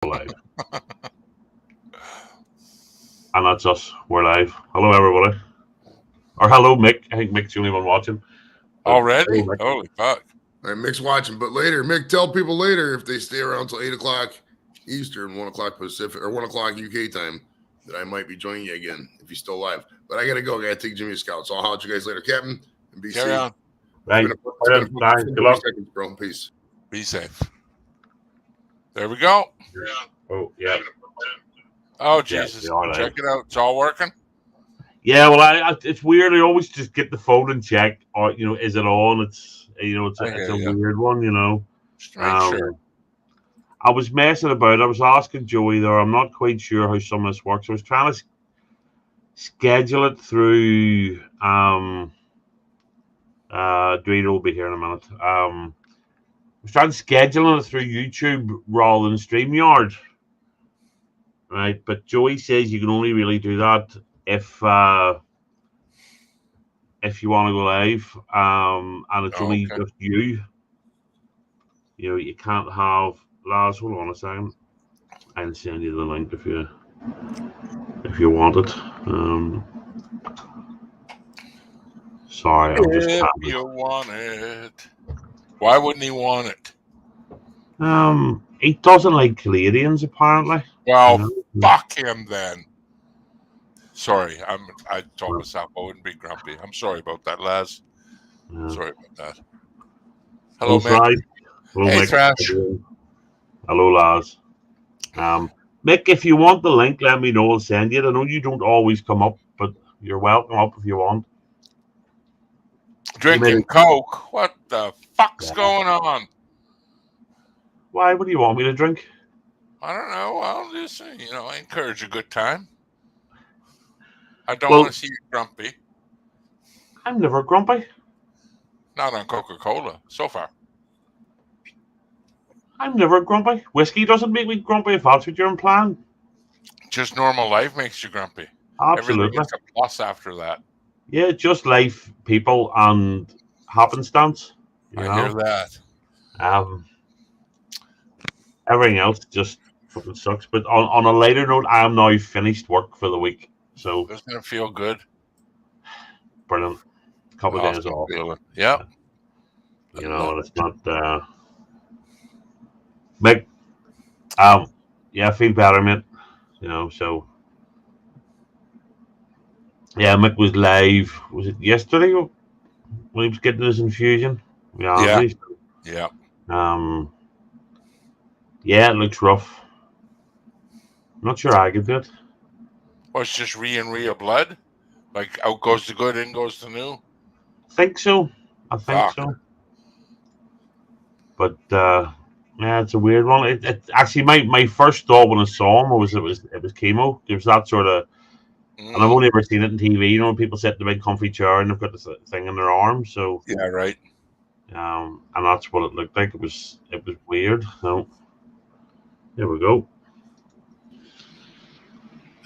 Live. And that's us. We're live. Hello, everybody. Or hello, Mick. I think Mick's the only one watching. Already? Holy fuck. All right, Mick's watching, but later. Mick, tell people later if they stay around till 8 o'clock Eastern, 1 o'clock Pacific, or 1 o'clock UK time that I might be joining you again if you're still alive. But I got to go. I got to take Jimmy Scout. So I'll holler at you guys later. Captain, and be Carry safe. on. Right. It's been a 30 seconds, bro. Peace. Be safe. There we go. Oh, yeah. Oh, Jesus. Yeah, Check it out. It's all working? Yeah, well, it's weird. I always just get the phone and check, or, is it on? It's a weird one, Sure. I was messing about. I was asking Joey there. I'm not quite sure how some of this works. I was trying to schedule it through. Dreeder will be here in a minute. I was trying to schedule it through YouTube rather than StreamYard. Right, but Joey says you can only really do that if you want to go live, and it's only just you. You can't have Lars. Hold on a second. I'll send you the link if you want it. Sorry, I'm just. If you want it, why wouldn't he want it? He doesn't like Canadians apparently. Well, fuck him then. Sorry, I told myself I wouldn't be grumpy. I'm sorry about that, Laz. Sorry about that. Hello, Mick. Hello, hey, Mick. Thrash. Hello, Laz. Mick, if you want the link, let me know. I'll send you it. I know you don't always come up, but you're welcome up if you want. Drinking Coke. What the fuck's going on? Why? What do you want me to drink? I don't know. I'll just, I encourage a good time. I don't want to see you grumpy. I'm never grumpy. Not on Coca-Cola, so far. I'm never grumpy. Whiskey doesn't make me grumpy if that's what you're implying. Just normal life makes you grumpy. Absolutely. Everything gets a plus after that. Yeah, just life, people, and happenstance. I hear that. Everything else just fucking sucks. But on a lighter note, I am now finished work for the week. So doesn't it feel good? Brilliant. A couple of days off. Yeah. It's not Mick. I feel better, mate. So yeah, Mick was live. Was it yesterday when he was getting his infusion? Yeah. Yeah, it looks rough. I'm not sure I could do it. Well, it's just re of blood? Like out goes the good, in goes the new? I think so. So. But yeah, it's a weird one. It actually my first thought when I saw him was it was chemo. There's that sort of, and I've only ever seen it on TV. People sit in a big comfy chair and they've got this thing in their arm. So yeah, right. And that's what it looked like. It was weird. So there we go.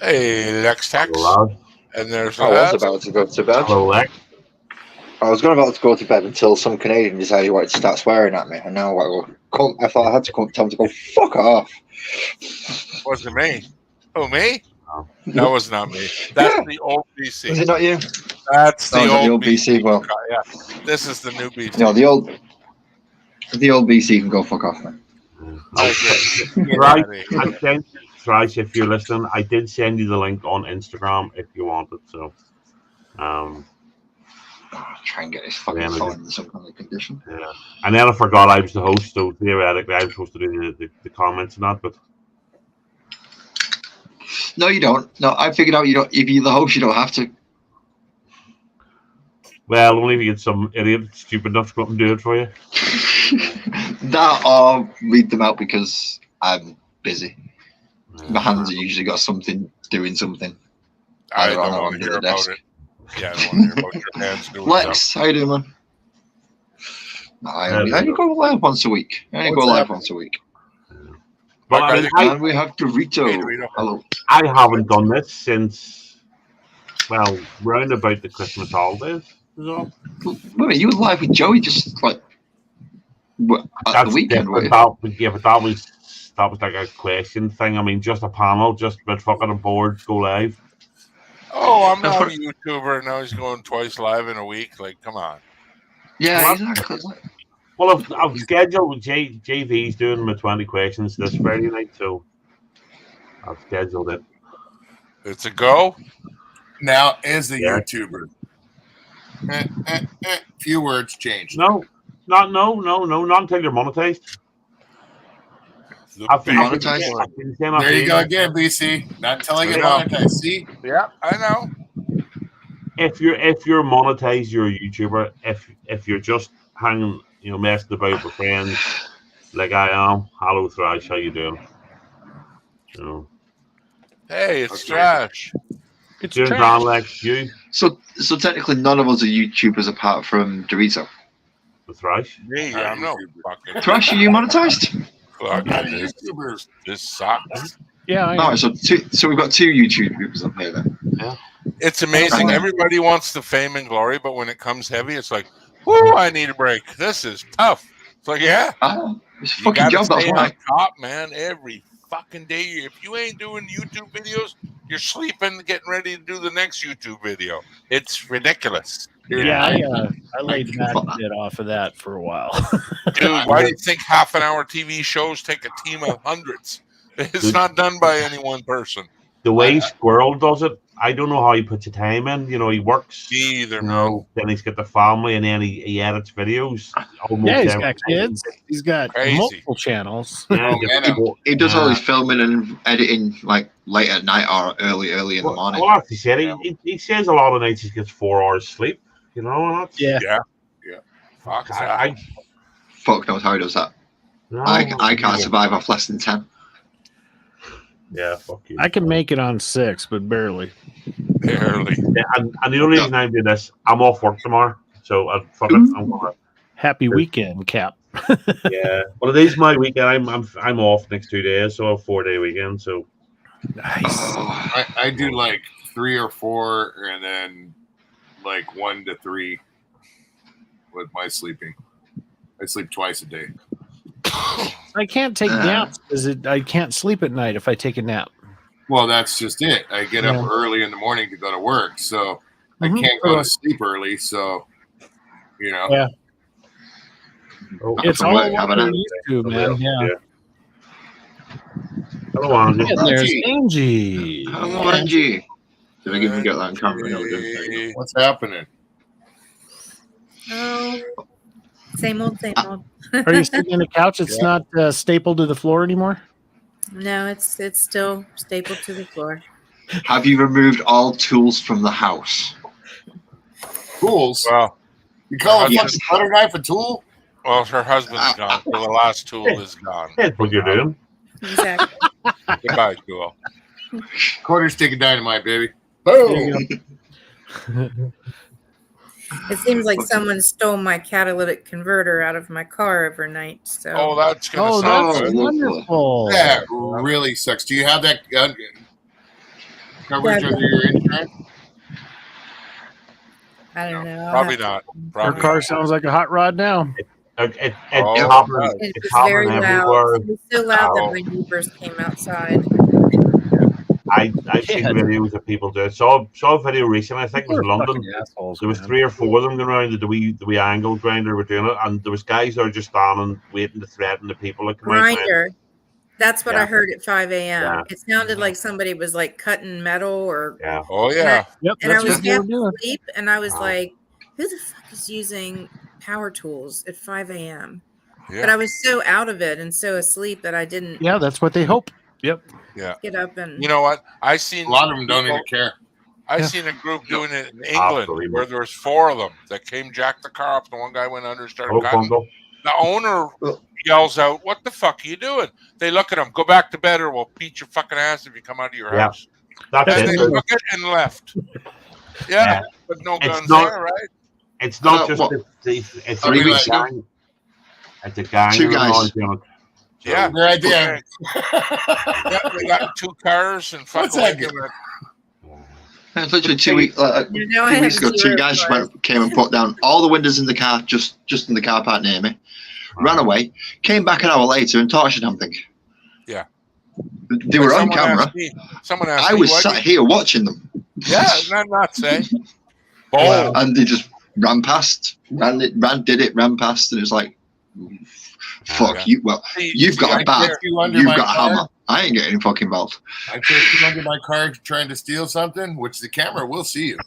Hey, Lex Tex. And there's I was about to go to bed. Hello, Lex. I was about to go to bed until some Canadian decided he wanted to start swearing at me, and now I thought I had to tell him to go fuck off. Wasn't me. Oh, me? That was not me. That's the old BC. Was it not you? That's the old BC. Well, yeah, this is the new BC. No, the old BC can go fuck off, man. Right, I sent Thrice, if you're listening, I did send you the link on Instagram if you want it. So, try and get this fucking phone in some kind of condition. Yeah, and then I forgot I was the host, so theoretically I was supposed to do the comments and that, but no, you don't. No, I figured out you don't. If you're the host, you don't have to. Well, only if you get some idiot stupid enough to go up and do it for you. That or read them out because I'm busy. My hands are usually got something doing something. I don't want to hear about it. Yeah, I don't want to hear about your hands doing Lex, how you doing, man? I only go live once a week. But we have Dorito. Hello. I haven't done this since, well, round about the Christmas holidays. Wait a minute, you were live with Joey just like at the weekend, but that was like a question thing. I mean, just a panel, just about fucking a board, go live. Oh, I'm not a YouTuber. Now he's going twice live in a week. Like, come on. Yeah, exactly. Well, I've scheduled JV's doing my 20 questions this Friday night, so I've scheduled it. It's a go. Now, as a Yeah. YouTuber, few words changed. No, not until you're monetized. The big Monetized? word. There you go again, BC. Not until I get monetized. See? Yeah, I know. If you're monetized, you're a YouTuber. If you're just hanging, messing about with friends, like I am. Hello, Thrash. How you doing? Hey, it's trash. It's Doing trash. grand, Lex. You, So technically, none of us are YouTubers apart from Dorito. the Thrash. Me, I'm no fucking Thrash, are you monetized? fuck. Not a This, YouTuber. this sucks. Yeah, I All right, so we've got 2 YouTubers up here then. It's amazing. Everybody wants the fame and glory, but when it comes heavy, it's like, whoo, I need a break. This is tough. It's like, yeah. It's a You fucking gotta job, that's stay on why. top, man, every fucking day. If you ain't doing YouTube videos, you're sleeping, getting ready to do the next YouTube video. It's ridiculous. Yeah, I laid that bit off of that for a while. Dude, why do you think half an hour TV shows take a team of hundreds? It's not done by any one person. The way Squirrel does it, I don't know how he puts the time in. He works. Me either, man. Then he's got the family, and then he edits videos. Yeah, he's got kids. He's got Crazy. multiple channels. Yeah, He does all his filming and editing like late at night or early in the morning. Well, that's he said. He says a lot of nights he gets 4 hours sleep. And that's, Yeah. Fuck I Fuck knows how he does that. no, I can't survive off less than 10. Yeah, fuck you. I can make it on 6, but barely. barely. Yeah, and the only reason I'm doing this, I'm off work tomorrow, so fuck it. I'm gonna. Happy weekend, Cap. Yeah, well, it is my weekend. I'm off next 2 days, so a 4-day weekend. So Nice. I do like 3 or 4, and then like 1 to 3 with my sleeping. I sleep twice a day. I can't take naps because I can't sleep at night if I take a nap. Well, that's just it. I get up early in the morning to go to work, so I can't go to sleep early. So, Yeah. It's all what we're used to, man. Yeah. Hello, Angie. And there's Angie. Hello, Angie. Did I even get that on camera? No, didn't I? What's happening? Oh, same old, same old. Are you sitting on a couch? It's not stapled to the floor anymore? No, it's still stapled to the floor. Have you removed all tools from the house? Tools? Well, You call a Yes. fucking butter knife a tool? well, her husband's gone, so the last tool is gone. That's what you're doing. Exactly. Goodbye, tool. Quarter stick of dynamite, baby. There Boom! you It seems like someone stole my catalytic converter out of my car overnight. So Oh, that's gonna Oh, sound that's good. wonderful. That really sucks. Do you have that coverage Yeah. under your insurance? I don't know. Probably not. Her Probably car not. sounds like a hot rod now. It Oh, happened. It It's was very happening loud. everywhere. It was so loud Ow. that my neighbors came outside. I've seen videos of people do it. Saw a video recently. I think it was They're London. fucking assholes, There was man. 3 or 4 of them going around the wee angle grinder were doing it, and there was guys that were just standing waiting to threaten the people that come out. Grinder. That's what I Yeah. heard at 5 a.m. Yeah. It sounded like somebody was like cutting metal or. Yeah. Oh, yeah. Yep, And I that's was what they were half doing. asleep, and I was Wow. like, "Who the fuck is using power tools at 5 a.m.?" Yeah. But I was so out of it and so asleep that I didn't Yeah, that's what they hope. Yep. get up and. You know what? I seen A lot of them don't even care. I Yeah. seen a group doing it in England Absolutely. where there was 4 of them that came, jacked the car up, and one guy went under and started Oh, cutting. bundle. The owner yells out, "What the fuck are you doing?" They look at him, "Go back to bed or we'll beat your fucking ass if you come out of your Yeah. house." That's And they it. took it and left. Yeah, Yeah. but no It's guns not- there, right? It's not just what? it's 3 a weeks ago? gang. It's a gang. 2 and guys. all, you know. So, Yeah. Right there. Yeah, they got 2 cars and What's fucking that? It's literally 2 weeks. You know, I 2 have weeks ago, 2 zero guys cars. came and put down all the windows in the car, just in the car park near me. Ran away, came back an hour later and tortured something. Yeah. They were on camera. Someone asked I me, was why sat here watching them. Yeah, not say. Wow. And they just ran past, ran, did it, ran past, and it's like, fuck Yeah. you. Well, you've got a bat, you've got a hammer. I ain't getting fucking involved. I catch you under my car trying to steal something, which the camera will see you.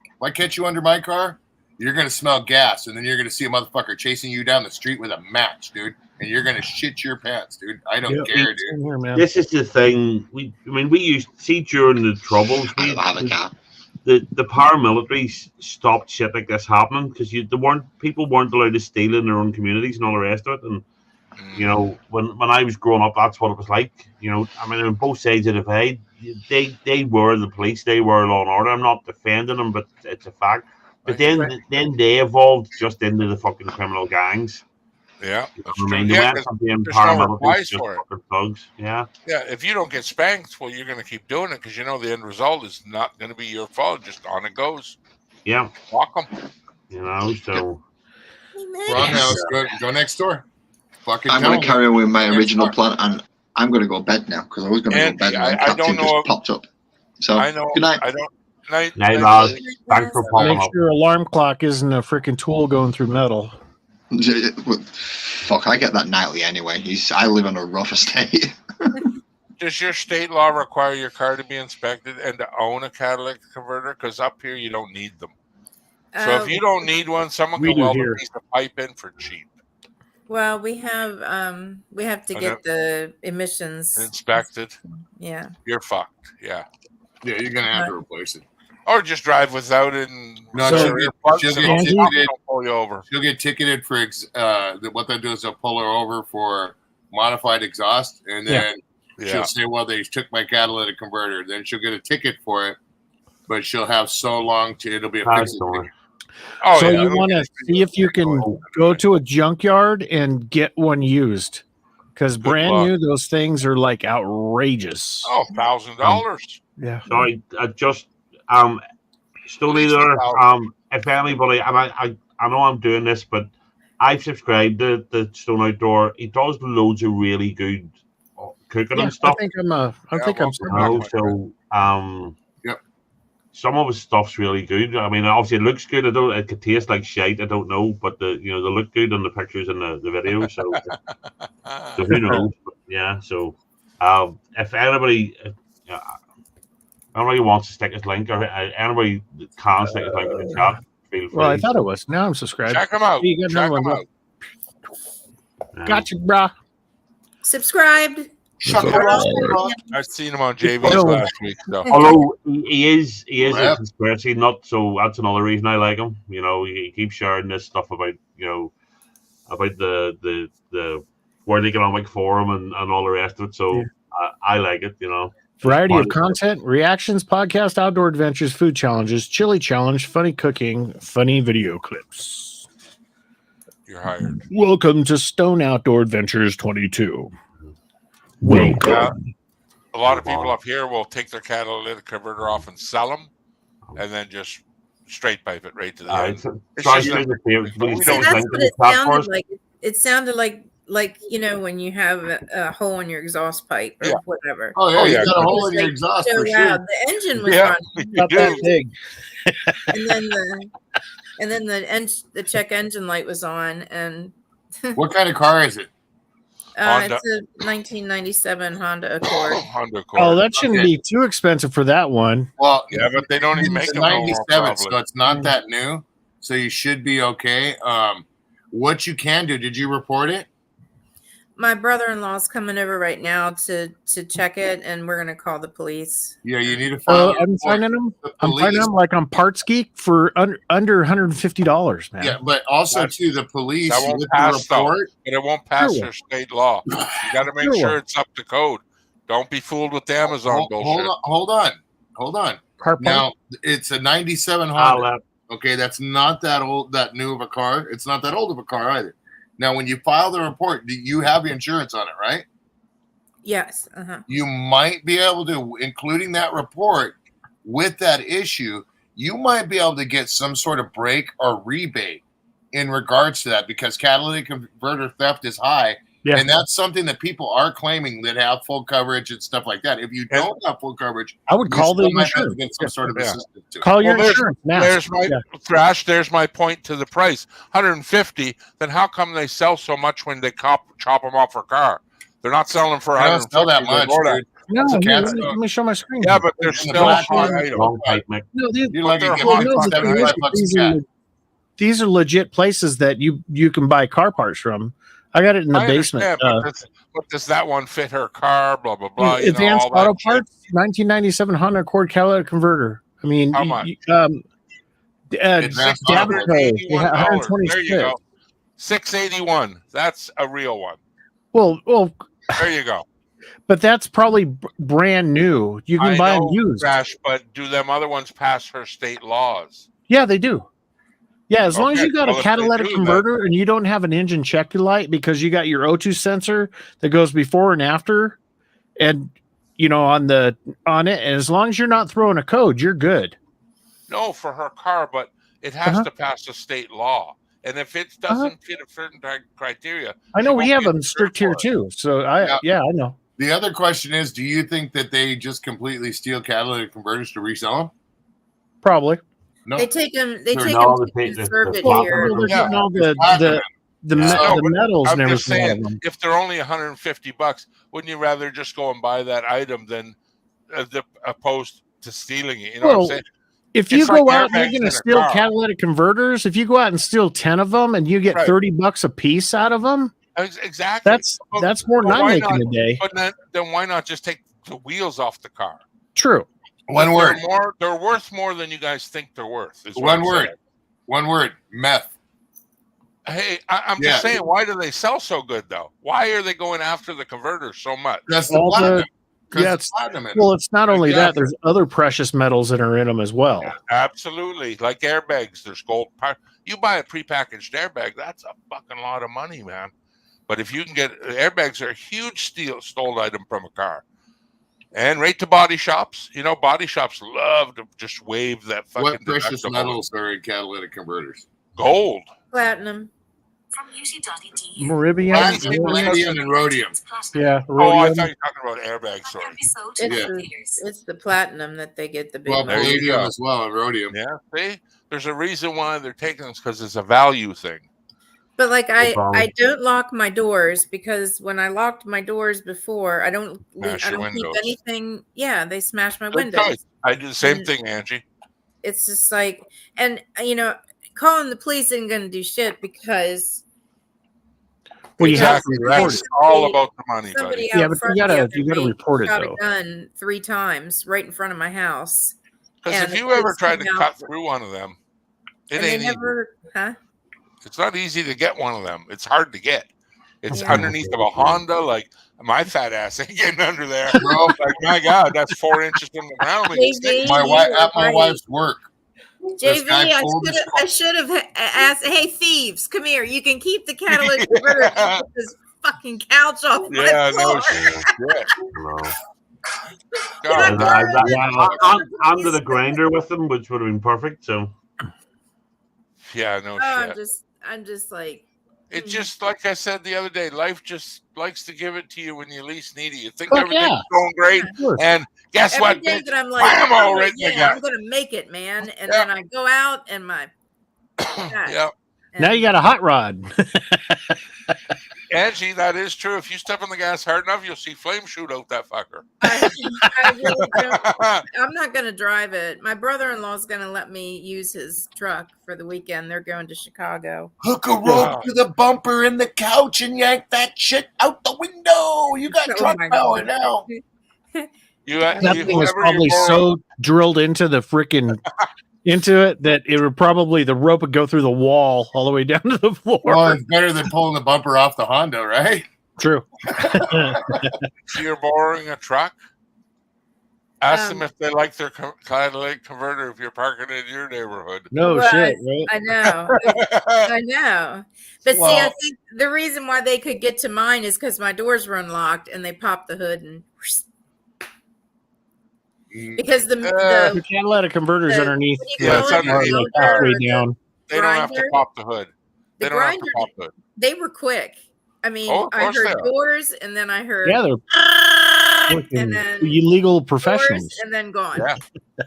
If I catch you under my car, you're gonna smell gas, and then you're gonna see a motherfucker chasing you down the street with a match, dude, and you're gonna shit your pants, dude. I don't care, dude. Here, man. This is the thing. We used to see during the Troubles. I don't have a car. The paramilitary stopped shit like this happening because people weren't allowed to steal in their own communities and all the rest of it. And you know, when I was growing up, that's what it was like. You know, I mean, on both sides of the divide, they were the police, they were law and order. I'm not defending them, but it's a fact. But then they evolved just into the fucking criminal gangs. Yeah, I mean, they went from being paramilitary to just fucking thugs. Yeah. Yeah, if you don't get spanked, well, you're going to keep doing it because you know the end result is not going to be your fault. Just on it goes. Yeah. Walk them. You know, so. Wrong house. Go next door. Fucking I'm going to carry on with my original plan, and I'm going to go to bed now because I was going to go to bed and then Captain just popped up. So, I know. good night. I don't. Night, Thanks for popping Make up. sure your alarm clock isn't a freaking tool going through metal. Fuck, I get that nightly anyway. I live on a rough estate. Does your state law require your car to be inspected and to own a catalytic converter? Because up here you don't need them. So if you don't need one, someone can weld a piece of pipe in for cheap. Well, we have to get the emissions inspected. Yeah, you're fucked. Yeah, you're gonna have to replace it. Or just drive without it. And no, pull you over. She'll get ticketed for what they'll do is they'll pull her over for modified exhaust, and then she'll say, "Well, they took my catalytic converter." Then she'll get a ticket for it, but she'll have so long to it'll be a fixed ticket. Oh, so you want to see if you can go to a junkyard and get one used, because brand new those things are like outrageous. Oh, $1,000. Yeah. Sorry, just. Stone Eater, if anybody, and I know I'm doing this, but I've subscribed to the Stone Outdoor. He does loads of really good cooking and stuff. I think I'm so some of his stuff's really good. I mean, obviously it looks good. It could taste like shite. I don't know, but they look good in the pictures and the video. So, so who knows? But yeah. So, if anybody. Anybody wants to stick his link, or anybody can stick his link in the chat, feel free. Well, I thought it was. Now I'm subscribed. Check them out. Check them out. Gotcha, brah. Subscribed. I've seen him on JV's last week. So. Although he is a conspiracy nut, so that's another reason I like him. You know, he keeps sharing this stuff about about the World Economic Forum and all the rest of it. So I like it. You know. Variety of content, reactions, podcast, outdoor adventures, food challenges, chili challenge, funny cooking, funny video clips. You're hired. Welcome to Stone Outdoor Adventures 22. Welcome. A lot of people up here will take their catalytic converter off and sell them, and then just straight pipe it right to the end. That's what it sounded like. It sounded like when you have a hole in your exhaust pipe or whatever. Oh yeah, you got a hole in your exhaust for sure. The engine was running. Not that big. and then the check engine light was on. And what kind of car is it? It's a 1997 Honda Accord. Oh, that shouldn't be too expensive for that one. Well, yeah, but they don't even make them 97, so it's not that new. So you should be okay. What you can do? Did you report it? My brother-in-law's coming over right now to check it, and we're gonna call the police. Yeah, you need to file. I'm finding them. I'm finding them like on Parts Geek for under $150, man. Yeah, but also too, the police that won't pass, but it won't pass their state law. You got to make sure it's up to code. Don't be fooled with the Amazon bullshit. Hold on. Now it's a 97 Honda. Okay, that's not that old, that new of a car. It's not that old of a car either. Now, when you file the report, you have insurance on it, right? Yes. You might be able to, including that report with that issue, you might be able to get some sort of break or rebate in regards to that, because catalytic converter theft is high Yeah. And that's something that people are claiming that have full coverage and stuff like that. If you don't have full coverage, I would call the you still might have to insurance. get some sort of assistance to it. Call your Well, insurance now. There's my Thrash. There's my point to the price. 150. Then how come they sell so much when they chop them off for car? They're not selling for They don't 150. sell that much, dude. No, That's a here, cat let me show my screen. Yeah, but they're In the still black high one, item. Long pipe, Mick. No, You're lucky to they're get hot. $50, No, the thing is, $75 a cat. These are legit places that you can buy car parts from. I got it in the basement. But does that one fit her car? Blah blah blah. Advanced all that Auto shit. Parts, 1997 Honda Accord catalytic converter. I mean, How much? Advanced Auto Parts. $681. There you go. $681. That's a real one. Well, There you go. but that's probably brand new. You can buy them used. Crash, but do them other ones pass her state laws? Yeah, they do. Yeah, as long as you got well, a if they catalytic do, converter and you don't have an engine check light because you got your O2 sensor that goes before and after, and on it, and as long as you're not throwing a code, you're good. No, for her car, but it has to pass a state law, and if it doesn't fit a certain criteria, I know we have them strict here too. So I know. The other question is, do you think that they just completely steal catalytic converters to resell them? Probably. No. They take them. They take No, them they to take serve the it platinum. here. They're getting all the but metals I'm and just everything. saying, on them. if they're only $150, wouldn't you rather just go and buy that item than opposed to stealing it? You know what I'm saying? If you It's go like out and you're airbags going in to a steal car. catalytic converters, if you go out and steal 10 of them and you get Right. $30 a piece out of them, Exactly. that's more than But I'm why making not- a day. But then why not just take the wheels off the car? True. One word. They're worth more than you guys think they're worth. Is what One I'm word. saying. One word. Meth. Hey, I'm just saying, why do they sell so good though? Why are they going after the converters so much? That's the All the- platinum. yeah, It's platinum in it. Well, it's not only that, Exactly. there's other precious metals that are in them as well. Absolutely, like airbags. There's gold. You buy a prepackaged airbag, that's a fucking lot of money, man. But if you can get airbags, are a huge stolen item from a car. And right to body shops. Body shops love to just wave that fucking. What precious deductible. metals are in catalytic converters? Gold. Platinum. Meridian. Palladium and rhodium. Yeah. Oh, I Rhodium. thought you were talking about airbags. Sorry. It's the platinum that they get the big Well, one. There you palladium go. as well and rhodium. Yeah. See, there's a reason why they're taking this, because it's a value thing. But like problem. I don't lock my doors, because when I locked my doors before, I don't Smash your keep windows. anything. Yeah, they smash my Good windows. choice. I do the same And- thing, Angie. It's just like, and calling the police isn't going to do shit, because Well, you have Exactly to right. report It's it. all about the money, somebody buddy. Yeah, out but front you the gotta other day report it shot though. a gun 3 times right in front of my house. Because and if the you ever police tried to came cut out, through one of them, it and they ain't easy. never, huh? It's not easy to get one of them. It's hard to get. It's Yeah. underneath of a Honda. Like my fat ass ain't getting under there. Bro, Like my God, that's 4 inches from the ground. when you stick- JV, my you wife were at my right. wife's work. This JV, guy pulled his I should have asked. Hey, thieves, come here! You can keep the catalytic converter. Yeah. Get this fucking couch off Yeah, my floor. no shit. No. God, Under the grinder with them, which would have been perfect. So yeah, no Oh, shit. I'm just like, It's just like I said the other day. Life just likes to give it to you when you least need it. You think Fuck everything's yeah. going great, Of course. and guess every what? day bitch? that I'm like, Bam, all right in the yeah, I'm gut. gonna make it, man. And Yeah. then I go out and my Yeah, Now you got a hot rod. Angie, that is true. If you step on the gas hard enough, you'll see flame shoot out that fucker. I really don't. I'm not going to drive it. My brother-in-law is going to let me use his truck for the weekend. They're going to Chicago. Hook a rope Yeah. to the bumper in the couch and yank that shit out the window. You got Oh truck my power God. now. That thing was probably so drilled into the freaking into it that it would probably the rope would go through the wall all the way down to the floor. Well, it's better than pulling the bumper off the Honda, right? True. You're borrowing a truck. Ask them if they like their catalytic converter if you're parking in your neighborhood. No Well, shit, right? I know. I know. But see, I Well- think the reason why they could get to mine is because my doors were unlocked and they popped the hood and because the The catalytic converters the- underneath. what do you Yeah, call it's it? underneath The the car. loader, Way down. They don't have to grinder? pop the hood. They The don't have to grinder- pop the hood. they were quick. I mean, Oh, of I course they heard are. doors, and then I heard Yeah, they're and working then illegal doors, professionals. and then gone. Yeah.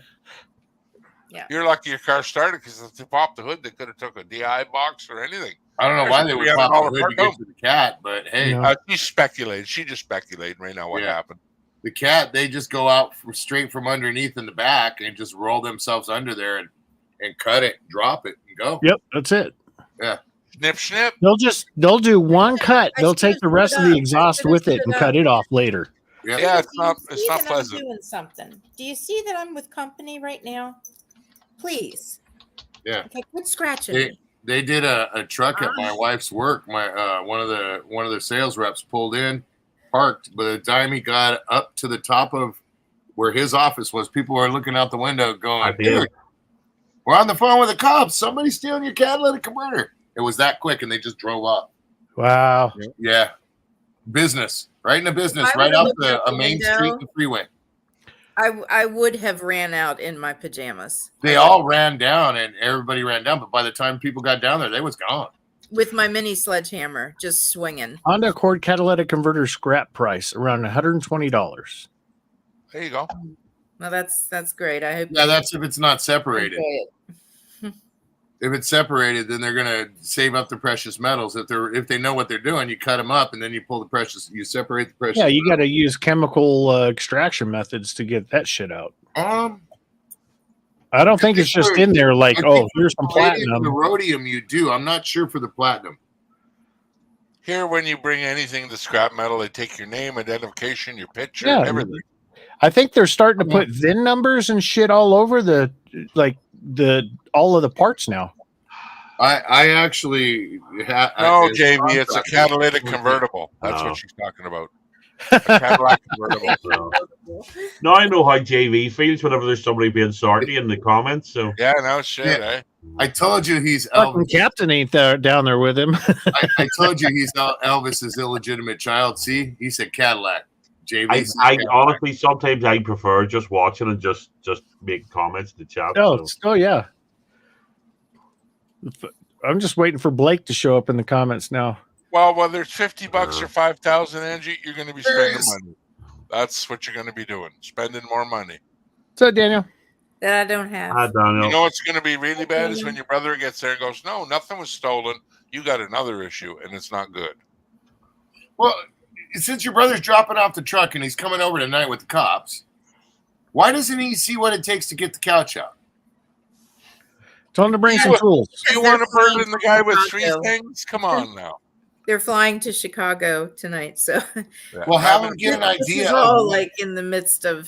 Yeah. You're lucky your car started because if they popped the hood, they could have took a DI box or anything. I don't know There's why a they would $300 pop the hood to part get home. to the cat, but hey, No. She speculated. She just speculated right now what Yeah. happened. the cat, they just go out straight from underneath in the back and just roll themselves under there and cut it, drop it, and go. Yep, that's it. Snip, snip. They'll do one cut. I They'll should've take the rest of stood the up. I exhaust should've with it stood and up. cut it off later. Yeah. Yeah, it's Do you not see that pleasant. I'm doing something. Do you see that I'm with company right now? Please. Yeah. Okay, quit scratching They, me. they did a truck at my wife's work. My one of the sales reps pulled in, parked. By the time he got up to the top of where his office was, people were looking out the window going, "Dude, we're on the phone with the cops. Somebody's stealing your catalytic converter." It was that quick, and they just drove off. Wow. Yeah, business, right in the business, I right would've off looked out a the main window. street, the freeway. I would have ran out in my pajamas. They all ran down, and everybody ran down. But by the time people got down there, they was gone. With my mini sledgehammer, just swinging. Honda Accord catalytic converter scrap price around $120. There you go. Well, that's great. I hope. Yeah, that's if it's not separated. enjoy it. If it's separated, then they're gonna save up the precious metals. If they know what they're doing, you cut them up and then you pull the precious. You separate the precious. Yeah, you got to use chemical extraction methods to get that shit out. I don't think it's just in there like, I oh, think here's some for the platinum. rhodium, you do. I'm not sure for the platinum. Here, when you bring anything to scrap metal, they take your name, identification, your picture, Yeah. everything. I think they're starting to put VIN numbers and shit all over all of the parts now. I actually No, JV, it's a catalytic convertible. That's No. what she's talking about. A Cadillac convertible. No, I know how JV feels whenever there's somebody being salty in the comments. So Yeah, no shit, Yeah. eh? I told you he's Fucking Elvis. captain ain't there down there with him. I told you he's Elvis's illegitimate child. See, he said Cadillac. JV I said Cadillac. honestly sometimes I prefer just watching and just make comments in the chat. Oh yeah. I'm just waiting for Blake to show up in the comments now. Well, whether it's $50 or 5,000, Angie, you're going to be spending Yes. money. That's what you're going to be doing, spending more money. What's up, Daniel? That I don't have. Hi, Daniel. You know what's going to be really bad is when your brother gets there and goes, "No, nothing was stolen. You got another issue, and it's not good." Well, since your brother's dropping off the truck and he's coming over tonight with the cops, why doesn't he see what it takes to get the couch out? Tell him to bring You some would- tools. You want to burden the guy with three Chicago. things? Come on now. They're flying to Chicago tonight, so Yeah. Well, have him get an this idea. is of all what- like in the midst of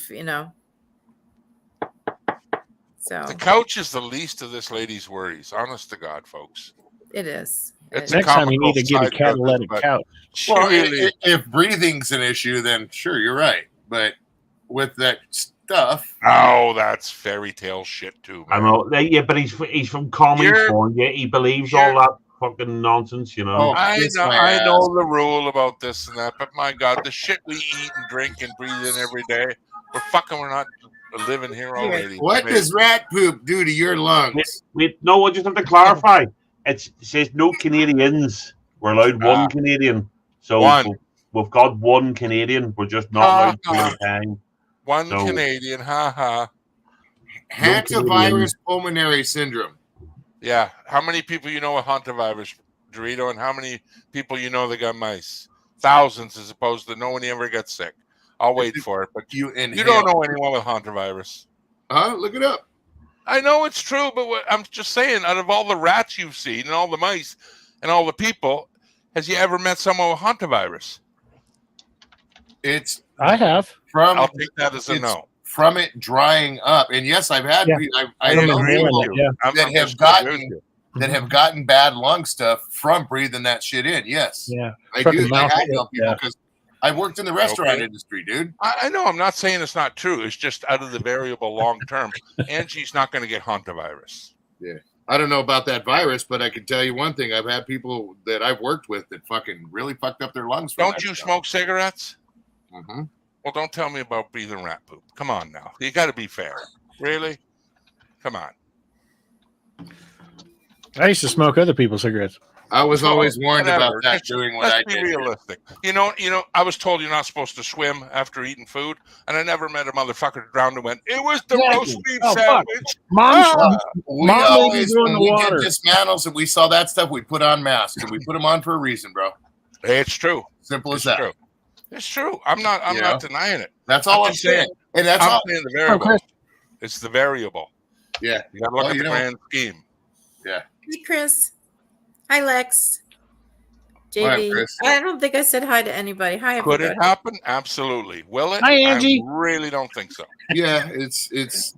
So The couch is the least of this lady's worries. Honest to God, folks. it is. It's It a is. Next time you need to comical get a side note, catalytic but- couch. She Well, really, if breathing's an issue, then sure, you're right. But with that stuff, oh, that's fairy tale shit too, I man. know. Yeah, but he's from California. He believes all that fucking nonsense, you know. Oh, I kiss know, my I ass. know the rule about this and that, but my God, the shit we eat and drink and breathe in every day, we're not living here already. what does rat poop do to your lungs? Wait, no, I just have to clarify. It says no Canadians. We're allowed one Canadian. So One. we've got one Canadian. We're just not allowed two at a time. One So- Canadian, ha. Hantavirus pulmonary syndrome. Yeah. How many people you know with hantavirus, Dorito, and how many people you know that got mice? Thousands, as opposed to no one ever gets sick. I'll wait for it, but You inhale. you don't know anyone with hantavirus. Huh? Look it up. I know it's true, but I'm just saying, out of all the rats you've seen and all the mice and all the people, has you ever met someone with hantavirus? It's I have. from I'll take that as a it's no. from it drying up. And yes, I've had Yeah. I From know inhaling people it. Yeah. I'm that not have just gotten- doing it. that have gotten bad lung stuff from breathing that shit in. Yes, Yeah. I Fucking do. I mouth have shit, helped people yeah. because I worked in the restaurant Okay. industry, dude. I know. I'm not saying it's not true. It's just out of the variable long term. Angie's not going to get hantavirus. I don't know about that virus, but I can tell you one thing. I've had people that I've worked with that fucking really fucked up their lungs. from Don't that you stuff. smoke cigarettes? Mhm. Well, don't tell me about breathing rat poop. Come on now. You got to be fair. Really? Come on. I used to smoke other people's cigarettes. I was always warned Whatever. about that doing what Let's I be did. realistic. You know. I was told you're not supposed to swim after eating food, and I never met a motherfucker drowned and went, "It was the roast beef sandwich." Mom, We Mom always, go in when the we water. did dismantles and we saw that stuff, we put on masks and we put them on for a reason, bro. Hey, it's true. Simple as It's that. true. It's true. I'm not denying it. That's all I'm just saying. And that's I'm all. saying the variable. It's the variable. Yeah. You got to look at the grand scheme. Yeah. Hey, Chris. Hi, Lex. JB. Hi, Chris. I don't think I said hi to anybody. Hi, Could everybody. it happen? Absolutely. Will it? Hi, Angie. I really don't think so. Yeah,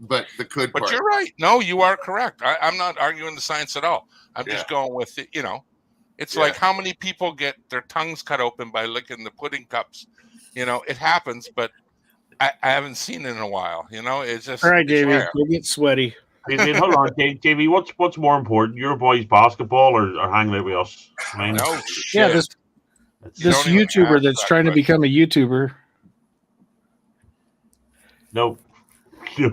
but the could But part. you're right. No, you are correct. I'm not arguing the science at all. I'm just Yeah. going with it. It's Yeah. like how many people get their tongues cut open by licking the pudding cups. It happens, but I haven't seen it in a while. It's just All right, it's JV, rare. go get sweaty. Wait, hold on, JV. What's more important, your boys' basketball or hanging out with us? I mean, No shit. Yeah, this You don't even YouTuber ask that's that trying to question. become a YouTuber. no. Hey,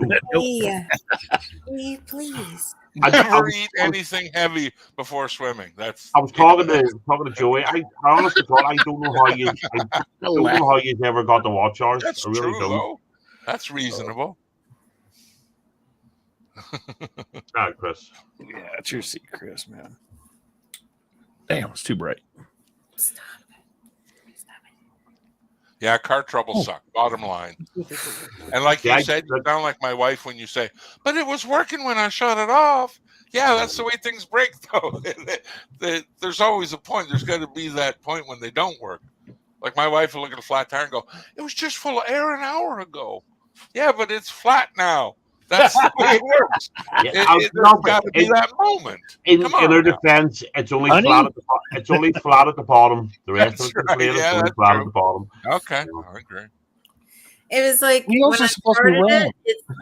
please. Never eat anything heavy before swimming. I was talking to Joey. I honestly thought I don't know how you ever got the watch hours. That's I really true, don't. though. That's reasonable. Chris. Yeah, it's your seat, Chris, man. Damn, it's too bright. Stop it. Yeah, car trouble suck. Bottom line. And like you said, you sound like my wife when you say, "But it was working when I shut it off." Yeah, that's the way things break, though. There's always a point. There's got to be that point when they don't work. Like my wife will look at a flat tire and go, "It was just full of air an hour ago." Yeah, but it's flat now. That's the way it works. There's got to be that moment. In her defense, it's only flat at the it's only flat at the bottom. The rest of it's flat at the bottom. Okay, I agree. It was like We also when I supposed to be started wrong.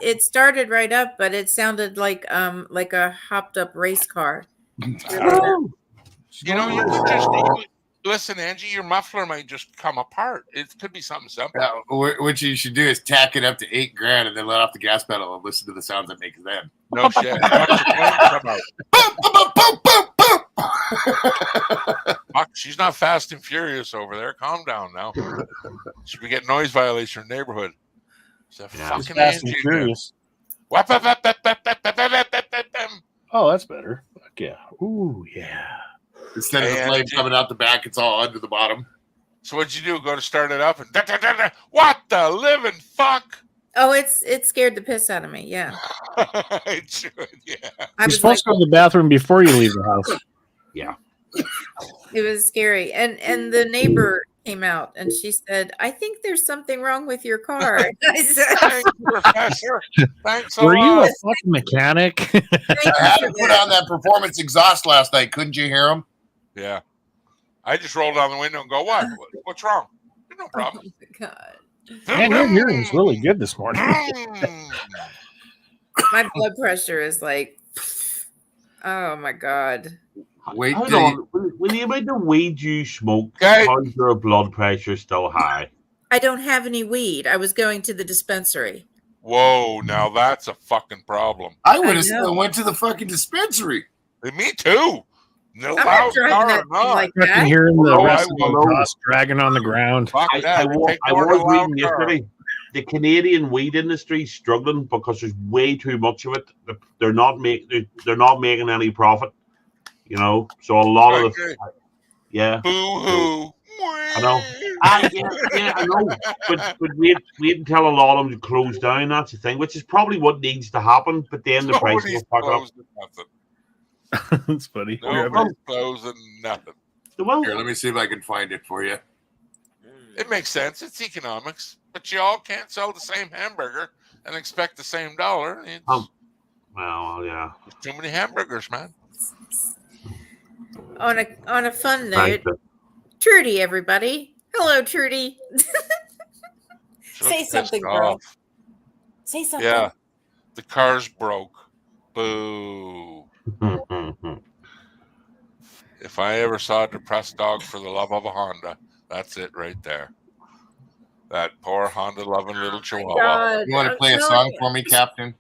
it started right up, but it sounded like a hopped up race car. You could just listen, Angie. Your muffler might just come apart. It could be something simple. Yeah, what you should do is tack it up to $8,000 and then let off the gas pedal and listen to the sounds it makes then. No shit. Watch the plane come out. Fuck, she's not fast and furious over there. Calm down now. Should we get noise violation in the neighborhood? It's a fucking Fast and Angie. Furious. Oh, that's better. Fuck yeah. Ooh, yeah. Instead of the flame coming out the back, it's all under the bottom. So what'd you do? Go to start it up and what the living fuck? Oh, it scared the piss out of me. Yeah. It should, yeah. I You're was supposed to go to the bathroom before you leave the house. Yeah. It was scary. And the neighbor came out and she said, "I think there's something wrong with your car." And I said, Thanks, Professor. Thanks a Were you lot. a fucking mechanic? I had to put on that performance exhaust last night. Couldn't you hear him? Yeah. I just rolled down the window and go, what? What's wrong? No problem. Oh my God. Man, your hearing's really good this morning. My blood pressure is like, oh my God. Wait Hold till on. When the amount of weed you smoke, Okay. how's your blood pressure still high? I don't have any weed. I was going to the dispensary. Whoa, now that's a fucking problem. I would have know. still went to the fucking dispensary. Me too. No I'm not driving that thing like Fucking that. hearing the Oh, rest I of the will. dust dragging on the ground. Fuck I that. was reading yesterday. The Canadian weed industry is struggling because there's way too much of it. They're not making any profit. So a lot of the Boo hoo. I know. Yeah, I know. But wait until a lot of them close down. That's the thing, which is probably what needs to happen. But then the price will fuck up. Nothing. That's funny. Nobody's closing nothing. Well, Here, let me see if I can find it for you. It makes sense. It's economics. But you all can't sell the same hamburger and expect the same dollar. It's well, yeah. too many hamburgers, man. On a fun note, Thank you. Trudy, everybody. Hello, Trudy. She Say looks something, pissed girl. off. Say something. Yeah. The car's broke. Boo. If I ever saw a depressed dog for the love of a Honda, that's it right there. That poor Honda loving little chihuahua. God, You want to I'm play a telling song you. for me, Captain?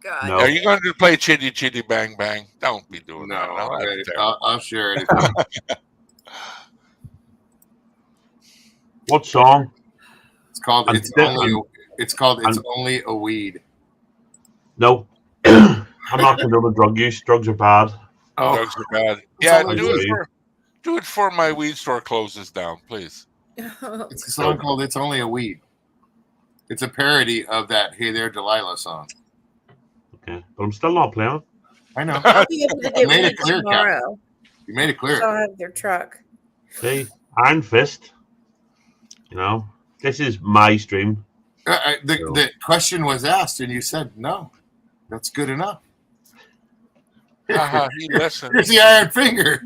God. No. Are you going to play Chitty Chitty Bang Bang? Don't be doing that. No, No, that's hey, terrible. I'll share it. What song? It's called. I'm It's still- only. It's called. It's I'm- only a weed. No. I'm not condoning drug use. Drugs are bad. Oh, Drugs are bad. Yeah, only do it for my weed store closes down, please. it's a song called "It's Only a Weed." It's a parody of that "Hey There, Delilah" song. Okay, but I'm still not playing it. I know. I'll be able to You get made it weed clear, Cap. tomorrow. You made it So clear. I'll have their truck. See, Iron Fist. You know, this is my stream. The question was asked, and you said no. That's good enough. He listened. Here's the iron finger.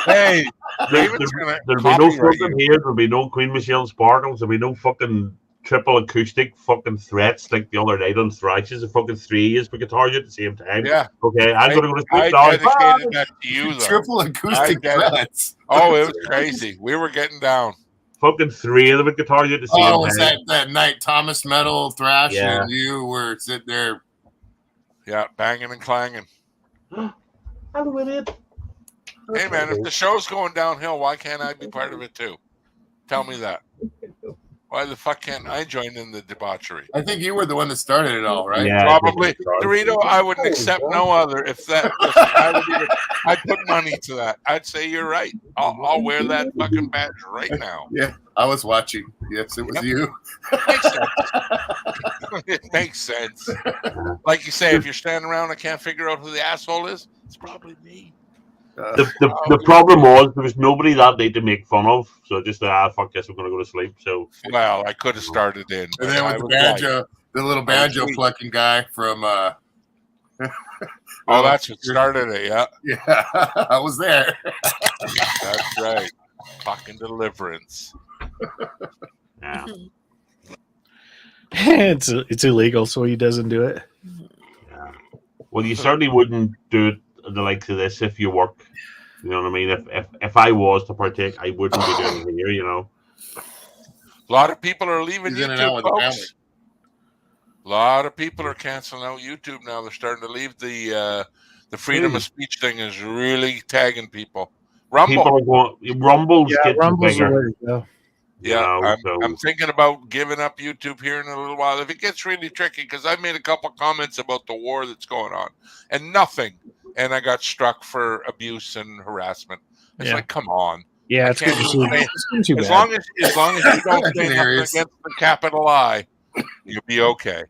Hey, There'll David's gonna be no copyright smoking you. here. There'll be no Queen Michelle Sparkles. There'll be no fucking triple acoustic fucking threats like the other night on Thrashes. The fucking 3 years for guitars at the same time. Yeah. Okay, I'm gonna go to I sleep now. dedicated that to you, though. Triple acoustic threats. Oh, it was crazy. We were getting down. Fucking 3 of them with guitars at the same Oh, was time. that night Thomas Metal Thrash Yeah. and you were sitting there? Yeah, banging and clanging. I'm with it. Hey, man, if the show's going downhill, why can't I be part of it, too? Tell me that. Why the fuck can't I join in the debauchery? I think you were the one that started it all, right? Yeah. Probably. Dorito, I wouldn't accept no other. I'd put money to that. I'd say you're right. I'll wear that fucking badge right now. Yeah, I was watching. Yes, it was you. Makes sense. It makes sense. Like you say, if you're standing around and can't figure out who the asshole is, it's probably me. The problem was there was nobody that night to make fun of, so just fuck this, I'm gonna go to sleep. So Well, I could have started in. And then with the banjo, the little banjo plucking guy from. Oh, that's what started it. Yeah, Yeah, I was there. that's right. Fucking deliverance. yeah. It's illegal, so he doesn't do it. Yeah. Well, you certainly wouldn't do it the likes of this if you work. You know what I mean? If I was to partake, I wouldn't be doing it here. You know. A lot of people are leaving He's in and out YouTube, with the family. folks. A lot of people are canceling out YouTube now. They're starting to leave the freedom of speech thing is really tagging people. Rumble. People are going. Rumble's getting Rumble's the bigger. way to go. Yeah, You know, I'm thinking about giving up YouTube here in a little while. If it gets really tricky, because I made a couple comments about the war that's going on and nothing, and I got struck for abuse and harassment. It's like, come on. Yeah, it's can't good to do see. it. It's too As bad. long as you don't say nothing Hilarious. against the capital I, you'll be okay.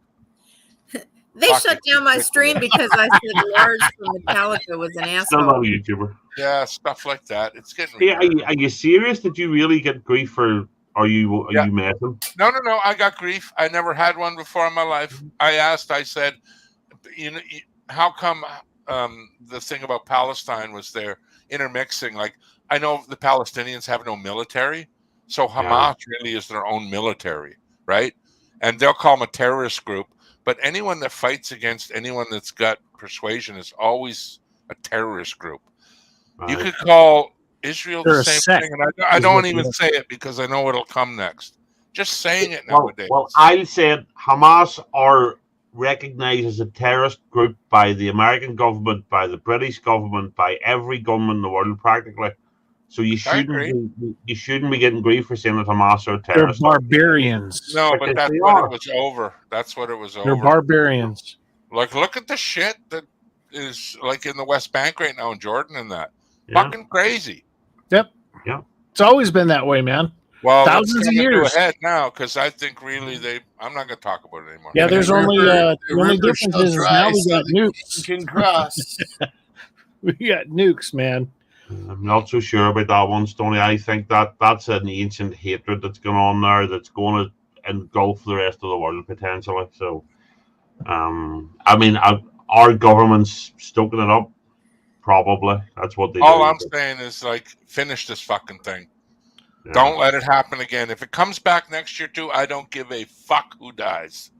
They shut down my stream because I said Lars from Metallica was an Still not a asshole. YouTuber. Yeah, stuff like that. It's getting. Hey, retarded. are you serious? Did you really get grief for? Are you messing? No. I got grief. I never had one before in my life. I asked. I said, how come the thing about Palestine was there intermixing? Like, I know the Palestinians have no military, so Hamas really is their own military, right? And they'll call them a terrorist group. But anyone that fights against anyone that's got persuasion is always a terrorist group. You could call Israel They're the a same sect, thing, and I don't what even they are. say it because I know it'll come next. Just saying it Well, nowadays. I'll say it. Hamas are recognized as a terrorist group by the American government, by the British government, by every government in the world practically. So you shouldn't be getting grief for saying that Hamas are They're terrorists. barbarians. No, Because but that's they what are. it was over. That's what it was They're over. barbarians. Like, look at the shit that is like in the West Bank right now in Jordan and that. Yeah. Fucking crazy. Yep. Yeah. It's always been that way, man. Well, Thousands it's of coming to years. a head now because I think really I'm not going to talk about it anymore. Yeah, there's The only river- the the only river difference shall is dry now we so got the nukes. king can cross. We got nukes, man. I'm not so sure about that one, Stoney. I think that's an ancient hatred that's going on there that's going to engulf the rest of the world potentially. So, I mean, our government's stoking it up. Probably that's what they All do. I'm saying is, like, finish this fucking thing. Yeah. Don't let it happen again. If it comes back next year too, I don't give a fuck who dies.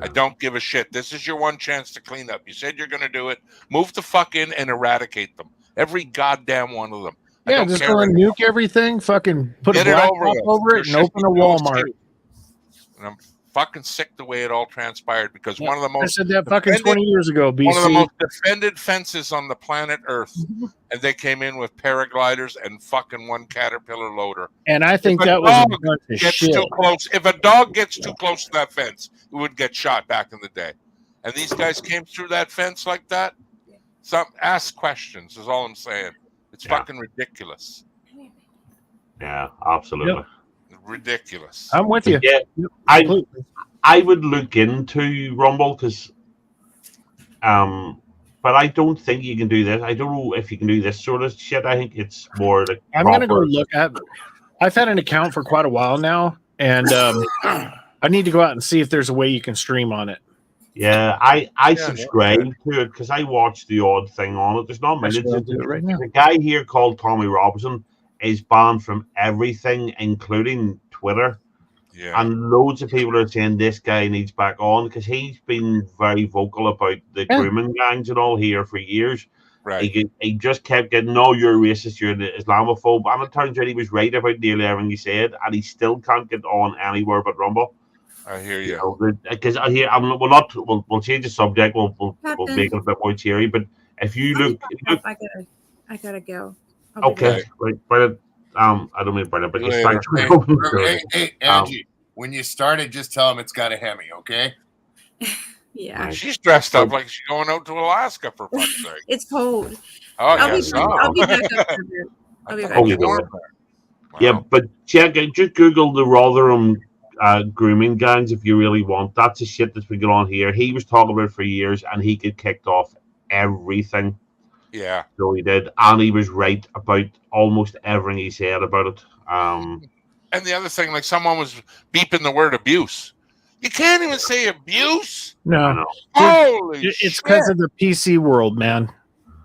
I don't give a shit. This is your one chance to clean up. You said you're going to do it. Move the fuck in and eradicate them. Every goddamn one of them. I Yeah, don't just care go and anymore. nuke everything. Fucking put Get a it black over top with. over it and There's open a no Walmart. excuse. And I'm fucking sick the way it all transpired because one of the most I said that fucking 20 years ago, BC. One of the most defended fences on the planet Earth. And they came in with paragliders and fucking one Caterpillar loader. And I think that was a bunch of shit. Too close. If a dog gets too close to that fence, it would get shot back in the day. And these guys came through that fence like that. Ask questions is all I'm saying. It's fucking ridiculous. Yeah, absolutely. Yep. Ridiculous. I'm with you. Yeah, I would look into Rumble because but I don't think you can do this. I don't know if you can do this sort of shit. I think it's more like I'm gonna go look at I've had an account for quite a while now, and I need to go out and see if there's a way you can stream on it. Yeah, I subscribe to it because I watch the odd thing on it. There's not many. Right now. The guy here called Tommy Robinson is banned from everything, including Twitter. Yeah. And loads of people are saying this guy needs back on because he's been very vocal about the grooming gangs and all here for years. Right. He just kept getting, no, you're racist, you're an Islamophobe. And it turns out he was right about nearly everything he said, and he still can't get on anywhere but Rumble. I hear you. Because I hear, we'll change the subject, we'll make it a bit more cheery. But if you look, I gotta go. Okay, right, Brennan. I don't mean Brennan, but just thanks for Hey, Angie, when you started, just tell him it's got a Hemi, okay? Yeah. She's dressed up like she's going out to Alaska for fuck's sake. It's cold. Oh, I'll be back up for a bit. I'll be back. Yeah, but check it. Just Google the Rotherham grooming gangs if you really want. That's the shit that's been going on here. He was talking about it for years, and he get kicked off everything. Yeah. So he did, and he was right about almost everything he said about it. And the other thing, like someone was beeping the word abuse. You can't even say abuse. No. Holy shit. It's because of the PC world, man.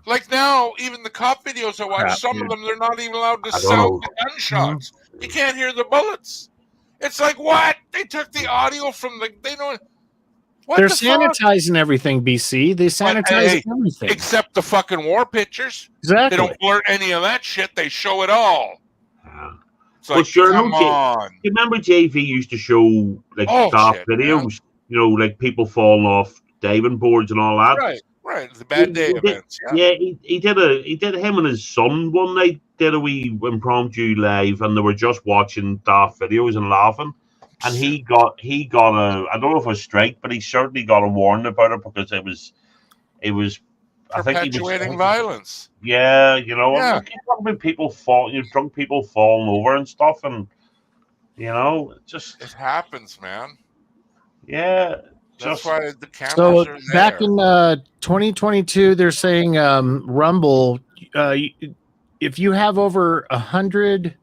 Like now, even the cop videos I watch, some of them, they're not even allowed to sound the gunshots. You can't hear the bullets. It's like, what? They took the audio from they don't. They're sanitizing everything, BC. They sanitize everything. Except the fucking war pictures. Exactly. They don't blur any of that shit. They show it all. It's like, well, sure, come on. You remember JV used to show like staff videos, you know, like people falling off diving boards and all that. Right. The bad day events. Yeah, he did him and his son one night did a wee impromptu live, and they were just watching daft videos and laughing. And he got a, I don't know if it was a strike, but he certainly got a warning about it because it was I think perpetuating violence. Yeah, you know, I'm talking about people drunk people falling over and stuff, and you know, it happens, man. Yeah, that's why the cameras are there. Back in 2022, they're saying Rumble, if you have over 100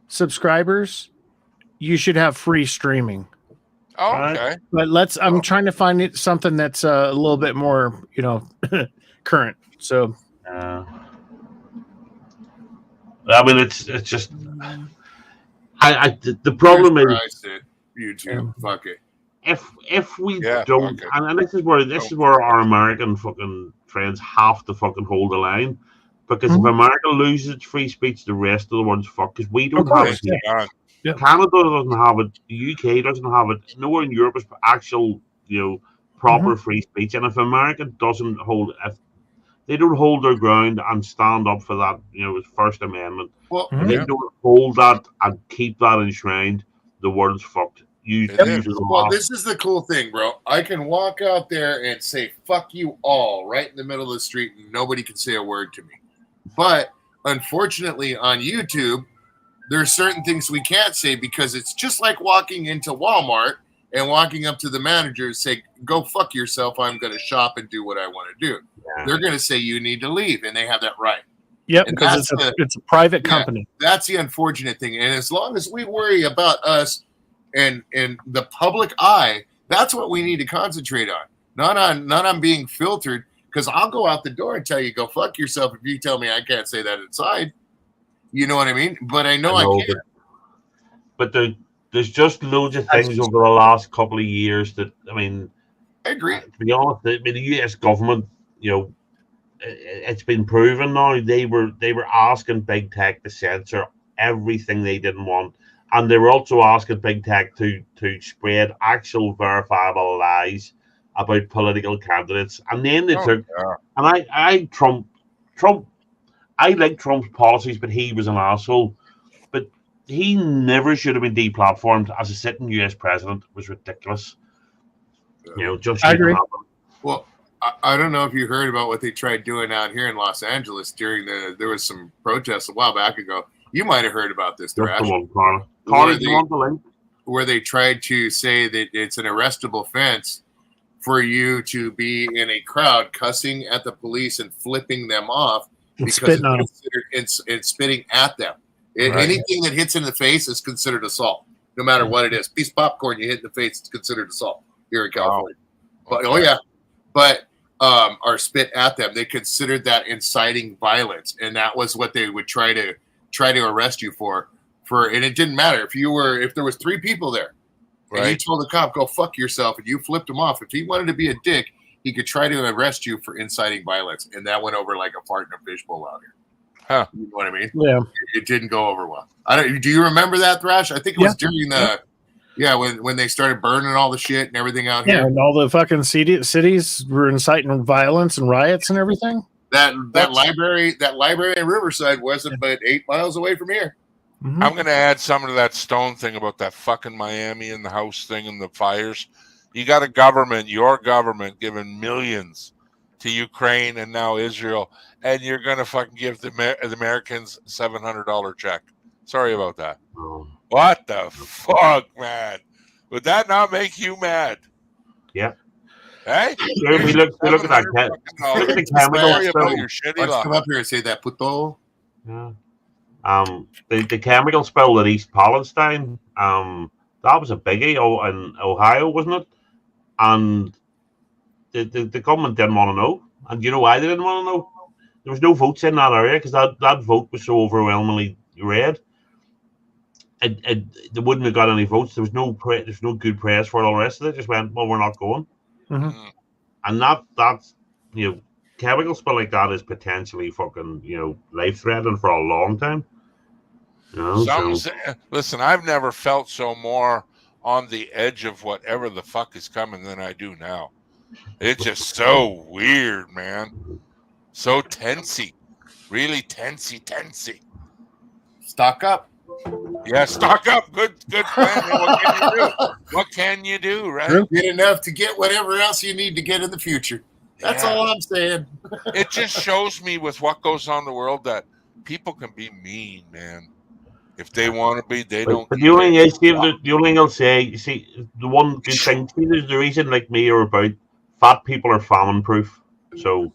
subscribers, you should have free streaming. Oh, okay. But I'm trying to find something that's a little bit more, you know, current. So, I mean, it's just, the problem is YouTube. Fuck it. If we don't, and this is where our American fucking friends have to fucking hold the line, because if America loses its free speech, the rest of the world's fucked. Because we don't have it. Yeah. Canada doesn't have it. The UK doesn't have it. Nowhere in Europe is actual, you know, proper free speech. And if America doesn't if they don't hold their ground and stand up for that, you know, First Amendment, if they don't hold that and keep that enshrined, the world's fucked. Well, this is the cool thing, bro. I can walk out there and say "fuck you all" right in the middle of the street, and nobody can say a word to me. But unfortunately, on YouTube, there are certain things we can't say because it's just like walking into Walmart and walking up to the manager and say, "Go fuck yourself. I'm going to shop and do what I want to do." Yeah. They're going to say you need to leave, and they have that right. Yep, because it's a private company. That's the unfortunate thing. And as long as we worry about us and the public eye, that's what we need to concentrate on. Not on being filtered. Because I'll go out the door and tell you, "Go fuck yourself," if you tell me I can't say that inside. You know what I mean? But I know I can't. But there's just loads of things over the last couple of years that, I mean, I agree. To be honest, the US government, you know, it's been proven now they were asking big tech to censor everything they didn't want, and they were also asking big tech to spread actual verifiable lies about political candidates. And then they took, and I like Trump's policies, but he was an asshole. But he never should have been deplatformed as a sitting US president. It was ridiculous. You know, just I agree. Well, I don't know if you heard about what they tried doing out here in Los Angeles during there was some protests a while back ago. You might have heard about this, Thrash. Where they tried to say that it's an arrestable offense for you to be in a crowd cussing at the police and flipping them off because it's considered it's spitting at them. Anything that hits in the face is considered assault, no matter what it is. Piece of popcorn you hit in the face, it's considered assault here in California. But or spit at them. They considered that inciting violence, and that was what they would try to arrest you for. And it didn't matter if there was 3 people there, and you told the cop go fuck yourself, and you flipped him off. If he wanted to be a dick, he could try to arrest you for inciting violence, and that went over like a fart in a fishbowl out here. Huh. You know what I mean? Yeah. It didn't go over well. Do you remember that, Thrash? I think it was during the when they started burning all the shit and everything out here. Yeah, and all the fucking cities were inciting violence and riots and everything. That library in Riverside wasn't but 8 miles away from here. Mm-hmm. I'm going to add something to that Stone thing about that fucking Miami and the house thing and the fires. You got your government, giving millions to Ukraine and now Israel, and you're going to fucking give the Americans $700 check. Sorry about that. What the fuck, man? Would that not make you mad? Yeah. Hey? We look at that. Look at the chemical spill. Let's come up here and say that, puto. Yeah. The chemical spill at East Palestine, that was a biggie in Ohio, wasn't it? And the government didn't want to know. And you know why they didn't want to know? There was no votes in that area because that vote was so overwhelmingly red. They wouldn't have got any votes. There's no good press for all the rest of it. Just went, well, we're not going. Mm-hmm. And that's chemical spill like that is potentially fucking life threatening for a long time. Listen, I've never felt so more on the edge of whatever the fuck is coming than I do now. It's just so weird, man. So tensey. Really tensey. Stock up. Yeah, stock up. Good plan. What can you do, right? Get enough to get whatever else you need to get in the future. That's all I'm saying. It just shows me with what goes on in the world that people can be mean, man. If they want to be, they don't. But the only thing I'll say, you see, the one good thing, there's the reason like me or about fat people are famine proof. So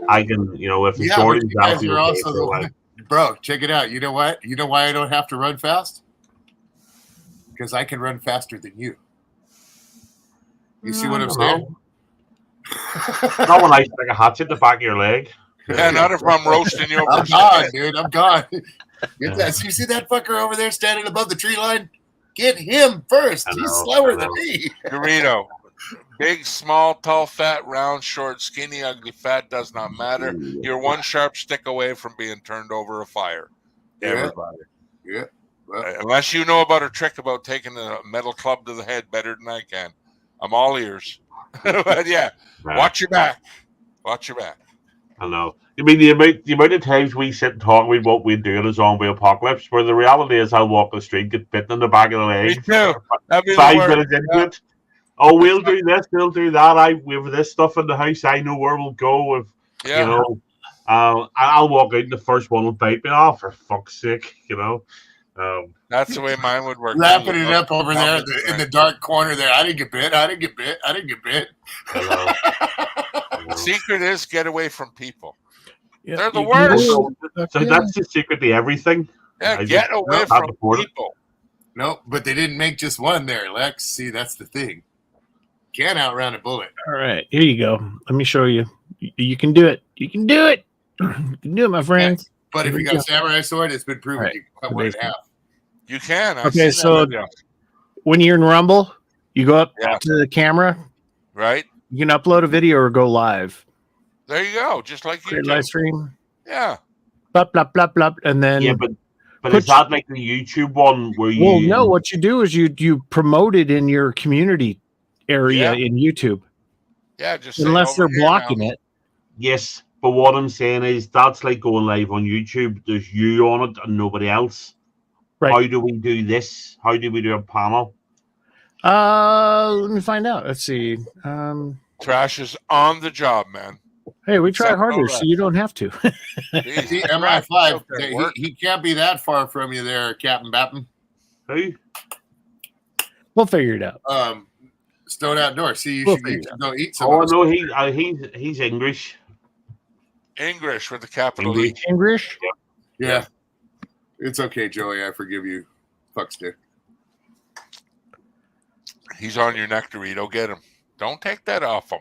I can, if the shortage are also bro, check it out. You know what? You know why I don't have to run fast? Because I can run faster than you. You see what I'm saying? Not when I stick a hatchet in the back of your leg. Yeah, not if I'm roasting you. I'm gone, dude. I'm gone. Get that. You see that fucker over there standing above the tree line? Get him first. He's slower than me. Dorito. Big, small, tall, fat, round, short, skinny, ugly, fat, does not matter. You're one sharp stick away from being turned over a fire. Everybody. Yeah. Well, unless you know about a trick about taking a metal club to the head better than I can. I'm all ears. But yeah, watch your back. Watch your back. I know. I mean, the amount of times we sit and talk about what we do in a zombie apocalypse, where the reality is I'll walk the street, get bitten in the back of the leg. Me too. 5 minutes into it. Oh, we'll do this, we'll do that. We have this stuff in the house. I know where we'll go. I'll walk out and the first one will bite me off, for fuck's sake, That's the way mine would work. Wrapping it up over there in the dark corner there. I didn't get bit. Secret is get away from people. Yeah, they're the worst. So that's the secret to everything. Yeah, get away from people. No, but they didn't make just one there, Lex. See, that's the thing. Can't outrun a bullet. All right, here you go. Let me show you. You can do it. You can do it. You can do it, my friend. But if you got a samurai sword, it's been proven you can cut one in half. You can. Okay, so when you're in Rumble, you go up to the camera. Right. You can upload a video or go live. There you go. Just like you do. Live stream. Yeah. Blah, blah, blah, blah. And then... Yeah, but But is that like the YouTube one where you? Well, no. What you do is you promote it in your community area in YouTube. Yeah, just unless they're blocking it. Yes, but what I'm saying is that's like going live on YouTube. There's you on it and nobody else. Right. How do we do this? How do we do a panel? Let me find out. Let's see. Trash is on the job, man. Hey, we try harder, so you don't have to. See, MI5, he can't be that far from you there, Captain Bappen. Who? We'll figure it out. Stone Outdoor. See, you should go eat some. Oh no, he's English. English with the capital E. English? Yeah. It's okay, Joey. I forgive you. Fuckster. He's on your nectarito. Get him. Don't take that off him.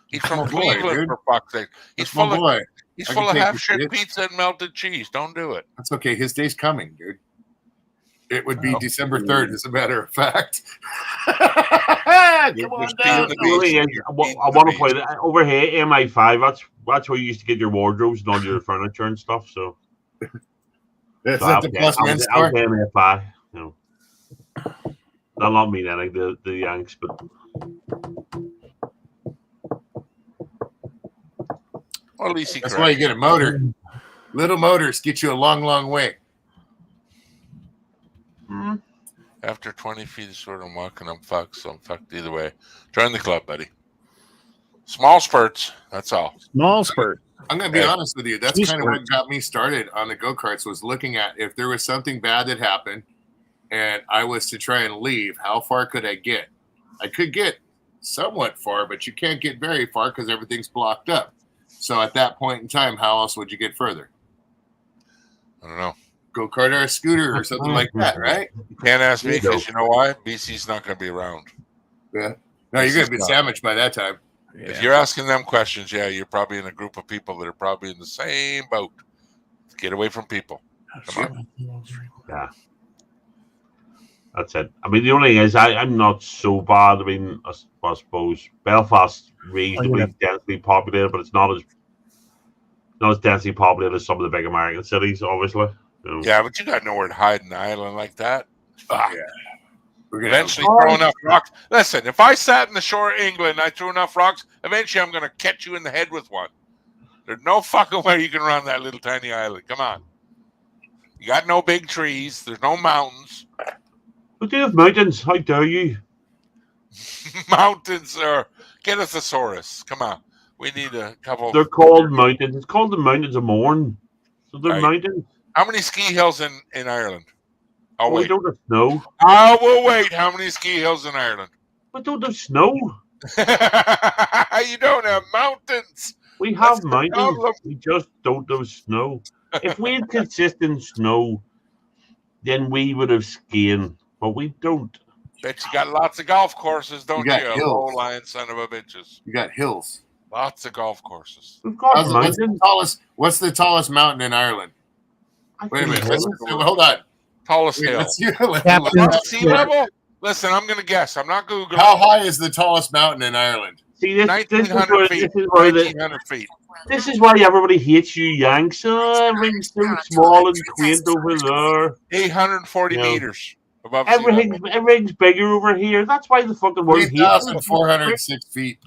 He's from boy, Cleveland, dude. for fuck's sake. He's full of half-shit pizza and melted cheese. Don't do it. That's okay. His day's coming, dude. It would be December 3rd, as a matter of fact. Come on down. I want to play that over here. MI5. That's where you used to get your wardrobes and all your furniture and stuff. So that's at the Plus Men store. MI5. No, that'll not mean anything. The Yanks, but. Well, at least that's why you get a motor. Little motors get you a long, long way. After 20 feet of short, I'm walking. I'm fucked, so I'm fucked either way. Join the club, buddy. Small spurts. That's all. Small spurt. I'm going to be honest with you. That's kind of what got me started on the go-karts, was looking at if there was something bad that happened and I was to try and leave, how far could I get? I could get somewhat far, but you can't get very far because everything's blocked up. So at that point in time, how else would you get further? I don't know. Go-kart or a scooter or something like that, right? You can't ask me because you know why? BC's not going to be around. Yeah. No, you're going to be sandwiched by that time. Yeah. If you're asking them questions, you're probably in a group of people that are probably in the same boat. Get away from people. Come on. Yeah. That's it. I mean, the only thing is, I'm not so bad. I mean, I suppose Belfast reasonably densely populated, but it's not as densely populated as some of the big American cities, obviously. So. Yeah, but you got nowhere to hide in an island like that. Yeah. Eventually throw enough rocks. Listen, if I sat in the shore of England and I threw enough rocks, eventually I'm going to catch you in the head with one. There's no fucking way you can run that little tiny island. Come on. You got no big trees. There's no mountains. But you have mountains. How dare you? Mountains are... Get a thesaurus. Come on. We need a couple... They're called mountains. It's called the Mountains of Mourne. So they're mountains. How many ski hills in Ireland? Oh, wait. We don't have snow. I will wait. How many ski hills in Ireland? We don't have snow. You don't have mountains. We have mountains. We just don't have snow. If we had consistent snow, then we would have skiing, but we don't. Bet you got lots of golf courses, don't you? Got hills. Low lying son of a bitches. You got hills. Lots of golf courses. We've got mountains. What's the tallest mountain in Ireland? Wait a minute. Hold on. Tallest hill. Sea level? Listen, I'm going to guess. I'm not Googling. How high is the tallest mountain in Ireland? See, this 1,900 feet. 1,900 feet. This is why everybody hates you, Yanks. Everything's so small and quaint over there. 840 meters above everything's bigger over here. That's why the fucking world hates 3,406 feet.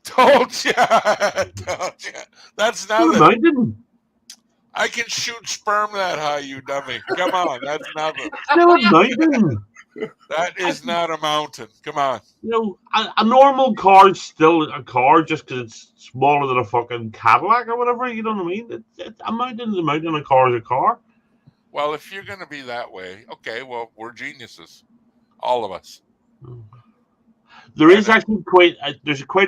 Told you. That's nothing. Mountain. I can shoot sperm that high, you dummy. Come on, that's nothing. Still a mountain. That is not a mountain. Come on. You know, a normal car is still a car just because it's smaller than a fucking Cadillac or whatever. You know what I mean? A mountain is a mountain, a car is a car. Well, if you're going to be that way, okay, well, we're geniuses. All of us. There is actually quite a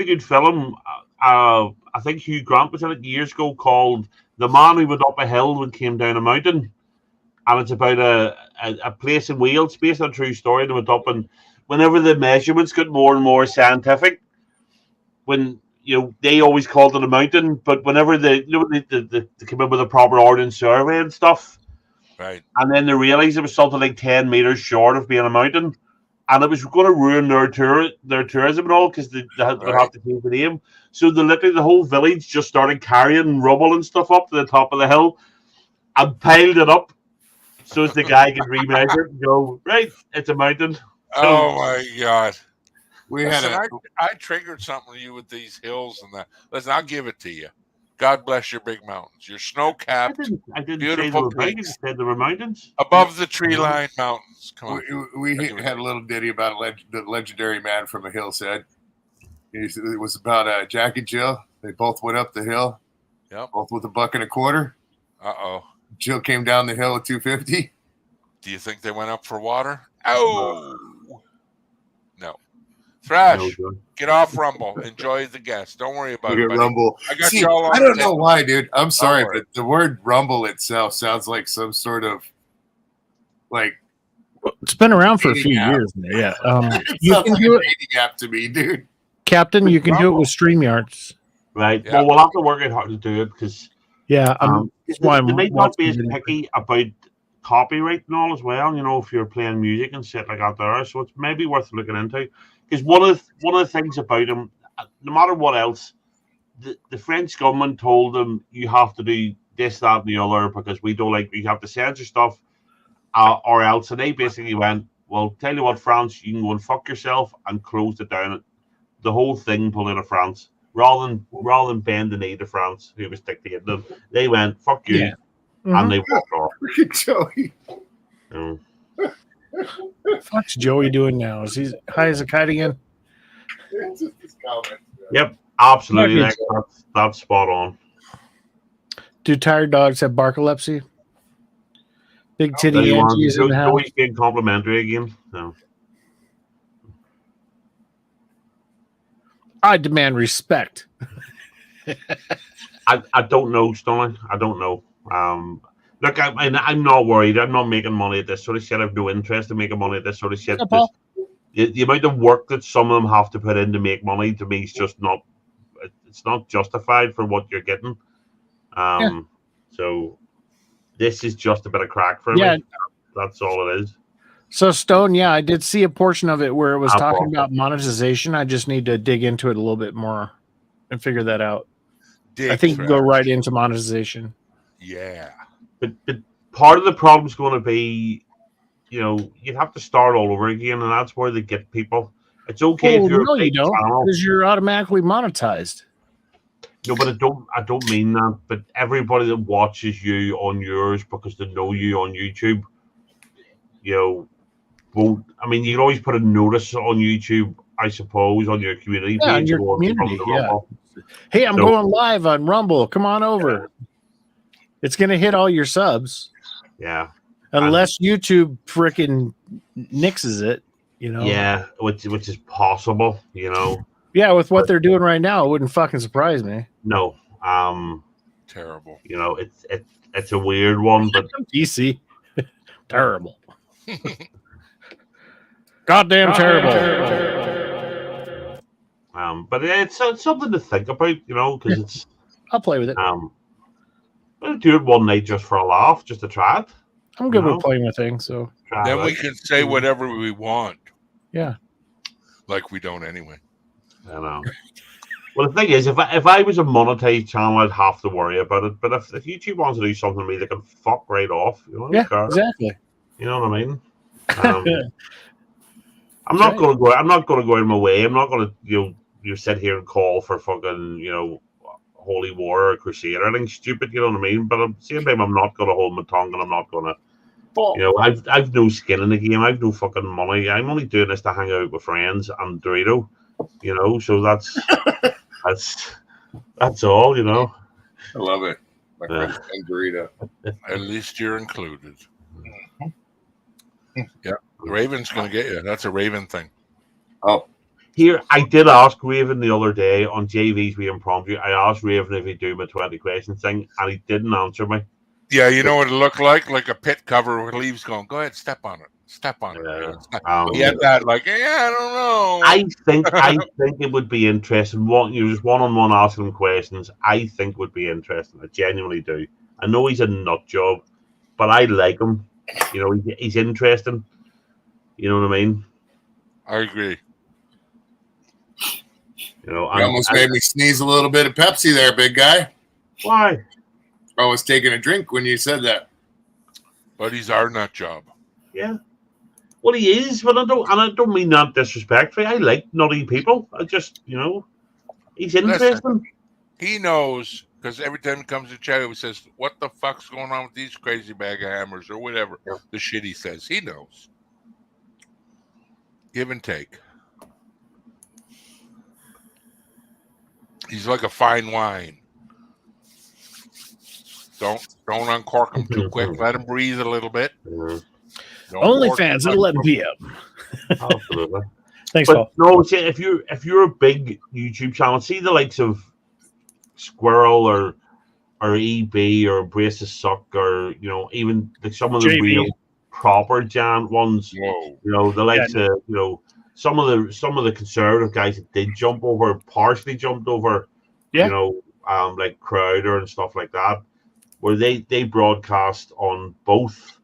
good film. I think Hugh Grant was in it years ago called The Man Who Went Up a Hill and Came Down a Mountain. And it's about a place in Wales based on a true story. They went up, and whenever the measurements got more and more scientific, when they always called it a mountain, but whenever they came in with a proper ordnance survey and stuff, right? And then they realized it was something like 10 meters short of being a mountain, and it was going to ruin their tourism and all because they have to change the name. So the whole village just started carrying rubble and stuff up to the top of the hill and piled it up so as the guy can remeasure it and go, right, it's a mountain. So, Oh my God! We Listen, had I triggered something to you with these hills and that. Listen, I'll give it to you. God bless your big mountains. Your snow-capped, I didn't say they beautiful were big. I peaks said they were mountains. above the tree-lined mountains. Come on. we had a little ditty about the legendary man from a hill said. It was about Jack and Jill. They both went up the hill. Yep. Both with $1.25. Uh-oh. Jill came down the hill at 250. Do you think they went up for water? Oh. No. Thrash, No, get off Rumble. Enjoy the guest. Don't worry about Look it, at buddy. Rumble. I got See, you all on I don't tape. know why, dude. I'm sorry, worry. but the word Rumble itself sounds like some sort of like It's been around for a few Dating app. years now. Yeah. it You sounds can like do a it, dating app to me, dude. Captain. You can do it with StreamYards. right. Yeah. Well, we'll have to work out how to do it because Yeah. That's why they I'm might not be as watching it. picky about copyright and all as well. You know, if you're playing music and shit like that there, so it's maybe worth looking into. Because one of the things about them, no matter what else, the French government told them you have to do this, that, and the other because we don't like you have to censor stuff, or else. And they basically went, well, tell you what, France, you can go and fuck yourself, and closed it down. The whole thing pulled out of France. Rather than bend the knee to France, who was dictating them, they went, fuck you, Yeah. and they walked off. Joey. You know. What's Joey doing now? Is he high as a kite again? It's just this comment. Yep, absolutely. Lucky That's spot on. Do tired dogs have barcolepsy? Big titty There you Angie are. is in the house. Joey's being complimentary again. So. I demand respect. I don't know, Stoney. I don't know. Look, I'm not worried. I'm not making money at this sort of shit. I have no interest in making money at this sort of shit. Yeah, Paul. The amount of work that some of them have to put in to make money, to me, is just not. It's not justified for what you're getting. So this is just a bit of crack for me. That's all it is. So Stone, yeah, I did see a portion of it where it was I'll talking follow. about monetization. I just need to dig into it a little bit more and figure that out. I think you can go right into monetization. Yeah. But part of the problem is going to be, you know, you'd have to start all over again, and that's where they get people. It's okay if you're no, a big you don't, channel. because you're automatically monetized. No, but I don't mean that. But everybody that watches you on yours because they know you on YouTube, you know, won't. I mean, you can always put a notice on YouTube, I suppose, on your community Yeah, on page. your or community, from the yeah. Rumble. Hey, I'm So- going live on Rumble. Come on over. It's going to hit all your subs. Yeah, Unless YouTube freaking nixes it, you know? yeah, which is possible, you know. Yeah, with what they're doing right now, it wouldn't fucking surprise me. No, Terrible. you know, it's a weird one, but DC. Terrible. Goddamn terrible. but it's something to think about, you know, because it's I'll play with it. we'll do it one night just for a laugh, just to try it. I'm good you know? with playing with things, so Try Then it we out. can say whatever we want. yeah. Like we don't anyway. I know. Well, the thing is, if I was a monetized channel, I'd have to worry about it. But if YouTube wants to do something to me, they can fuck right off. You know, I don't Yeah, care. exactly. You know what I mean? I'm That's not right. going to go. I'm not going to go out of my way. I'm not going to you sit here and call for fucking holy war or crusade or anything stupid. You know what I mean? But at the same time, I'm not going to hold my tongue, and I'm not going to. I've no skin in the game. I've no fucking money. I'm only doing this to hang out with friends and Dorito. You know, so that's all. You know. I love it. My Yeah. friend and Dorito. At least you're included. Yeah. Raven's going to get you. That's a Raven thing. Oh, Here, I did ask Raven the other day on JV's We Impromptu. I asked Raven if he'd do my 20 questions thing, and he didn't answer me. Yeah, you know what it looked like? Like a pit cover with leaves going, go ahead, step on it. Step on it. Yeah. He had that like, I don't know. I think it would be interesting. Just one-on-one asking him questions. I think would be interesting. I genuinely do. I know he's a nut job, but I like him. You know, he's interesting. You know what I mean? I agree. You know, you almost made me sneeze a little bit of Pepsi there, big guy. Why? I was taking a drink when you said that. But he's our nut job. Yeah. Well, he is, but I don't mean that disrespectfully. I like nutty people. I just, he's interesting. Listen, he knows, because every time he comes to chat, he says, "What the fuck's going on with these crazy bag of hammers?" or whatever the shit he says. He knows. Give and take. He's like a fine wine. Don't uncork him too quick. Let him breathe a little bit. OnlyFans at 11 p.m. Absolutely. Thanks, But Paul. no, see, if you're a big YouTube channel, see the likes of Squirrel or EB or Brace of Suck or even like some of the JB. real proper giant ones. Whoa. The likes of some of the conservative guys that did jump over, partially jumped over, like Crowder and stuff like that, where they broadcast on both,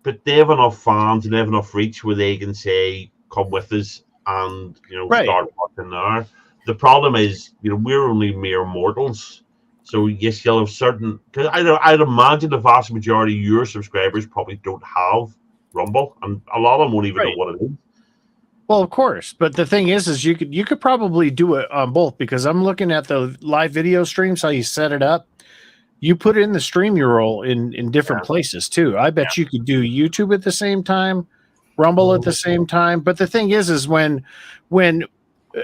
but they have enough fans and they have enough reach where they can say, "Come with us," and start watching there. The problem is, we're only mere mortals. So yes, you'll have certain. Because I'd imagine the vast majority of your subscribers probably don't have Rumble, and a lot of them won't even know what it is. Well, of course, but the thing is you could probably do it on both, because I'm looking at the live video streams, how you set it up. You put in the stream URL in different places too. I bet you could do YouTube at the same time, Rumble at the same time. But the thing is when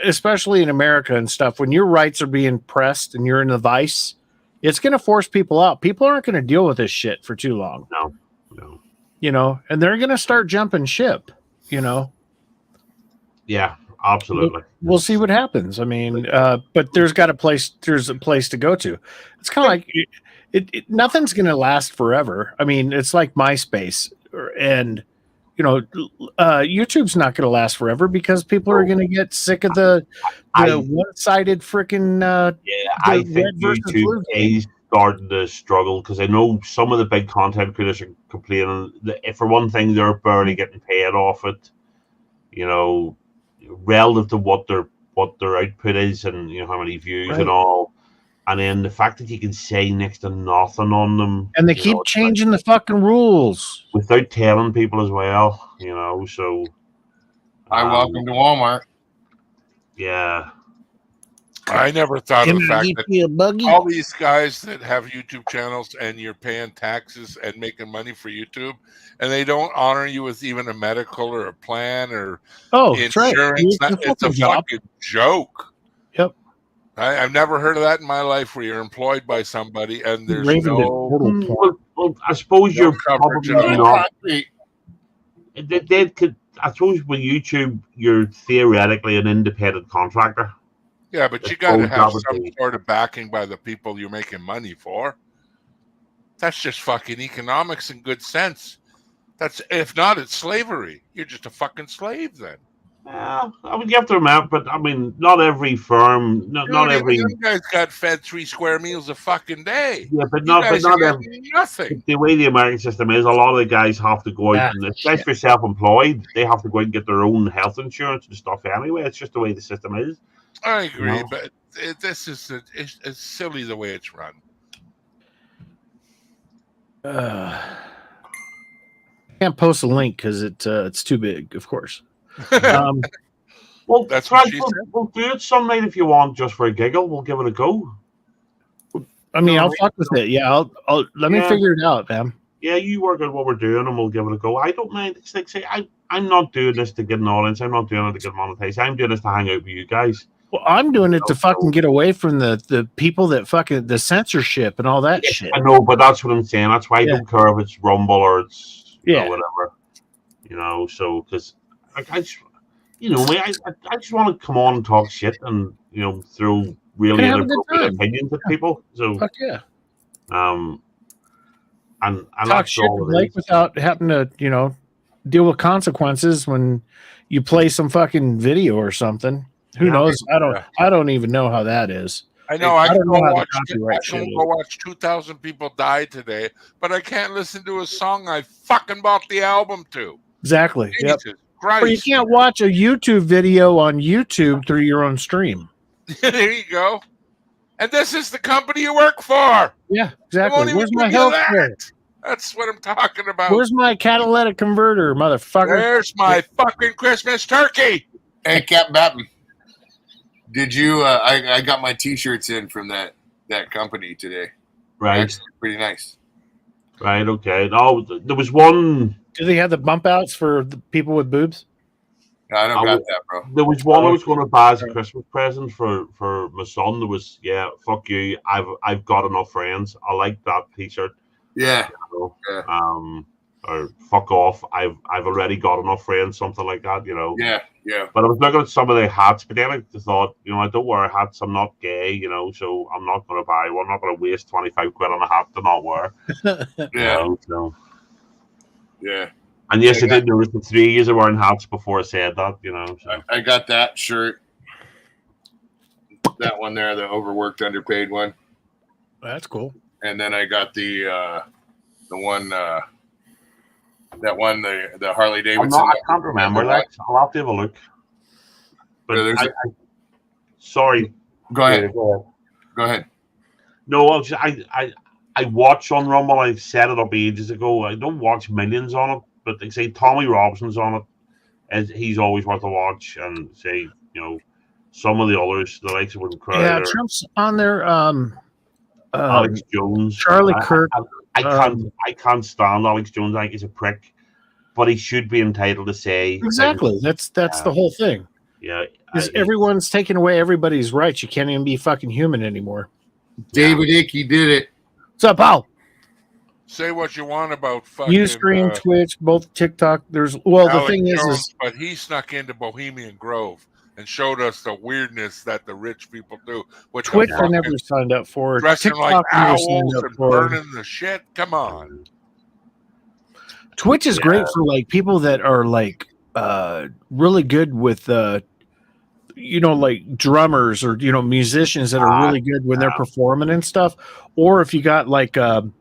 especially in America and stuff, when your rights are being pressed and you're in the vice, it's going to force people out. People aren't going to deal with this shit for too long. No. And they're going to start jumping ship, Yeah, absolutely. We'll see what happens. I mean, but there's a place to go to. It's kind of like nothing's going to last forever. I mean, it's like MySpace and YouTube's not going to last forever, because people are going to get sick of the one-sided freaking. I think YouTube is starting to struggle, because I know some of the big content creators are complaining that, if for one thing, they're barely getting paid off it. Relative to what their output is, and how many views and all. And then the fact that you can say next to nothing on them, and they keep changing the fucking rules without telling people as well. So welcome to Walmart. Yeah, I never thought of the fact that all these guys that have YouTube channels and you're paying taxes and making money for YouTube, and they don't honor you with even a medical or a plan or insurance. Right. It's a fucking joke. Yep. I've never heard of that in my life, where you're employed by somebody and there's Well, I suppose you're probably not. I suppose with YouTube, you're theoretically an independent contractor. Yeah, but you got to have some sort of backing by the people you're making money for. That's just fucking economics and good sense. If not, it's slavery. You're just a fucking slave then. Yeah, I mean, you have to remember, but I mean, not every firm, not every. You guys got fed 3 square meals a fucking day. Yeah, but not every. Nothing. The way the American system is, a lot of the guys have to go out, and especially if you're self-employed, they have to go out and get their own health insurance and stuff anyway. It's just the way the system is. I agree, but this is it's silly the way it's run. Can't post a link because it's too big, of course. Well, that's right. We'll do it some night if you want, just for a giggle. We'll give it a go. I mean, I'll fuck with it. Yeah, I'll let me figure it out, man. Yeah, you work out what we're doing, and we'll give it a go. I don't mind. It's like, say, I'm not doing this to get an audience. I'm not doing it to get monetized. I'm doing this to hang out with you guys. Well, I'm doing it to fucking get away from the people that fucking the censorship and all that shit. I know, but that's what I'm saying. That's why I don't care if it's Rumble or it's whatever. So because I just I just want to come on and talk shit and throw really inappropriate opinions at people. So fuck yeah. And talk shit like without having to deal with consequences when you play some fucking video or something. Who knows? I don't even know how that is. I know. I can go watch 2,000 people die today, but I can't listen to a song I fucking bought the album to. Exactly. Jesus Christ. Or you can't watch a YouTube video on YouTube through your own stream. There you go. And this is the company you work for. Yeah, exactly. Where's my health care? That's what I'm talking about. Where's my catalytic converter, motherfucker? There's my fucking Christmas turkey. Hey, Cap Batten, did you? I got my T-shirts in from that company today. Right. Actually, pretty nice. Right. Okay. No, there was one. Do they have the bump outs for the people with boobs? No, I don't got that, bro. There was one I was going to buy as a Christmas present for my son. There was, fuck you. I've got enough friends. I like that T-shirt. Yeah. You know? Yeah. Or fuck off. I've already got enough friends. Something like that. You know. Yeah. Yeah. But I was looking at some of the hats, but then I thought, I don't wear hats. I'm not gay, so I'm not going to buy one. I'm not going to waste 25 quid on a hat to not wear. Yeah. So. Yeah. And yes, I did notice the 3 years of wearing hats before I said that, So. I got that shirt. That one there, the overworked, underpaid one. That's cool. And then I got the one, the Harley Davidson. I can't remember that. I'll have to have a look. But Yeah, sorry. Go ahead. Go ahead. No, I watch on Rumble. I set it up ages ago. I don't watch millions on it, but they say Tommy Robson's on it, and he's always worth a watch. And say, some of the others, the likes of Crowder. Yeah, Trump's on there. Alex Jones, Charlie Kirk. I can't stand Alex Jones. I think he's a prick, but he should be entitled to say exactly. That's the whole thing. Yeah, because everyone's taking away everybody's rights. You can't even be fucking human anymore. David Icke did it. What's up, Paul? Say what you want about fucking Ustream, Twitch, both TikTok. The thing Jones, is, but he snuck into Bohemian Grove and showed us the weirdness that the rich people do. Which Twitch, I never signed up for. Dressing TikTok, like owls and burning the shit. Come on. Twitch is great for like people that are like really good with like drummers or musicians that are really good when they're performing and stuff. Or if you got like a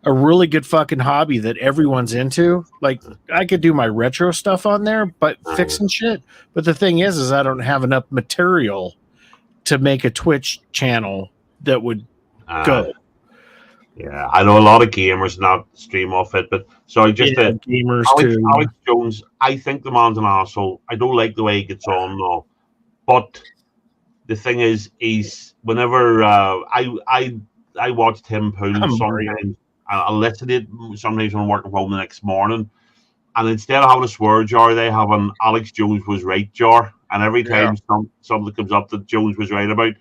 really good fucking hobby that everyone's into, like I could do my retro stuff on there, but fixing shit. But the thing is I don't have enough material to make a Twitch channel that would go. Yeah, I know a lot of gamers not stream off it, but sorry, just gamers too. Alex Jones, I think the man's an asshole. I don't like the way he gets on though. But the thing is, he's whenever I watched him pull sometimes. I listen to it sometimes when I'm working from home the next morning, and instead of having a swear jar, they have an Alex Jones was right jar, and every time something comes up that Jones was right about,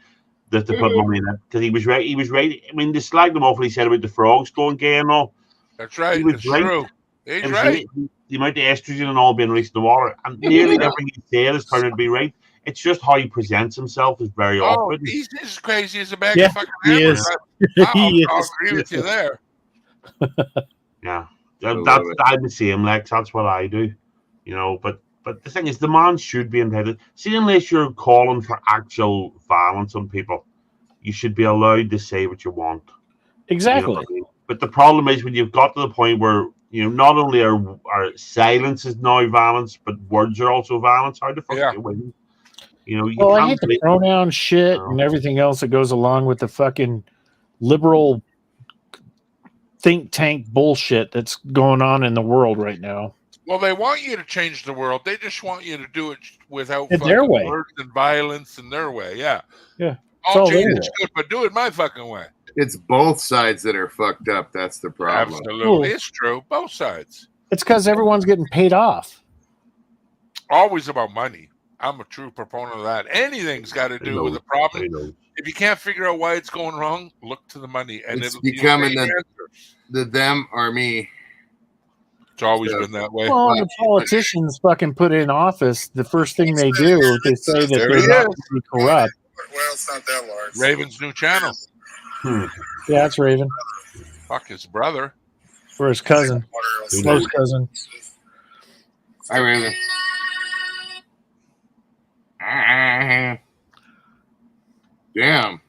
they have to put money in it because he was right. He was right. I mean, they slagged him off when he said about the frogs going gay and all. That's right. He was it's right. True. He's right. The amount of estrogen and all being released in the water, and nearly everything he said is turned out to be right. It's just how he presents himself is very awkward. He's as crazy as a bag of fucking he hammers. is. I'll agree with you there. Yeah, I'm the same, Lex. That's what I do, But the thing is, the man should be entitled. See, unless you're calling for actual violence on people, you should be allowed to say what you want. Exactly. What I mean? But the problem is when you've got to the point where not only are silence is now violence, but words are also violence. How the fuck do you win? I hate the pronoun shit and everything else that goes along with the fucking liberal think tank bullshit that's going on in the world right now. Well, they want you to change the world. They just want you to do it without their way. words and violence in their way. Yeah. Yeah. All change is good, but do it my fucking way. It's both sides that are fucked up. That's the problem. Absolutely. It's true. Both sides. It's because everyone's getting paid off. Always about money. I'm a true proponent of that. Anything's got to do with the problem. If you can't figure out why it's going wrong, look to the money. And it's becoming the them or me. It's always been that way. Well, the politicians fucking put in office. The first thing they do, they say that they're not to be corrupt. Well, it's not that large. Raven's new channel. Yeah, it's Raven. Fuck his brother. Or his cousin. Close cousin. Hi, Raven. Damn.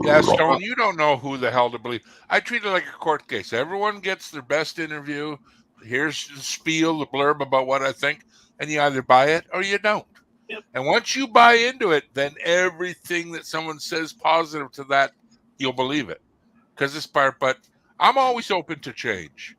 Yeah, Stone, you don't know who the hell to believe. I treat it like a court case. Everyone gets their best interview. Here's the spiel, the blurb about what I think, and you either buy it or you don't. Yep. And once you buy into it, then everything that someone says positive to that, you'll believe it. Because this part, but I'm always open to change.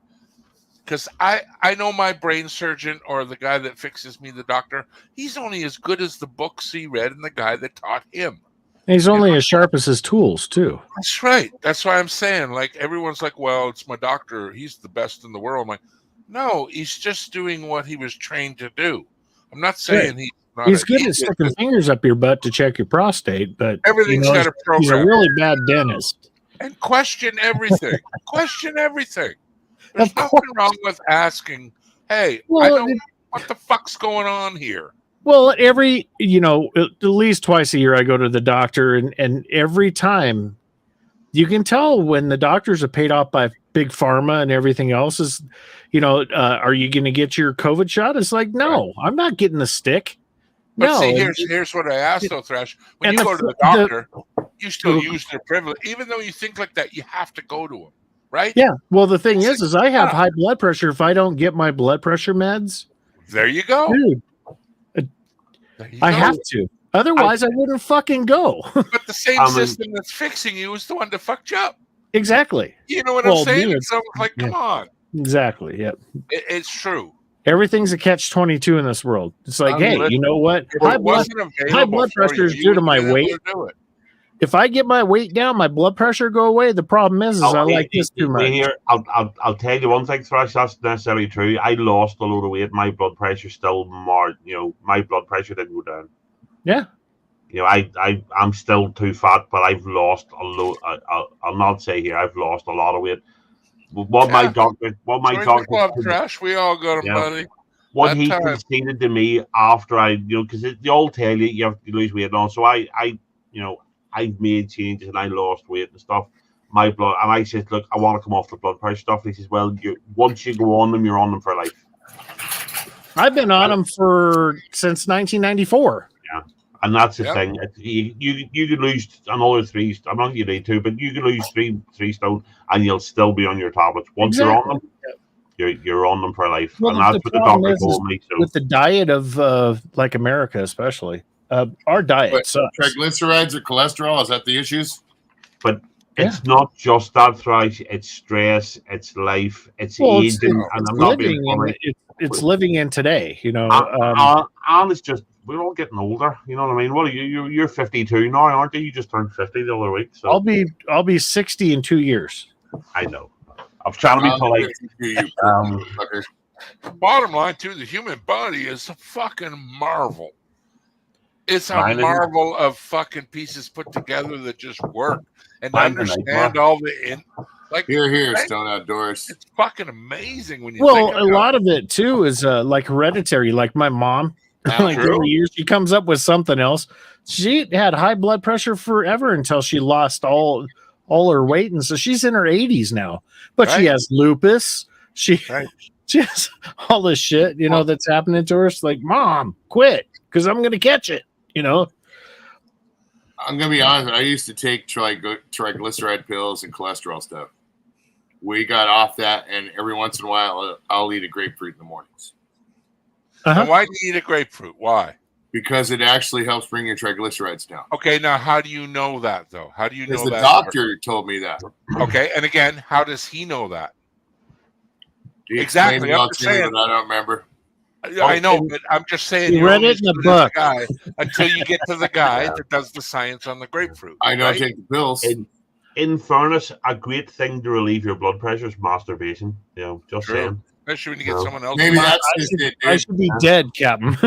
Because I know my brain surgeon or the guy that fixes me, the doctor, he's only as good as the books he read and the guy that taught him. He's only as sharp as his tools, too. That's right. That's why I'm saying, like, everyone's like, well, it's my doctor. He's the best in the world. I'm like, no, he's just doing what he was trained to do. I'm not saying he's good at sticking fingers up your butt to check your prostate, but everything's got a program. He's a really bad dentist. And question everything. Question everything. There's nothing wrong with asking, hey, I know what the fuck's going on here. Well, at least twice a year I go to the doctor, and every time you can tell when the doctors are paid off by big pharma and everything else is, are you going to get your COVID shot? It's like, no, I'm not getting the stick. But no. See, here's what I asked though, Thresh. When you go to the doctor, you still use their privilege. Even though you think like that, you have to go to them. Right? Yeah. Well, the thing is I have high blood pressure. If I don't get my blood pressure meds, there you go. Dude, I have to. Otherwise, I wouldn't fucking go. But the same system that's fixing you is the one that fucked you up. Exactly. You know what I'm saying? So like, come on. Exactly. Yep. It's true. Everything's a catch-22 in this world. It's like, hey, you know what? High blood pressure is due to my weight. If I get my weight down, my blood pressure go away. The problem is I like this too much. Here, I'll tell you one thing, Thresh. That's necessarily true. I lost a load of weight. My blood pressure still more. My blood pressure didn't go down. Yeah. I'm still too fat, but I've lost a lot. I'll not say here I've lost a lot of weight. My doctor, Thresh, we all got him, buddy. What he conceded to me after because they all tell you have to lose weight and all. So I've made changes and I lost weight and stuff. My blood, and I said, look, I want to come off the blood pressure stuff. And he says, well, once you go on them, you're on them for life. I've been on them since 1994. Yeah, and that's the thing. You could lose another 3. I'm not you need to, but you could lose 3 stone, and you'll still be on your tablets. Once you're on them, you're on them for life. Well, and that's what the doctor told me. So. With the diet of like America, especially. Our diet sucks. Triglycerides or cholesterol, is that the issues? But it's not just that, Thrice. It's stress, it's life, it's aging, and I'm not being funny. It's living in today, and it's just we're all getting older. You know what I mean? What are you? You're 52 now, aren't you? You just turned 50 the other week. So I'll be 60 in 2 years. I know. I'm trying to be polite. Bottom line, too, the human body is a fucking marvel. It's a marvel of fucking pieces put together that just work and understand all the here, Stone Outdoors. It's fucking amazing when you. Well, a lot of it too is like hereditary. Like my mom, like every year she comes up with something else. She had high blood pressure forever until she lost all her weight, and so she's in her 80s now. But she has lupus. She has all this shit, that's happening to her. It's like, Mom, quit, because I'm gonna catch it. I'm gonna be honest. I used to take triglyceride pills and cholesterol stuff. We got off that, and every once in a while, I'll eat a grapefruit in the mornings. And why do you eat a grapefruit? Why? Because it actually helps bring your triglycerides down. Okay, now how do you know that though? How do you know that? Because the doctor told me that. Okay, and again, how does he know that? Exactly. I'm saying, I don't remember. I know, but I'm just saying you read it in the book until you get to the guy that does the science on the grapefruit. I know, take the pills. In fairness, a great thing to relieve your blood pressure is masturbation. Just saying. Especially when you get someone else. Maybe that's I should be dead, Captain.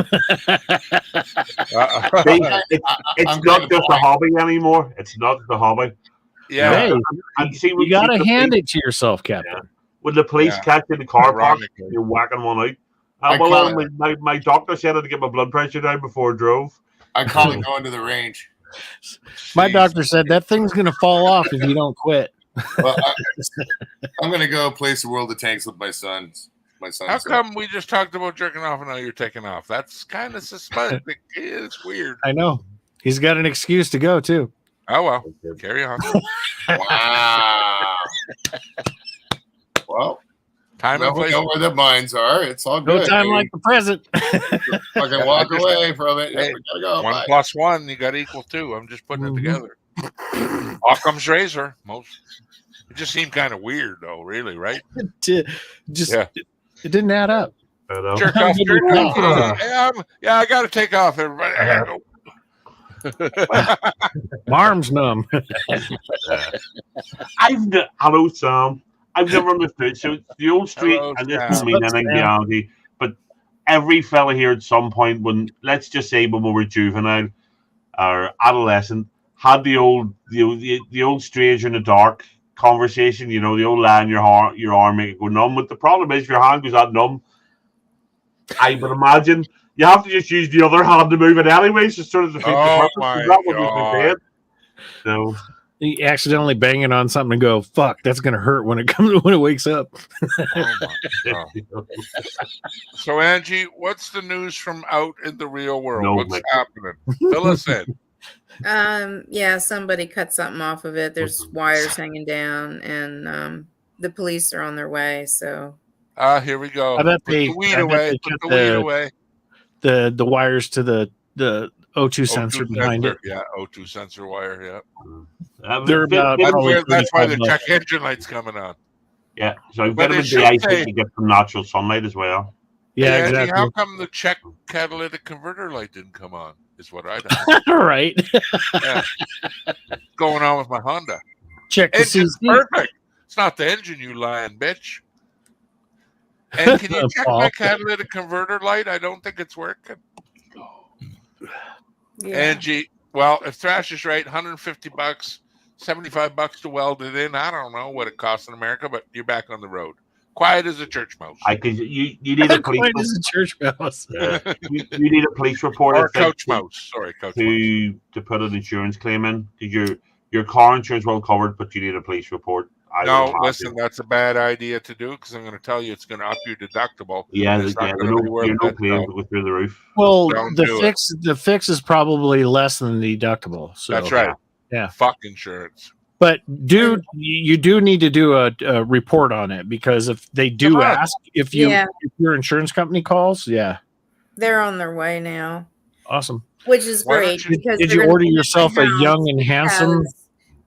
It's not just a hobby anymore. It's not the hobby. Yeah. Hey, you gotta hand it to yourself, Captain. Yeah. When the police catch you in the car park, you're whacking one out. My doctor said I had to get my blood pressure down before I drove. I call it going to the range. My doctor said that thing's going to fall off if you don't quit. Well, I'm going to go play some World of Tanks with my sons. How come we just talked about jerking off and now you're taking off? That's kind of suspect. It's weird. I know. He's got an excuse to go, too. Oh, well. Carry on. Wow. Well. Time and place. We know where the mines are. It's all good. No time like the present. Fucking walk away from it. Hey, we gotta go. 1 + 1, you got to equal 2. I'm just putting it together. Occam's razor. It just seemed kind of weird, though. Really, right? It didn't add up. Jerk off. Yeah, I got to take off, everybody. I got to go. My arm's numb. Hello, Sam. I've never understood. So the old street, Hello, and this Sam. doesn't mean anything to Andy, but every fella here at some point, when let's just say when we were juvenile or adolescent, had the old stranger in the dark conversation. You know, the old line, your arm make it go numb. But the problem is, if your hand goes that numb, I would imagine you have to just use the other hand to move it anyway. So sort of defeats the purpose. My That would be God. so. You accidentally bang it on something and go, "Fuck, that's gonna hurt when it wakes up." Oh my God. So Angie, what's the news from out in the real world? What's happening? Fill us in. Yeah, somebody cut something off of it. There's wires hanging down, and the police are on their way. So here we go. I bet Put the weed away. Put the weed away. The wires to the O2 sensor behind it. Yeah, O2 sensor wire. Yeah. They're about that's why the check engine light's coming on. Yeah, so vitamin D, I think you get from natural sunlight as well. Yeah, hey, exactly. Andy, how come the check catalytic converter light didn't come on? Is what I done. All right. Yeah. What's going on with my Honda? Check the Engine's CC. perfect. It's not the engine, you lying bitch. And can you check my catalytic converter light? I don't think it's working. Yeah. Angie, well, if Thrash is right, $150, $75 to weld it in. I don't know what it costs in America, but you're back on the road. Quiet as a church mouse. You need a police. Quiet as a church mouse. you need a police report or coach mouse. Sorry, coach mouse. To put an insurance claim in. Your car insurance well covered, but you need a police report. No, listen, that's a bad idea to do because I'm going to tell you it's going to up your deductible. Yeah, no claims go through the roof. Well, the fix is probably less than the deductible. So that's right. Yeah, fuck insurance. But dude, you do need to do a report on it because if they do ask if your insurance company calls, they're on their way now. Awesome, which is great. Because did you order yourself a young and handsome?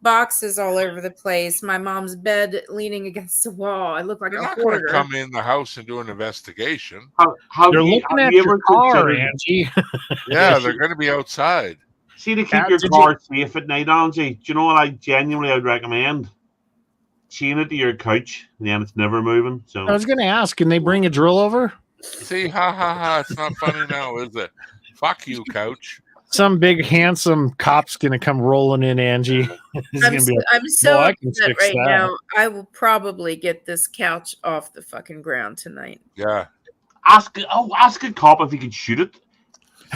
Boxes all over the place. My mom's bed leaning against the wall. I look like You're a not hoarder. Going to come in the house and do an investigation. They're looking at your car, Angie. Yeah, they're going to be outside. See, to keep your car safe at night, Angie, do you know what I genuinely would recommend? Chain it to your couch, and then it's never moving. So I was going to ask, can they bring a drill over? See, ha. It's not funny now, is it? Fuck you, couch. Some big handsome cop's gonna come rolling in, Angie. I'm so upset right now. I will probably get this couch off the fucking ground tonight. Yeah. Ask a cop if he can shoot it.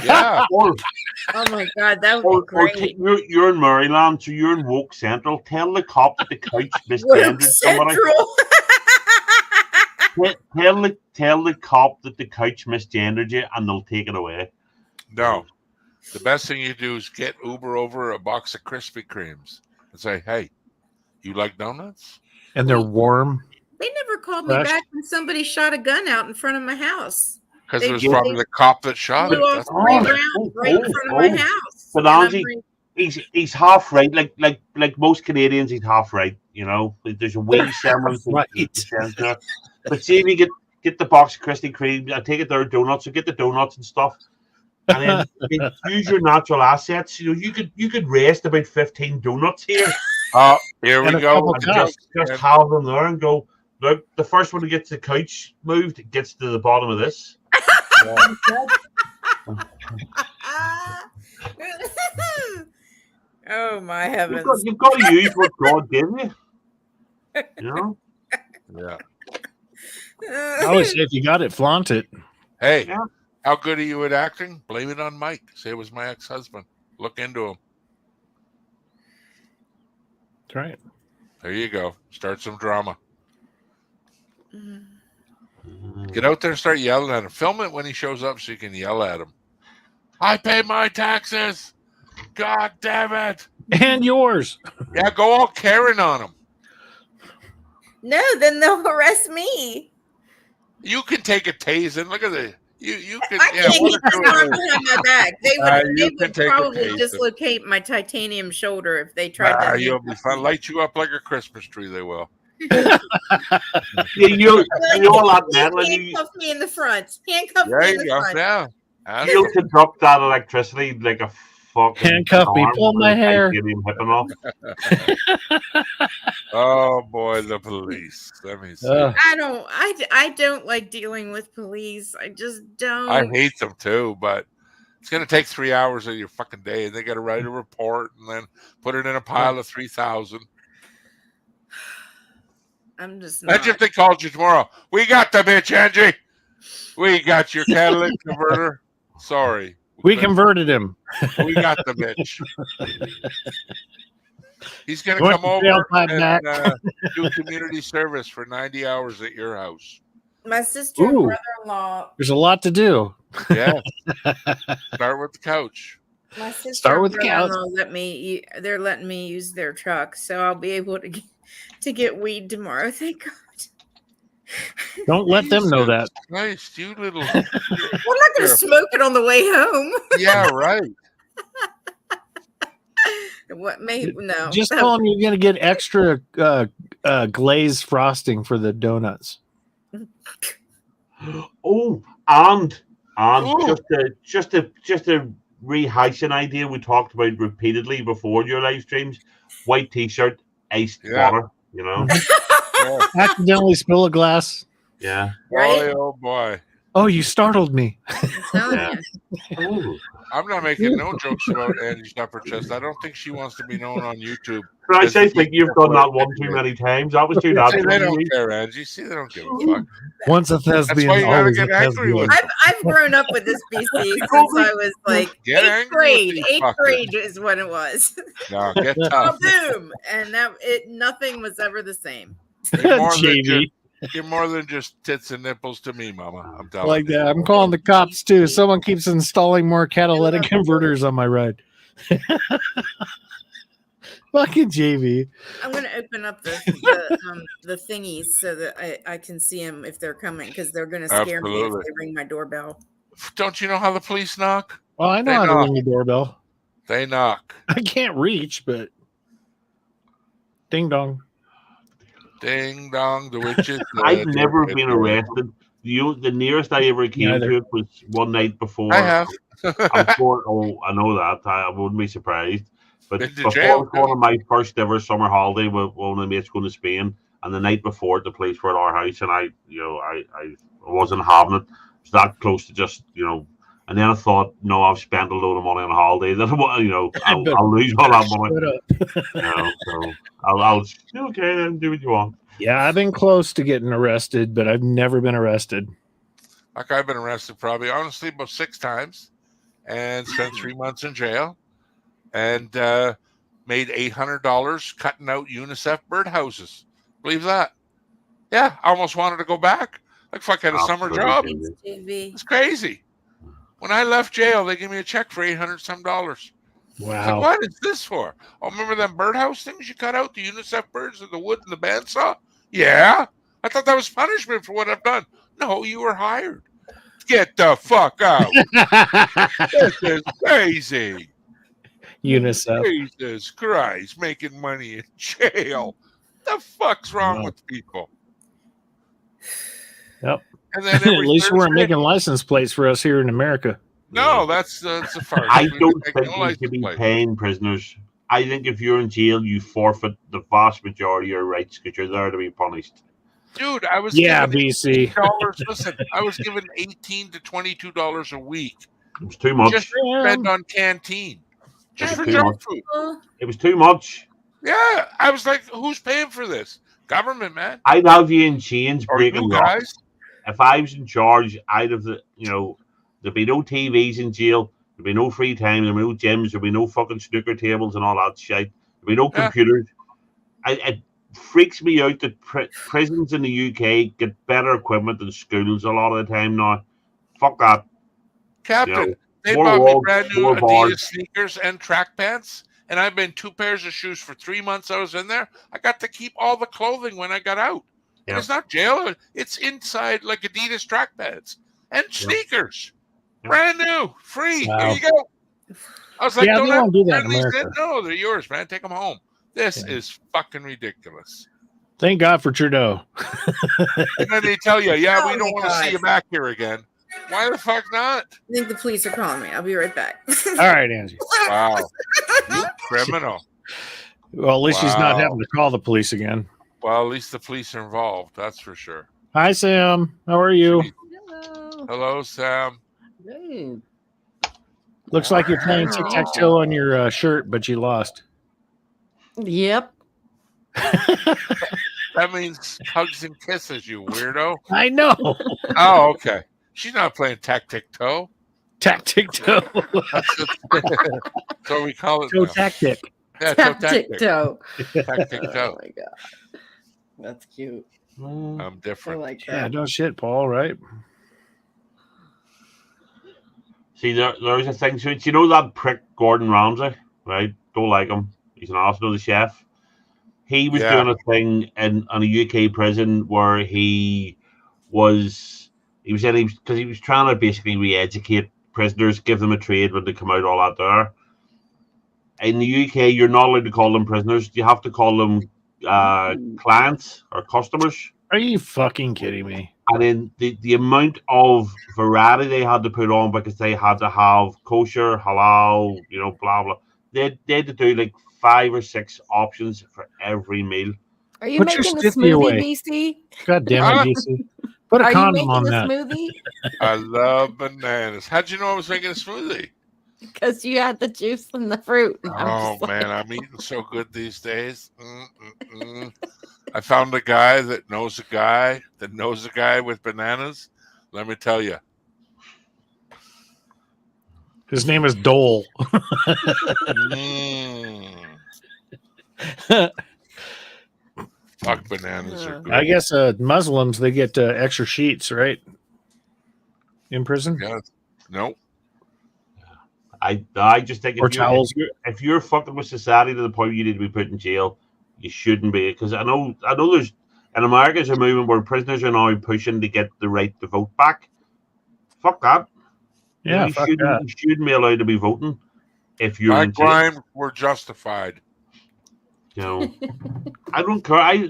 Yeah. Oh my God, that would be great. You're in Maryland, so you're in Woke Central. Tell the cop that the couch misgendered somebody. Tell the cop that the couch misgendered you, and they'll take it away. No. The best thing you do is get Uber over a box of Krispy Kremes and say, "Hey, you like donuts?" And they're warm. They never called me back when somebody shot a gun out in front of my house. Because it was probably the cop that shot it. Off 3 rounds right in front of my house. But Angie, he's half right. Like most Canadians, he's half right. You know, there's a wee semblance. Right. But see if you get the box of Krispy Kreme, I take it there are donuts, so get the donuts and stuff. And then use your natural assets. You know, you could rest about 15 donuts here. Here we go. Just have them there and go. Look, the first one to get to the couch moved gets to the bottom of this. Oh my heavens! You've got to use what God gave you. You know. Yeah. I always say if you got it, flaunt it. Hey. Yeah. How good are you at acting? Blame it on Mike. Say it was my ex-husband. Look into him. That's right. There you go. Start some drama. Get out there and start yelling at him. Film it when he shows up so you can yell at him. I pay my taxes. God damn it. And yours. Yeah, go all Karen on him. No, then they'll arrest me. You can take a tasing. Look at it. You can. I Yeah, can't one get or this two arm of those. behind my back. They You would can take a probably case. dislocate my titanium shoulder if they tried to. You'll be handcuff fun. me. Light you up like a Christmas tree. They will. Yeah, you all that metal, and Handcuff me in the front. Handcuff There me in you the go. front. Yeah. you'll conduct that electricity like a fucking Handcuff me, storm pull with my a hair. titanium hip and all. Oh boy, the police. Let me see. I don't like dealing with police. I just don't. I hate them too, but it's gonna take 3 hours of your fucking day, and they got to write a report and then put it in a pile of 3,000. I'm just not. Imagine if they called you tomorrow. We got the bitch, Angie. We got your catalytic converter. Sorry, We converted him. We got the bitch. He's gonna You want come the over tailpipe and back? do community service for 90 hours at your house. My sister and Ooh. brother-in-law. There's a lot to do. Yeah. Start with the couch. My sister Start and with the couch. brother-in-law they're letting me use their truck, so I'll be able to get weed tomorrow. Thank God. Don't let them know that. Christ, you little. Well, I'm not going to smoke it on the way home. Yeah, right. What? No. Just tell them you're going to get extra glazed frosting for the donuts. Oh, and Ooh. just to rehash an idea we talked about repeatedly before your live streams: white T-shirt, iced water. You know. Yeah. Accidentally spill a glass. Yeah. Right? Boy, oh boy. Oh, you startled me. I'm telling you. Ooh. I'm not making no jokes about Angie's upper chest. I don't think she wants to be known on YouTube. I think you've done that one too many times. That was too See, natural. they don't care, Angie. See, they don't give a fuck. Once a That's thespian, why you gotta always a get angry with thespian. them. I've grown up with this BC since I was like Get eighth angry with grade. these Eighth fuckers. grade is when it was. No, get Oh, tough. boom, and nothing was ever the same. You're more than just tits and nipples to me, Mama. I'm telling Like you. that. I'm calling the cops too. Someone keeps installing more catalytic converters on my ride. Fucking JV. I'm gonna open up the thingies so that I can see them if they're coming, because they're gonna scare me if Absolutely. they ring my doorbell. Don't you know how the police knock? Well, I know They how to knock. ring the doorbell. They knock. I can't reach, but ding dong. Ding dong, the witches. I've never been arrested. The nearest I ever came Neither. to it was one night before. I have. I know that. I wouldn't be surprised. But Been to before jail, I was going on my first ever summer holiday with one of my mates going to Spain, and the night before the police were at our house, and I wasn't having it. It was that close to just, and then I thought, no, I've spent a load of money on a holiday. That I'll lose all that money. So I'll okay then, do what you want. Yeah, I've been close to getting arrested, but I've never been arrested. Like, I've been arrested probably, honestly, about 6 times and spent 3 months in jail and made $800 cutting out UNICEF birdhouses. Believe that? Yeah, I almost wanted to go back. Like, fuck, I had a summer job. It's crazy. When I left jail, they gave me a check for $800 some. Wow. Like, what is this for? Oh, remember them birdhouse things you cut out? The UNICEF birds and the wood and the bandsaw? Yeah. I thought that was punishment for what I've done. No, you were hired. Get the fuck out. This is crazy. UNICEF. Jesus Christ, making money in jail. The fuck's wrong with people? Yep. And then At least we weren't making license plates for us here in America. No, that's a farce. I don't think you should be paying prisoners. I think if you're in jail, you forfeit the vast majority of your rights because you're there to be punished. Dude, I was given BC. Listen, I was given $18 to $22 a week. It was too much. Just to spend on canteen. Just for too junk much. food. It was too much. Yeah, I was like, who's paying for this? Government, man. I'd have you in chains Or breaking you law. guys. If I was in charge, I'd have there'd be no TVs in jail. There'd be no free time. There'd be no gyms. There'd be no fucking snooker tables and all that shit. There'd be no computers. It freaks me out that prisons in the UK get better equipment than schools a lot of the time now. Fuck that. Captain, they more bought me walls, brand new more Adidas bars. sneakers and track pants, and I've been 2 pairs of shoes for 3 months I was in there. I got to keep all the clothing when I got out. And it's not jail. It's inside like Adidas track pants. and sneakers. Yeah. Brand new, free. Wow. Here you go. I was like, Yeah, don't they have won't do that in friendly America. set. No, they're yours, man. Take them home. This Yeah. is fucking ridiculous. Thank God for Trudeau. And then they tell you, yeah, we Oh don't my want to see God. you back here again. Why the fuck not? I think the police are calling me. I'll be right back. All right, Angie. Wow. You criminal. Well, at least she's not Wow. having to call the police again. Well, at least the police are involved. That's for sure. Hi, Sam. How are you? Hello. Hello, Sam. Hey. Looks like you're playing tic-tac-toe on your shirt, but you lost. Yep. That means hugs and kisses, you weirdo. I know. Oh, okay. She's not playing tactic-toe. Tactic-toe. That's what we call it Toe now. tactic. Yeah, toe Tactic tactic. toe. Tactic-toe. Oh my god. That's cute. I'm I different. like Yeah, that. no shit, Paul, right? See, there's a thing. So, you know that prick Gordon Ramsay, right? Don't like him. He's an Arsenal, the chef. He was Yeah. doing a thing in a UK prison where he was because he was trying to basically re-educate prisoners, give them a trade when they come out, all that there. In the UK, you're not allowed to call them prisoners. You have to call them clients or customers. Are you fucking kidding me? And then the amount of variety they had to put on because they had to have kosher, halal, blah blah. They had to do like 5 or 6 options for every meal. Are you Put your making a stiffy smoothie, away. BC? God damn it, DC. Put a Are you condom making on a that. smoothie? I love bananas. How'd you know I was making a smoothie? Because you had the juice and the fruit. And I'm Oh just like, man, I'm eating so good these days. I found a guy that knows a guy that knows a guy with bananas. Let me tell you. His name is Dole. Fuck, bananas are good. I guess Muslims, they get extra sheets, right? In prison? Yeah. Nope. I just think Or towels. if you're fucking with society to the point you need to be put in jail, you shouldn't be. Because I know there's in America there's a movement where prisoners are now pushing to get the right to vote back. Fuck that. Yeah, you fuck shouldn't that. you shouldn't be allowed to be voting if you're My in jail. crimes were justified. I don't care.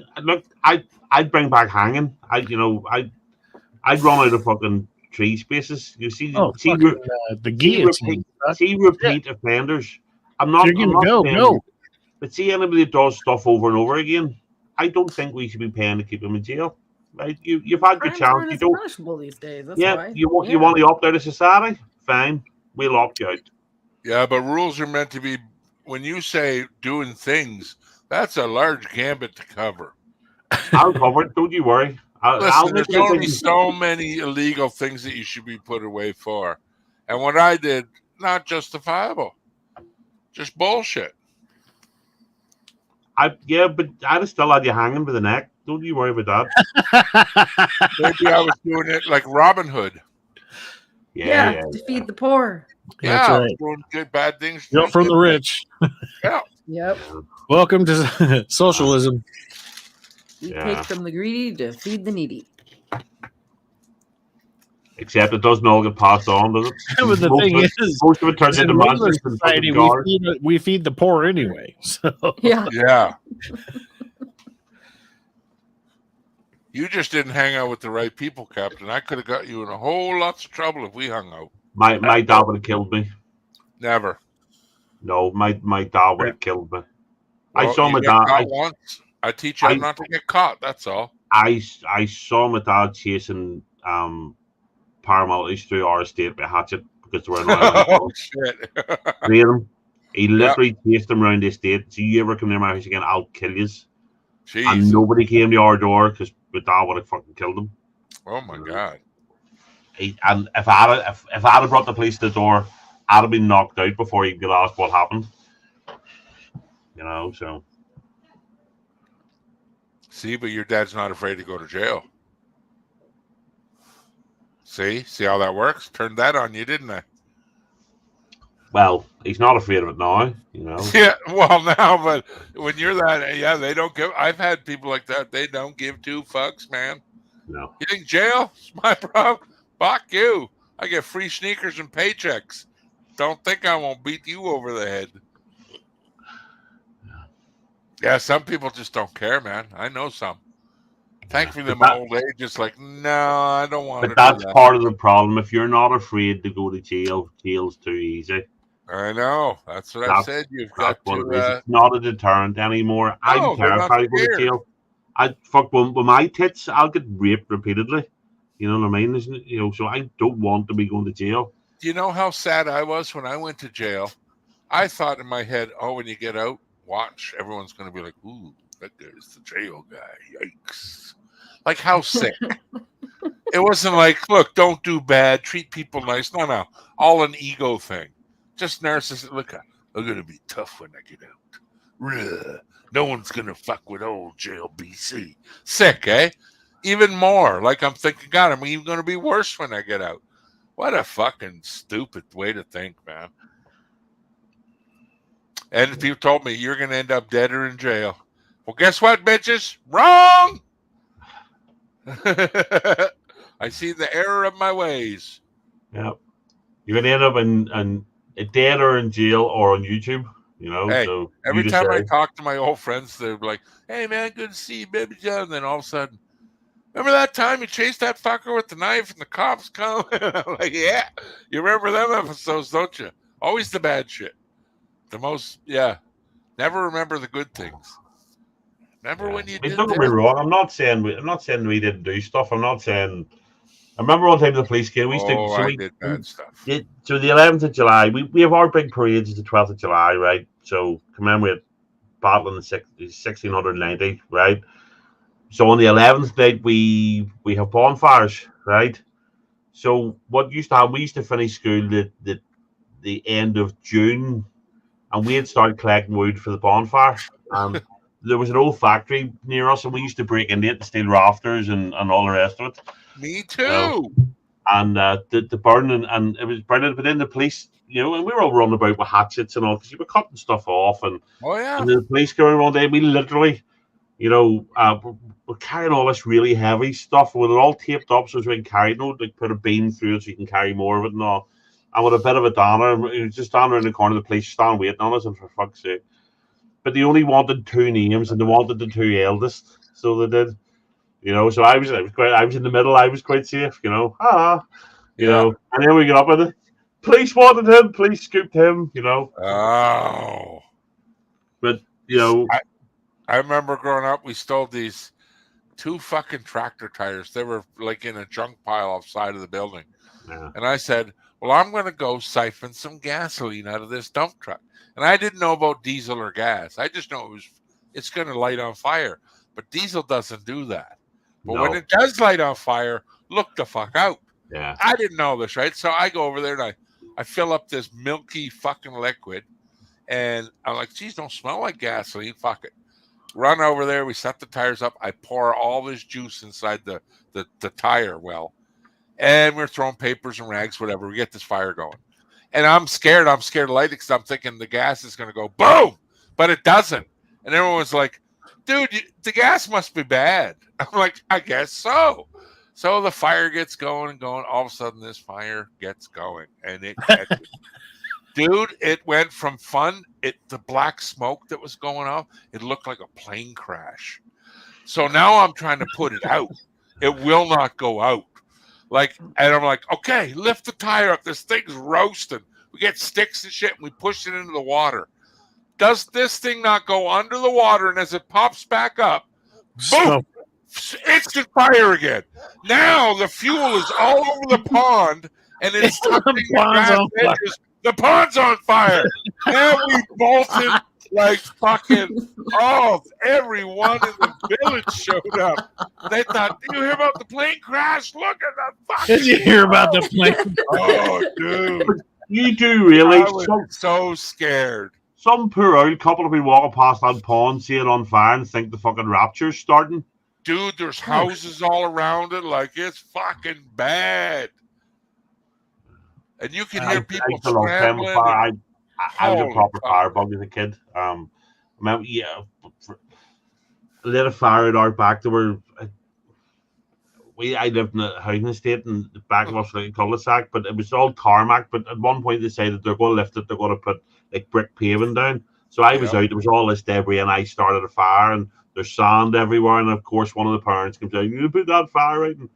I'd bring back hanging. I'd run out of fucking tree spaces. You see, Oh, see, fucking, the guillotine. repeat offenders. I'm not. You're gonna I'm not go, saying- go. But see, anybody that does stuff over and over again, I don't think we should be paying to keep them in jail. Right? You've had your crimes chance. aren't You as don't. punishable these days. That's Yeah, why. you want to opt out of society? Fine, we'll opt you out. Yeah, but rules are meant to be. When you say doing things, that's a large gambit to cover. I'll cover it. Don't you worry. I'll Listen, make there's sure only things- so many illegal things that you should be put away for. And what I did, not justifiable. Just bullshit. but I'd have still had you hanging by the neck. Don't you worry about that. Maybe I was doing it like Robin Hood. Yeah. To feed the poor. That's I right. was doing good bad things. Steal from the rich. Yep. Welcome to socialism. You Yeah. take from the greedy to feed the needy. Except it doesn't all get passed on, does it? But the Most thing of it- is, most of it turns in into regular monsters and society, fucking guards. we feed the poor anyway. So Yeah. Yeah. You just didn't hang out with the right people, Captain. I could have got you in a whole lots of trouble if we hung out. My dad would have killed me. Never. No, my dad would have killed me. I Well, saw you my got dad. caught once. I teach you how not to get caught. That's all. I saw my dad chasing paramilitaries through our estate with a hatchet because they were annoying. Oh shit! Three of them. He literally chased them around the estate. So you ever come near my house again, I'll kill you. Jeez. And nobody came to our door because my dad would have fucking killed him. Oh my god. And if I had brought the police to the door, I'd have been knocked out before he could ask what happened. So. See, but your dad's not afraid to go to jail. See how that works? Turned that on you, didn't I? Well, he's not afraid of it now, Yeah, well, now, but when you're that, yeah, they don't give. I've had people like that. They don't give two fucks, man. No. You think jail? It's my problem. Fuck you. I get free sneakers and paychecks. Don't think I won't beat you over the head. Yeah, some people just don't care, man. I know some. Thankfully, in my old age, it's like, no, I don't want to do But that's that. part of the problem. If you're not afraid to go to jail, jail's too easy. I know. That's what I've said. You've got what to. it is. It's not a deterrent anymore. I'm they're not terrified of going to scared. jail. I fuck with my tits. I'll get raped repeatedly. You know what I mean? Isn't it? You know, so I don't want to be going to jail. Do you know how sad I was when I went to jail? I thought in my head, oh, when you get out, watch, everyone's going to be like, ooh, that guy's the jail guy. Yikes. Like, how sick. It wasn't like, look, don't do bad, treat people nice. No. All an ego thing. Just narcissistic. Look, I'm going to be tough when I get out. Ruh. No one's going to fuck with old jail BC. Sick, eh? Even more. Like, I'm thinking, God, I'm even going to be worse when I get out. What a fucking stupid way to think, man. And if you told me you're going to end up dead or in jail, well, guess what, bitches? Wrong! I see the error of my ways. Yep. You're going to end up in dead or in jail or on YouTube, you know. Hey, so every time I talk to my old friends, they're like, hey, man, good to see you, baby John. And then all of a sudden, remember that time you chased that fucker with the knife and the cops come? I'm like, yeah. You remember them episodes, don't you? Always the bad shit. The most, yeah. Never remember the good things. Remember when you did don't get me wrong. I'm not saying we didn't do stuff. I'm not saying. I remember one time the police came. We did bad stuff. So the 11th of July, we have our big parades. It's the 12th of July, right? So commemorate battle in the 1690, right? So on the 11th night, we have bonfires, right? So what used to happen, we used to finish school the end of June, and we had started collecting wood for the bonfire. There was an old factory near us, and we used to break into it and steal rafters and all the rest of it. Me too. And the burning, and it was burning, but then the police, you know, and we were all running about with hatchets and all, because you were cutting stuff off. And, and the police came around one day, we literally, you know, we're carrying all this really heavy stuff with it all taped up so we can carry it, like put a beam through it so you can carry more of it and all. And with a bit of a donner, it was just standing around the corner, the police stand waiting on us, and for fuck's sake. But they only wanted 2 names, and they wanted the 2 eldest, so they did. You know, so I was in the middle. I was quite safe. You know, you know. And then we got up with it. Police wanted him. Police scooped him. You know. Oh. But you know, I remember growing up, we stole these 2 fucking tractor tires. They were like in a junk pile outside of the building. Yeah. And I said, well, I'm going to go siphon some gasoline out of this dump truck. And I didn't know about diesel or gas. I just know it's going to light on fire. But diesel doesn't do that. But when it does light on fire, look the fuck out. Yeah. I didn't know this, right? So I go over there and I fill up this milky fucking liquid. And I'm like, geez, don't smell like gasoline. Fuck it. Run over there. We set the tires up. I pour all this juice inside the tire well. And we're throwing papers and rags, whatever. We get this fire going. And I'm scared. I'm scared to light it because I'm thinking the gas is going to go boom. But it doesn't. And everyone's like, dude, the gas must be bad. I'm like, I guess so. So the fire gets going and going. All of a sudden, this fire gets going. And it catches. Dude, it went from fun. The black smoke that was going off, it looked like a plane crash. So now I'm trying to put it out. It will not go out. And I'm like, okay, lift the tire up. This thing's roasting. We get sticks and shit, and we push it into the water. Does this thing not go under the water? And as it pops back up, boom, instant fire again. Now the fuel is all over the pond, and it's touching the grass edges. The pond's on fire. And we bolted like fucking, everyone in the village showed up. They thought, did you hear about the plane crash? Look at that fucking. Did you hear about the plane? Oh, dude. You do really. I was so scared. Some poor old couple will be walking past that pond, see it on fire, and think the fucking rapture's starting. Dude, there's houses all around it. Like, it's fucking bad. And you can hear people scrambling. I was a proper firebug as a kid. We lit a fire at our back. We I lived in a housing estate in the back of us like a cul-de-sac, but it was all tarmac. But at one point they said that they're going to lift it, they're going to put like brick paving down. So I was out, there was all this debris, and I started a fire, and there's sand everywhere. And of course, one of the parents comes out, "You put that fire out," and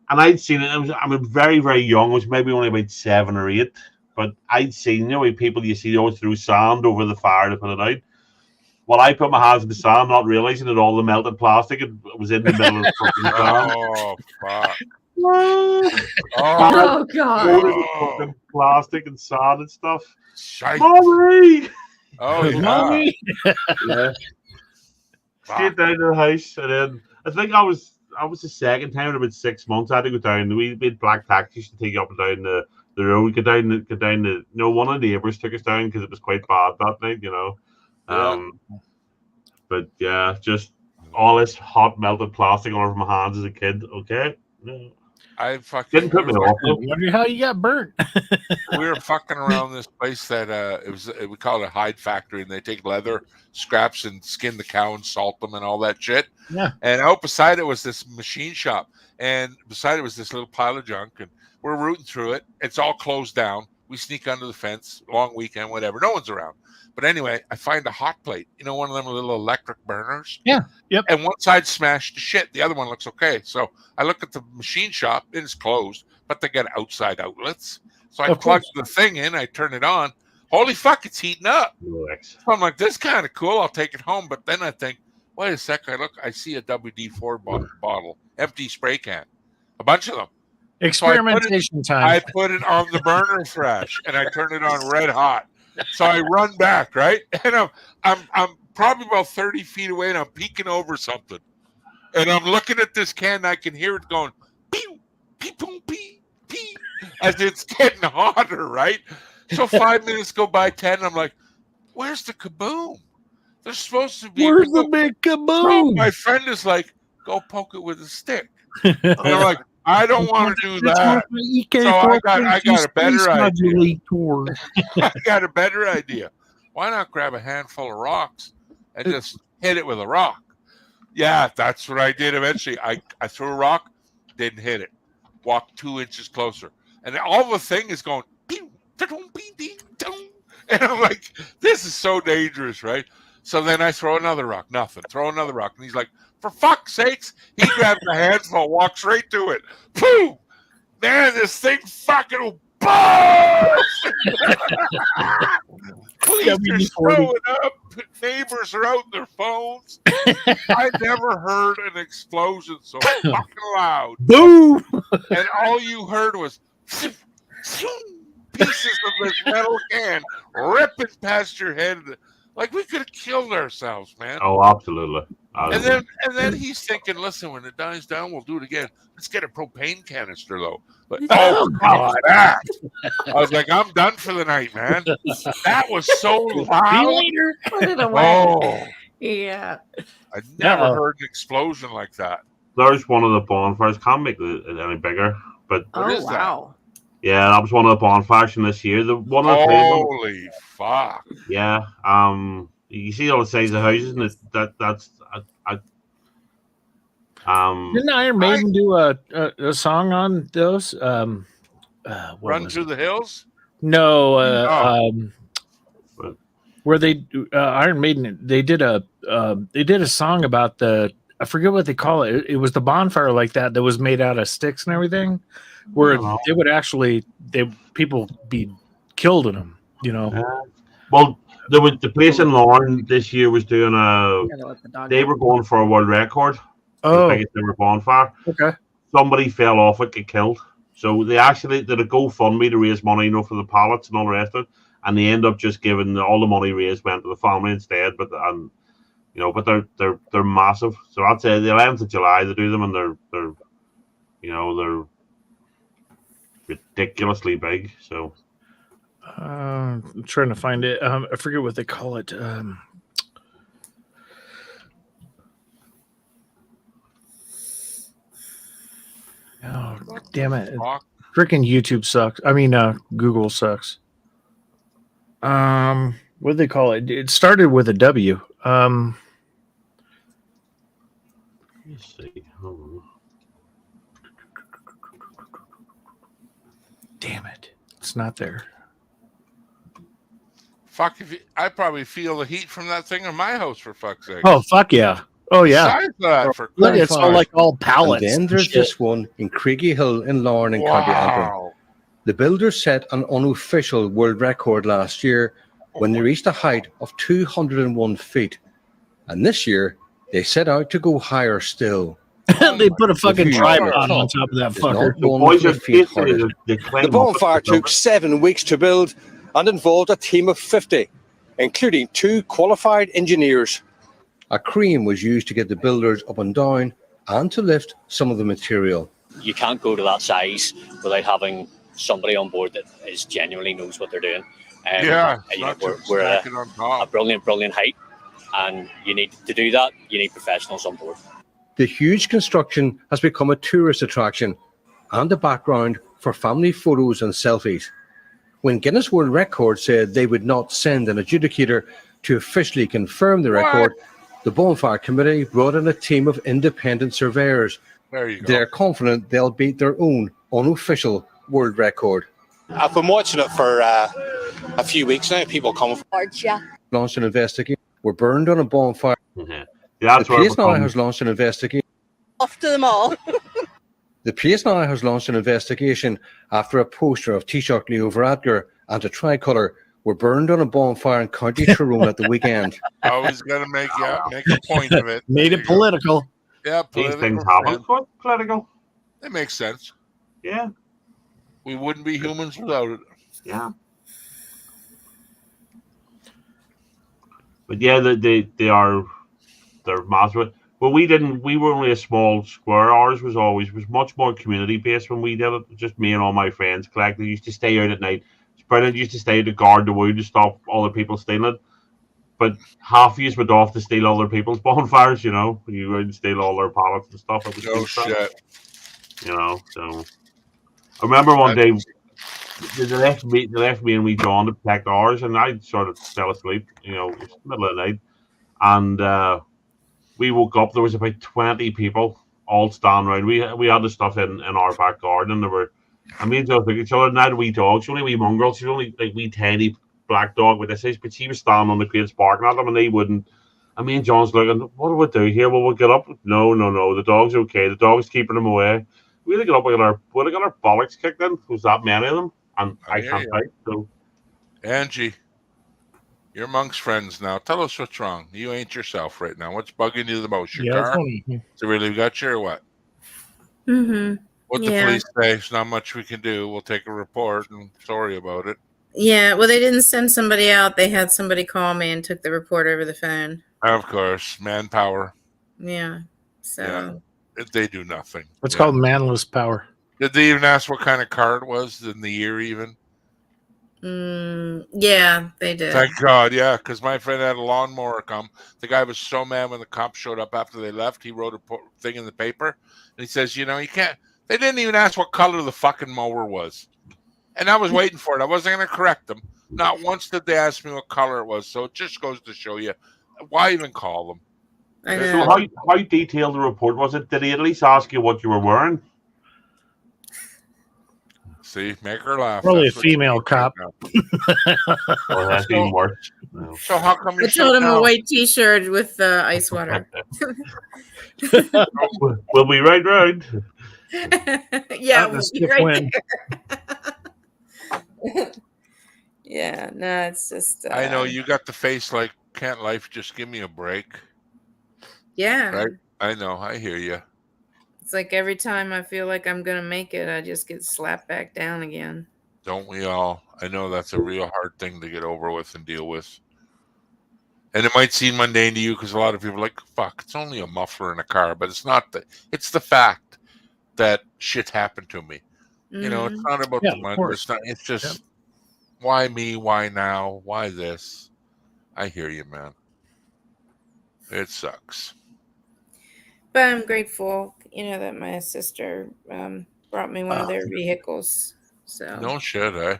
I'd seen it. I was very, very young. I was maybe only about 7 or 8, but I'd seen, people you see always threw sand over the fire to put it out. Well, I put my hands in the sand, not realizing that all the melted plastic was in the middle of the fucking sand. Oh fuck! Oh god! Fucking plastic and sand and stuff. Shite. Mommy! Oh yeah. Mommy! Yeah. Straight down to the house, and then I think I was the second time in about 6 months. I had to go down. We made black taxis to take you up and down the road. Go down the. One of the neighbours took us down because it was quite bad that night. Yeah. But yeah, just all this hot melted plastic all over my hands as a kid. Okay. No. I fucking Didn't put me off. I wonder how you got burnt. We were fucking around this place that we call it a hide factory, and they take leather scraps and skin the cow and salt them and all that shit. Yeah. And out beside it was this machine shop, and beside it was this little pile of junk, and we're rooting through it. It's all closed down. We sneak under the fence, long weekend, whatever. No one's around. But anyway, I find a hot plate, one of them little electric burners. Yeah. Yep. And one side smashed to shit. The other one looks okay. So I look at the machine shop. It's closed, but they got outside outlets. So I plug the thing in. I turn it on. Holy fuck, it's heating up. Relax. So I'm like, this is kind of cool. I'll take it home. But then I think, wait a sec. I see a WD-4 bottle, empty spray can, a bunch of them. Experimentation time. I put it on the burner fresh, and I turn it on red hot. So I run back, right? And I'm probably about 30 feet away, and I'm peeking over something. And I'm looking at this can, and I can hear it going, pew, pee, boom, pee, pee, as it's getting hotter, right? So 5 minutes go by, 10, and I'm like, where's the kaboom? There's supposed to be. Where's the big kaboom? So my friend is like, go poke it with a stick. And I'm like, I don't want to do that. So I got a better idea. I got a better idea. Why not grab a handful of rocks and just hit it with a rock? Yeah, that's what I did eventually. I threw a rock, didn't hit it. Walked 2 inches closer. And all the thing is going, and I'm like, this is so dangerous, right? So then I throw another rock, nothing. Throw another rock. And he's like, for fuck's sakes, he grabs a handful, walks right to it. Pooh! Man, this thing fucking burst! Police are showing up. Neighbors are out on their phones. I never heard an explosion so fucking loud. Boom! And all you heard was pieces of this metal can ripping past your head. Like we could have killed ourselves, man. Oh, absolutely. And then he's thinking, listen, when it dies down, we'll do it again. Let's get a propane canister, though. But oh god, I was like, I'm done for the night, man. That was so loud. Put it away. Oh, yeah. I never heard an explosion like that. There's one of the bonfires. Can't make it any bigger, but is wow. yeah, that was one of the bonfires from this year. The one of the holy fuck. Yeah. You see all the size of houses, and that's. Didn't Iron Maiden do a song on those? Run Through the Hills? No, where they Iron Maiden they did a song about I forget what they call it. It was the bonfire like that was made out of sticks and everything, where they would actually people be killed in them. Well, the place in Lauren this year was doing they were going for a world record. Oh, the biggest ever bonfire. Okay. Somebody fell off it, got killed. So they actually did a GoFundMe to raise money, for the pallets and all the rest of it. And they end up just giving all the money raised went to the family instead. But they're massive. So I'd say the 11th of July they do them, and they're ridiculously big. So I'm trying to find it. I forget what they call it. Oh, damn it. Freaking YouTube sucks. I mean, Google sucks. What do they call it? It started with a W. Let's see. Damn it. It's not there. Fuck, I probably feel the heat from that thing in my house, for fuck's sake. Oh, fuck yeah. Oh, yeah. Besides that, for Look, it's all like all pallets. And then there's this one in Craigie Hill in Larne in County Antrim. The builders set an unofficial world record last year when they reached a height of 201 feet. And this year, they set out to go higher still. They put a fucking tripod on top of that fucker. The bonfire took 7 weeks to build and involved a team of 50, including 2 qualified engineers. A crane was used to get the builders up and down and to lift some of the material. You can't go to that size without having somebody on board that genuinely knows what they're doing. We're at a brilliant height, and you need to do that. You need professionals on board. The huge construction has become a tourist attraction and a background for family photos and selfies. When Guinness World Records said they would not send an adjudicator to officially confirm the record, the Bonfire Committee brought in a team of independent surveyors. There you go. They're confident they'll beat their own unofficial world record. I've been watching it for a few weeks now. People come forward, Launched an investigation. Were burned on a bonfire. Yeah, the police now has launched an investigation. Off to them all. The police now has launched an investigation after a poster of Taoiseach Leo Varadkar and a tricolour were burned on a bonfire in County Tyrone at the weekend. Always got to make a point of it. Made it political. Yeah, These political. things happen. Political. It makes sense. Yeah. We wouldn't be humans without it. Yeah. But yeah, they're massive. Well, we were only a small square. Ours was much more community based when we did it. Just me and all my friends collectively used to stay out at night. Brennan used to stay to guard the wood to stop other people stealing. But half of you went off to steal other people's bonfires, you know. You would steal all their pallets and stuff. No shit. You know, so I remember one day they left me and we John to protect ours, and I sort of fell asleep, you know, it was middle of the night. And we woke up, there was about 20 people all standing around. We had the stuff in our back garden, and there were, I mean, just look at each other, and had wee dogs, only wee mongrels, she's only like wee tiny black dog with this age, but she was standing on the crates barking at them, and they wouldn't. And me and John's looking, what do we do here? Well, we'll get up. No, the dog's okay. The dog's keeping them away. We had to get up, we got our bollocks kicked in. There was that many of them, and I can't fight. So, Angie, you're amongst friends now. Tell us what's wrong. You ain't yourself right now. What's bugging you the most? Your car? So really got you or what? Mm-hmm. What the police say, there's not much we can do. We'll take a report and sorry about it. Yeah, well, they didn't send somebody out. They had somebody call me and took the report over the phone. Of course, manpower. Yeah, so they do nothing. It's called manless power. Did they even ask what kind of car it was in the year even? Yeah, they did. Thank God, yeah, because my friend had a lawnmower come. The guy was so mad when the cops showed up after they left. He wrote a thing in the paper, and he says, you know, you can't. They didn't even ask what color the fucking mower was. And I was waiting for it. I wasn't going to correct them. Not once did they ask me what color it was. So it just goes to show you, why even call them? I know. So how detailed the report was it? Did he at least ask you what you were wearing? See, make her laugh. Probably a female cop. Well, that's even worse. No. So how come you I told him a white T-shirt with ice water. We'll be right round. Yeah, we'll be right there. Yeah, no, it's just. I know you got the face like, can't life just give me a break? Yeah. Right? I know. I hear you. It's like every time I feel like I'm going to make it, I just get slapped back down again. Don't we all? I know that's a real hard thing to get over with and deal with. And it might seem mundane to you because a lot of people are like, fuck, it's only a muffler in a car. But it's not. It's the fact that shit happened to me. You know, it's not about the money. It's just, why me? Why now? Why this? I hear you, man. It sucks. But I'm grateful, you know, that my sister brought me one of their vehicles. So no shit, eh?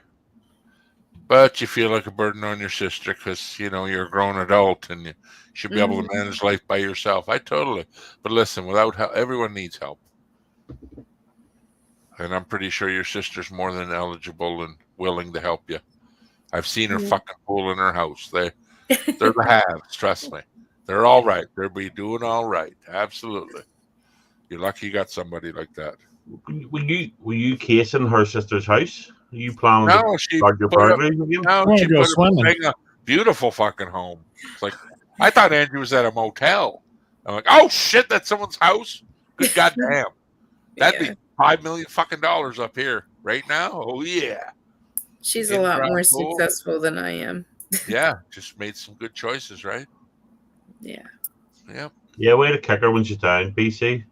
But you feel like a burden on your sister because, you know, you're a grown adult and you should be able to manage life by yourself. I totally. But listen, without help, everyone needs help. And I'm pretty sure your sister's more than eligible and willing to help you. I've seen her fucking pool in her house. They're the haves, trust me. They're all right. They'll be doing all right. Absolutely. You're lucky you got somebody like that. Were you casing her sister's house? Are you planning No, to she start your put program again? No, she put a beautiful fucking home. It's like I thought Andrew was at a motel. I'm like, oh shit, that's someone's house. Good goddamn. That'd be $5 million fucking dollars up here right now. Oh yeah. She's a lot more successful than I am. Yeah, just made some good choices, right? Yeah. Yep. Yeah, way to kick her when she's down, BC.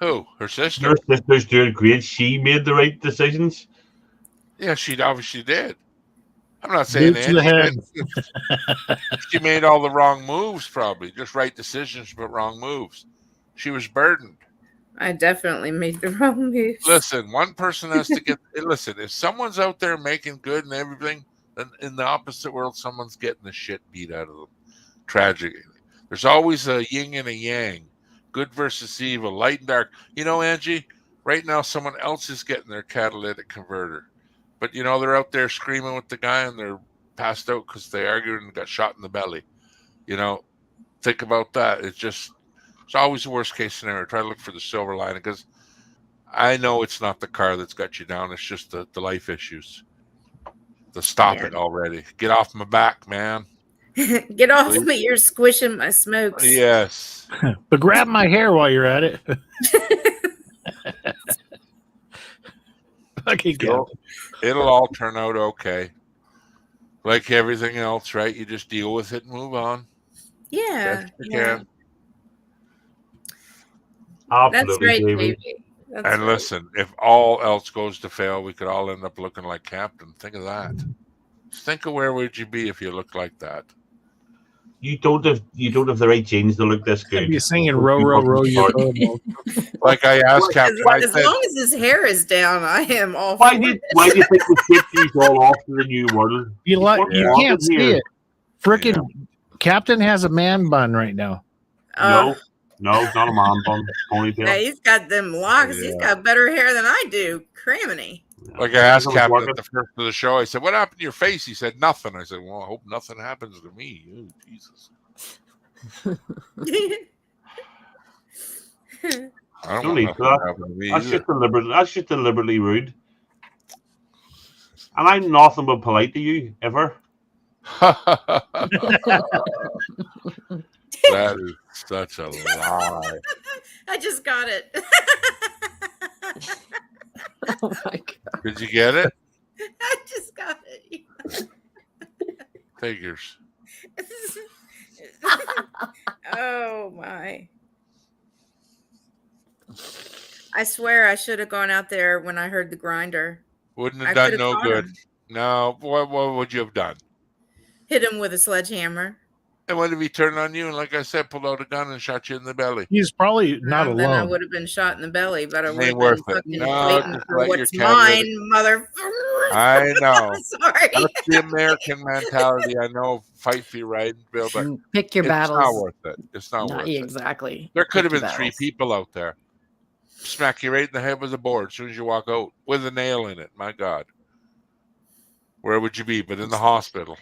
Who? Her sister? Her sister's doing great. She made the right decisions. Yeah, she obviously did. I'm not saying Boots to the head. She made all the wrong moves, probably. Just right decisions, but wrong moves. She was burdened. I definitely made the wrong moves. Listen, one person has to get... Listen, if someone's out there making good and everything, then in the opposite world, someone's getting the shit beat out of them. Tragically. There's always a yin and a yang. Good versus evil. Light and dark. You know, Angie, right now someone else is getting their catalytic converter. But, you know, they're out there screaming with the guy and they're passed out because they argued and got shot in the belly. You know, think about that. It's always the worst case scenario. Try to look for the silver lining because I know it's not the car that's got you down. It's just the life issues. Stop it already. Get off my back, man. Get off me. You're squishing my smokes. Yes. But grab my hair while you're at it. Okay, it'll all turn out okay. Like everything else, right? You just deal with it and move on. Yeah. You can. That's right, baby. And listen, if all else goes to fail, we could all end up looking like Captain. Think of that. Think of where would you be if you looked like that. You don't have the right genes to look this good. You're singing row, row, row your boat. Like I asked Captain. As long as his hair is down, I am all why do you think the shit all off to the new world? You can't see it. Frickin' Captain has a man bun right now. No, it's not a man bun. Ponytail. Yeah, he's got them locks. Yeah. He's got better hair than I do. Criminy. Like I asked Captain at the first of the show, I said, "What happened to your face?" He said, "Nothing." I said, "Well, I hope nothing happens to me." Oh, Jesus. I don't need that. That's just deliberately rude. And I'm nothing but polite to you, ever. That is such a lie. I just got it. Oh my God. Did you get it? I just got it. Figures. Oh my. I swear I should have gone out there when I heard the grinder. Wouldn't have done no good. No, what would you have done? Hit him with a sledgehammer. And what if he turned on you and, like I said, pulled out a gun and shot you in the belly? He's probably not alone. Then I would have been shot in the belly, but I would have been fucking waiting for what's mine, motherfucker. I know. Sorry. That's the American mentality. I know, fight for your right, Bill, but pick your battles. It's not worth it. It's not worth it. Exactly. There could have been 3 people out there. Smack you right in the head with a board as soon as you walk out with a nail in it. My God. Where would you be? But in the hospital.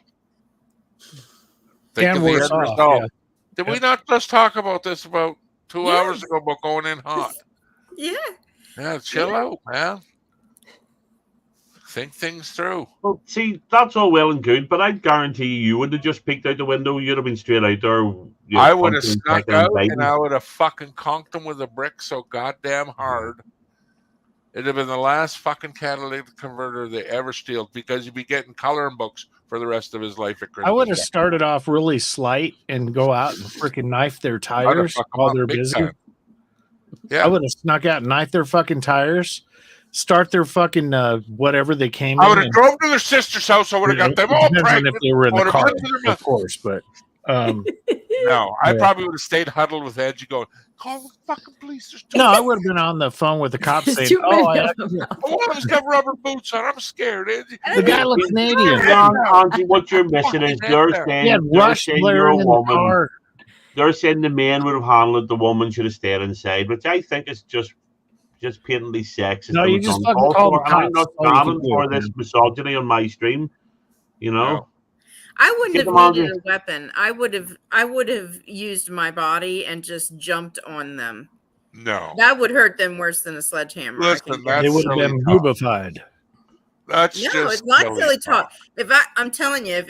Think of the end result. Yeah. Did we not just talk about this about 2 hours ago about going in hot? Yeah. Yeah, chill out, man. Think things through. Well, see, that's all well and good, but I guarantee you would have just peeked out the window. You'd have been straight out there. I would have snuck out and I would have fucking conked them with a brick so goddamn hard. It'd have been the last fucking catalytic converter they ever steal because you'd be getting coloring books for the rest of his life at Christmas. I would have started off really slight and go out and freaking knife their tires while they're busy. Yeah. I would have snuck out and knifed their fucking tires, start their fucking whatever they came I would have drove to their sister's house. I would have got them all pregnant. If they were in the car, of course, but no, I probably would have stayed huddled with Edgy going, call the fucking police. No, I would have been on the phone with the cops saying, I was got rubber boots on. I'm scared, Edgy. The guy looks Canadian. Auntie, what you're missing is they're saying you're a woman. They're saying the man would have handled it, the woman should have stayed inside, which I think is just just patently sexist. No, you just fucking call the cops. I'm not standing for this misogyny on my stream. You know. No. I wouldn't have needed a weapon. I would have used my body and just jumped on them. No, that would hurt them worse than a sledgehammer. Listen, they would have been boobified. That's no, just it's not silly talk. I'm telling you,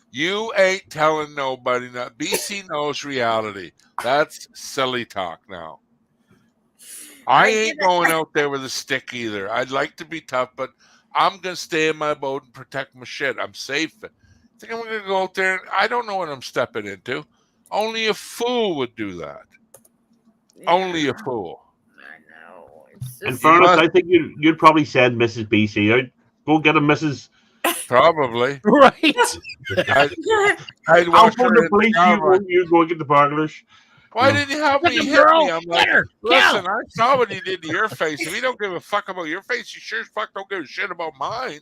you ain't telling nobody. That BC knows reality. That's silly talk now. I ain't going out there with a stick either. I'd like to be tough, but I'm going to stay in my boat and protect my shit. I'm safe. I think I'm going to go out there and I don't know what I'm stepping into. Only a fool would do that. Yeah. Only a fool. I know. In fairness, I think you'd probably send Mrs. BC out. Go get a Mrs. Probably. Right. I'd watch her the police. You go get the burglars. Why didn't you help me hit me? I'm like, listen, I saw what he did to your face. If he don't give a fuck about your face, you sure as fuck don't give a shit about mine.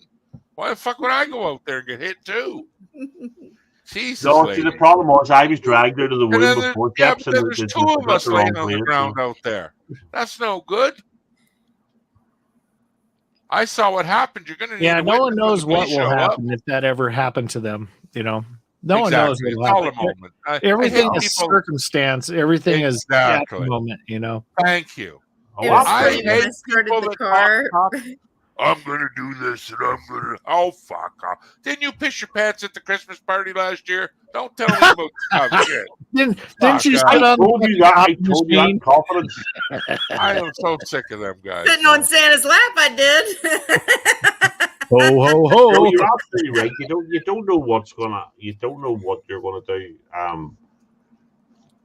Why the fuck would I go out there and get hit too? Jesus. No, see, the problem was I was dragged out of the room before steps. Yeah, there's two of us laying on the ground out there. That's no good. I saw what happened. You're going to need no one knows what will happen if that ever happened to them. You know. No one knows what will happen. Everything is circumstance. Everything is at the moment, you know. Thank you. I hate people that talk. I'm going to do this and I'm going to... Oh, fuck off. Didn't you piss your pants at the Christmas party last year? Don't tell me about stuff shit. Didn't you sit on the confidence? I am so sick of them guys. Sitting on Santa's lap, I did. Ho ho ho! No, you're absolutely right. You don't know what you're gonna do.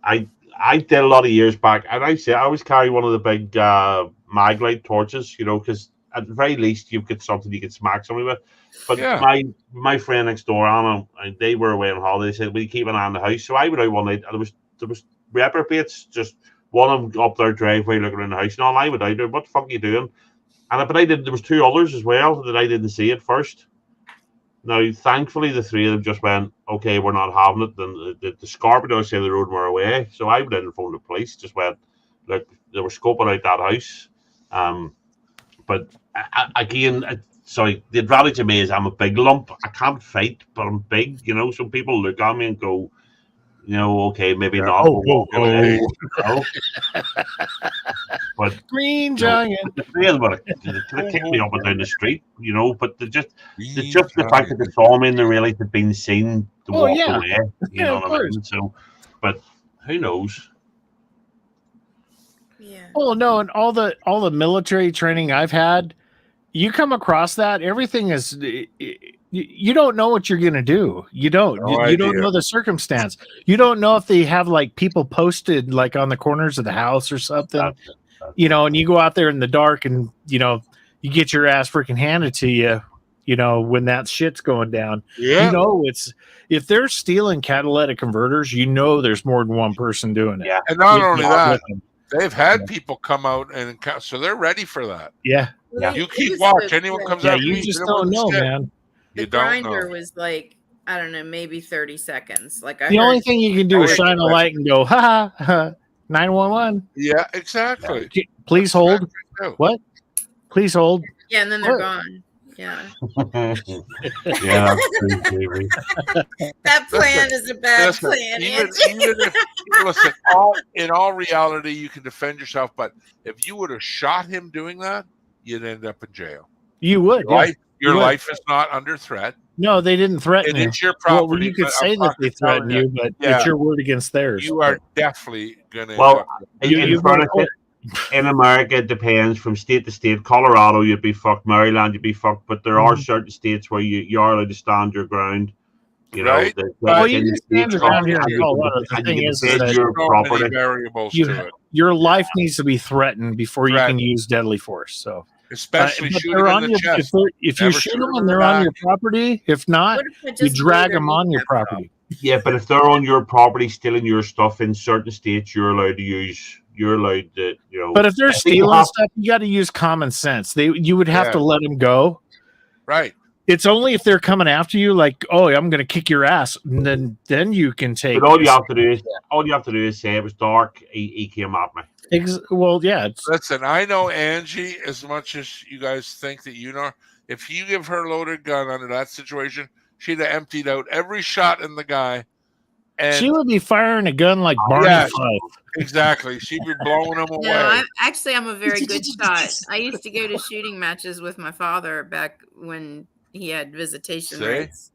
I did a lot of years back, and I always carry one of the big Maglite torches, you know, because at the very least you've got something you can smack somebody with. But my friend next door, Anna, and they were away on holiday. They said, "Will you keep an eye on the house?" So I went out one night, and there was reprobates, just one of them up their driveway looking in the house, and all I went out there. What the fuck are you doing? But there was two others as well that I didn't see at first. Now, thankfully, the three of them just went, okay, we're not having it. Then the Scorpio side of the road were away. So I went in and phoned the police, just went, look, they were scoping out that house. But again, sorry, the advantage of me is I'm a big lump. I can't fight, but I'm big, you know. So people look at me and go, you know, okay, maybe not. But Green Giant. The three of them could have kicked me up and down the street, you know. But the fact that they saw me and they realized they'd been seen to walk away, you know what I mean? So, but who knows? Yeah. Oh no, and all the military training I've had, you come across that everything is. You don't know what you're going to do. You don't. You don't know the circumstance. You don't know if they have like people posted like on the corners of the house or something, you know, and you go out there in the dark and, you know, you get your ass freaking handed to you, you know, when that shit's going down. Yeah. You know, if they're stealing catalytic converters, you know, there's more than one person doing it. Yeah. And not only that, they've had people come out and so they're ready for that. Yeah. You keep watch. Anyone comes out. You just don't know, man. The grinder was like, I don't know, maybe 30 seconds. Like the only thing you can do is shine a light and go, ha ha, 911. Yeah, exactly. Please hold. What? Please hold. Yeah, and then they're gone. Yeah. Yeah. That plan is a bad plan. Listen, in all reality, you can defend yourself, but if you would have shot him doing that, you'd end up in jail. You would. Your life is not under threat. No, they didn't threaten you. It's your property. Well, you could say that they threatened you, but it's your word against theirs. You are definitely going to. Well, in America, it depends from state to state. Colorado, you'd be fucked. Maryland, you'd be fucked. But there are certain states where you are allowed to stand your ground. You know, well, you can stand your ground here in Colorado. The thing is that your property. Variables to it. Your life needs to be threatened before you can use deadly force. So. Especially shooting in the chest. If you shoot them and they're on your property, if not, you drag them on your property. Yeah, but if they're on your property, stealing your stuff in certain states, you're allowed to use. You're allowed to, you know. But if they're stealing stuff, you got to use common sense. You would have to let them go. Right. It's only if they're coming after you, like, oh, I'm going to kick your ass, and then you can take. But all you have to do is say it was dark. He came at me. Well, yeah. Listen, I know Angie as much as you guys think that you know her. If you give her a loaded gun under that situation, she'd have emptied out every shot in the guy. And she would be firing a gun like Barney Fife. Exactly. She'd be blowing them away. No, I'm a very good shot. I used to go to shooting matches with my father back when he had visitation rights.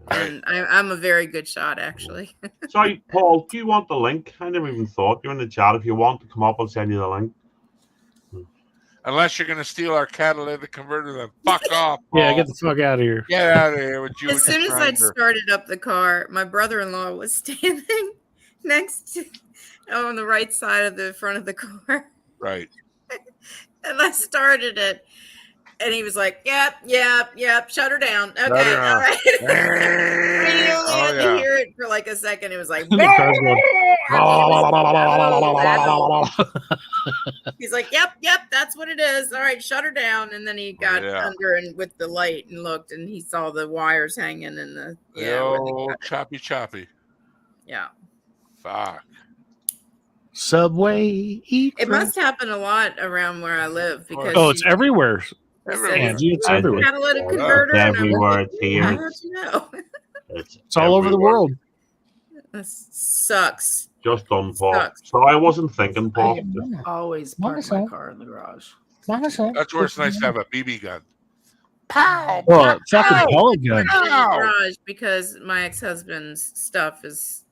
And I'm a very good shot, actually. Sorry, Paul, do you want the link? I never even thought. You're in the chat. If you want to come up, I'll send you the link. Unless you're going to steal our catalytic converter, then fuck off, Paul. Yeah, get the fuck out of here. Get out of here with you. As soon as I started up the car, my brother-in-law was standing next to on the right side of the front of the car. Right. And I started it. And he was like, yep, shut her down. Okay, all right. You only had to hear it for like a second. It was like, he's like, yep, that's what it is. All right, shut her down. And then he got under and with the light and looked, and he saw the wires hanging in the choppy. Yeah. Fuck. Subway. It must happen a lot around where I live because it's everywhere. It's everywhere. Catalytic converter. Everywhere. It's here. How did you know? It's all over the world. This sucks. Just done, Paul. So I wasn't thinking, Paul. I always park my car in the garage. That's where it's nice to have a BB gun. Pow! Well, fucking pellet gun. Garage because my ex-husband's stuff is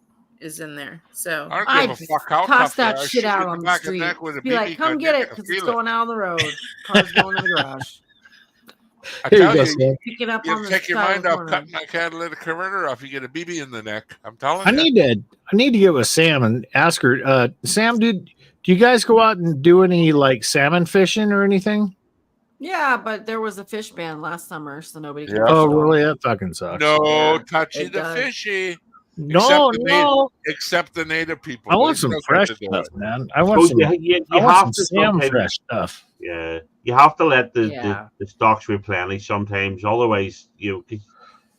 in there. So I don't give a fuck how toss tough that shit out on the street. Be like, come get it because it's going out on the road. Car's going to the garage. I tell you, pick it up you on the take your mind off cutting that catalytic converter off. You get a BB in the neck. I'm telling you. I need to get with Sam and ask her. Sam, do you guys go out and do any like salmon fishing or anything? Yeah, but there was a fish ban last summer, so nobody. Yeah. Oh, really? That fucking sucks. No, touchy the fishy. Except the native people. I want some fresh stuff, man. I want some Sam fresh stuff. Yeah, you have to let the stocks replenish sometimes. Otherwise,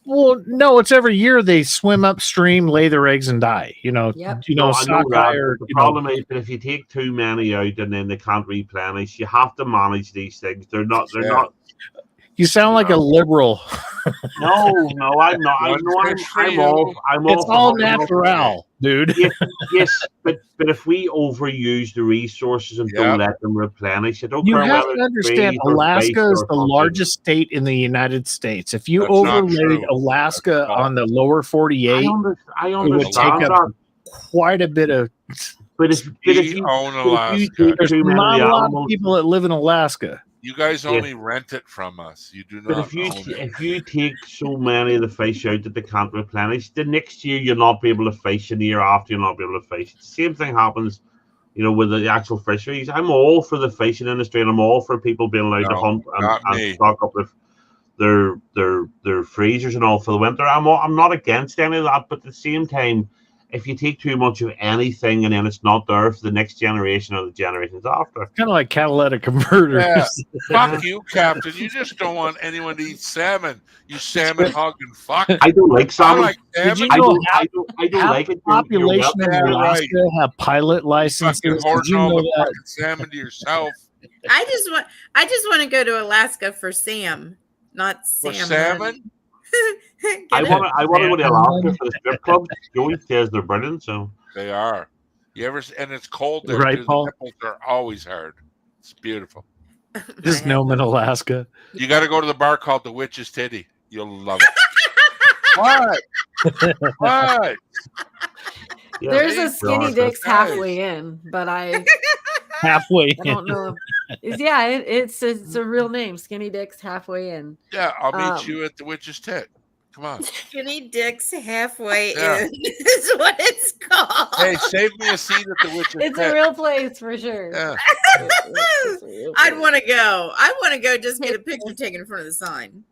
Well, no, it's every year they swim upstream, lay their eggs, and die. Sockeye. The problem is that if you take too many out and then they can't replenish, you have to manage these things. They're not. You sound like a liberal. No, I'm not. I'm all. It's all natural, dude. Yes, but if we overuse the resources and don't let them replenish, you have to understand Alaska is the largest state in the United States. If you overlaid Alaska on the lower 48, I understand it would take up quite a bit of. But if you own Alaska, there's not a lot of people that live in Alaska. You guys only rent it from us. You do not. But if you take so many of the fish out that they can't replenish, the next year you'll not be able to fish, and the year after you'll not be able to fish. The same thing happens, with the actual fisheries. I'm all for the fishing industry, and I'm all for people being allowed to hunt and stock up with their freezers and all for the winter. I'm not against any of that, but at the same time, if you take too much of anything and then it's not there for the next generation or the generations after. Kind of like catalytic converters. Yeah. Fuck you, Captain. You just don't want anyone to eat salmon. You salmon hogging fuck. I don't like salmon. I like salmon. I don't like it. Population in Alaska have pilot licenses. Fucking hoarding all the fucking salmon to yourself. I just want to go to Alaska for Sam, not salmon. For salmon? I want to go to Alaska for the strip club. Joey says they're brilliant, so they are. And it's cold there. Right, too. Paul? The nipples are always hard. It's beautiful. Just know them in Alaska. You got to go to the bar called the Witch's Titty. You'll love it. What? There's a Skinny Dick's halfway in, but I don't know. It's a real name. Skinny Dick's halfway in. Yeah, I'll meet you at the Witch's Tit. Come on. Skinny Dick's halfway in is what it's called. Hey, save me a seat at the Witch's Tit. It's a real place for sure. Yeah. I'd want to go. I want to go just get a picture taken in front of the sign.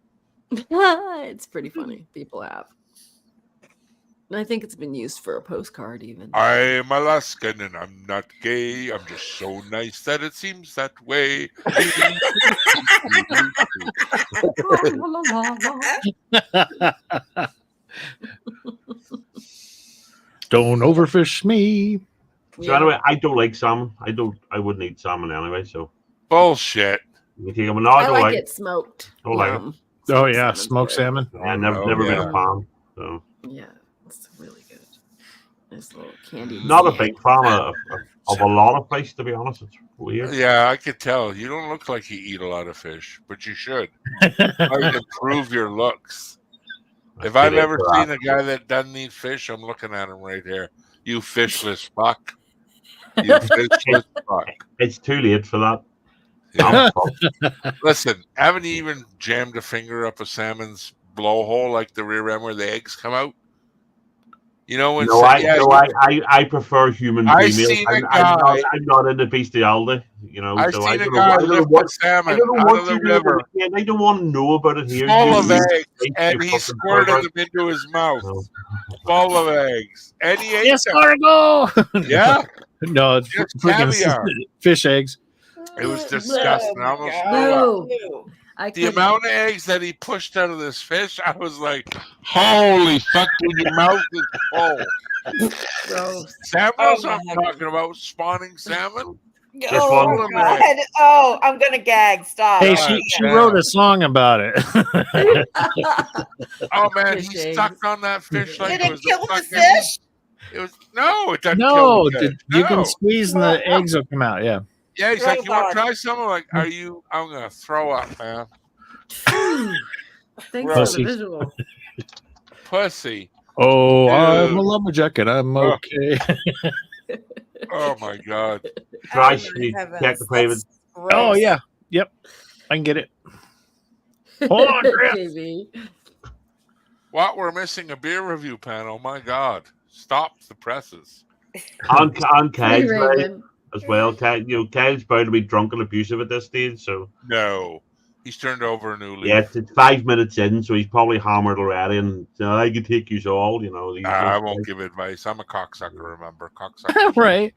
It's pretty funny. People have. And I think it's been used for a postcard even. I'm Alaskan and I'm not gay. I'm just so nice that it seems that way. Don't overfish me. So anyway, I don't like salmon. I wouldn't eat salmon anyway. So bullshit. You take them. No, I like it smoked. Don't like it. Oh yeah, smoked salmon. Yeah, never been a fan. So yeah, it's really good. Nice little candy. Not a big fan of a lot of fish, to be honest. It's weird. Yeah, I could tell. You don't look like you eat a lot of fish, but you should. Might improve your looks. If I've ever seen a guy that doesn't eat fish, I'm looking at him right here. You fishless fuck. You fishless fuck. It's too late for that. Yeah. Listen, haven't you even jammed a finger up a salmon's blowhole, like the rear end where the eggs come out? You know when? I prefer human females. I'm not into bestiality. You know, I've seen a guy lift a salmon out of the river. I don't want to know about it here. Full of eggs, and he squirted them into his mouth. Full of eggs, and he ate them. Escargot. Yeah. No, it's caviar. Fish eggs. It was disgusting. I almost threw up. The amount of eggs that he pushed out of this fish, I was like, holy fuck, your mouth is full. Salmon, I'm talking about spawning salmon. Oh, God. Oh, I'm going to gag. Stop. Hey, she wrote a song about it. Oh, man, he sucked on that fish like it was kill the fish? It was, no, it doesn't kill the fish. You can squeeze and the eggs will come out, yeah. Yeah, he's like, you want to try some? I'm like, I'm going to throw up, man. Thanks for the visual. Pussy. Oh, dude. I'm a lumberjack and I'm okay. Oh, my God. Try check the private. Oh, yeah. Yep. I can get it. Hold on, Chris. What? We're missing a beer review panel. My God. Stop the presses. On Keg's right, as well. Keg's bound to be drunk and abusive at this stage, so. No. He's turned over a new leaf. Yeah, it's 5 minutes in, so he's probably hammered already, and I can take you all, you know. I won't give advice. I'm a cocksucker, remember? Cocksucker. Right.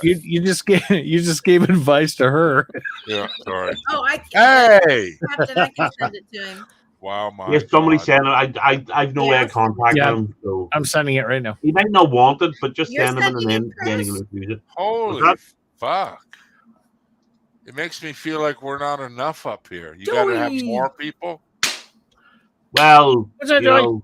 You just gave advice to her. Yeah, sorry. Oh, I can. Hey! Captain, I can send it to him. Wow, my Yes, somebody sent it. I've no way of contacting him. So I'm sending it right now. He might not want it, but just send him and then he can use it. Holy fuck. It makes me feel like we're not enough up here. You got to have more people. Well, what's that doing?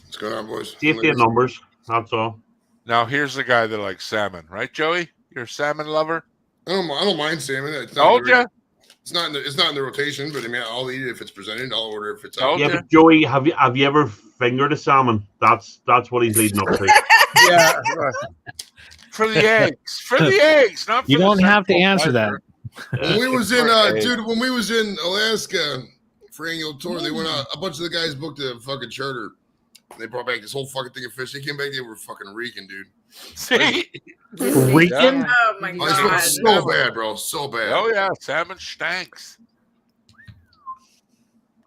What's going on, boys? Safety in numbers. That's all. Now, here's the guy that likes salmon, right, Joey? You're a salmon lover? I don't mind salmon. Told you. It's not in the rotation, but I mean, I'll eat it if it's presented. I'll order if it's out. Yeah, but Joey, have you ever fingered a salmon? That's what he's leading up to. Yeah. For the eggs. For the eggs. Not for you don't have to answer that. When we was in, when we was in Alaska for annual tour, they went out. A bunch of the guys booked a fucking charter. They brought back this whole fucking thing of fish. They came back, they were fucking reeking, dude. See? Reeking? Oh my God. So bad, bro. So bad. Oh, yeah. Salmon stinks.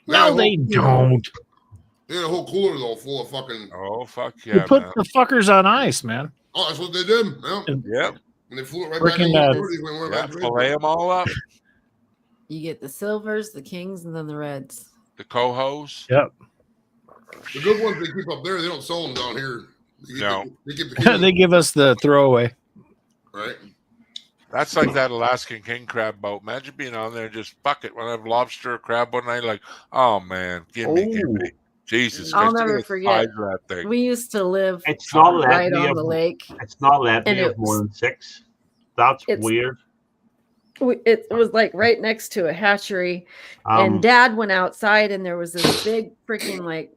No, they don't. They had a whole cooler, though, full of fucking. Oh, fuck yeah. You put the fuckers on ice, man. Oh, that's what they did. Yeah. Yep. And they flew it right Freaking, back. Fillet them all up. You get the silvers, the kings, and then the reds. The cohos. Yep. The good ones they keep up there, they don't sell them down here. They give us the throwaway. Right. That's like that Alaskan king crab boat. Imagine being on there, just bucket when I have lobster or crab one night. Like, oh man, give me. Jesus, I'll never forget. That thing. We used to live right on the lake. It's not let me have more than 6. That's weird. It was like right next to a hatchery, and Dad went outside, and there was this big freaking like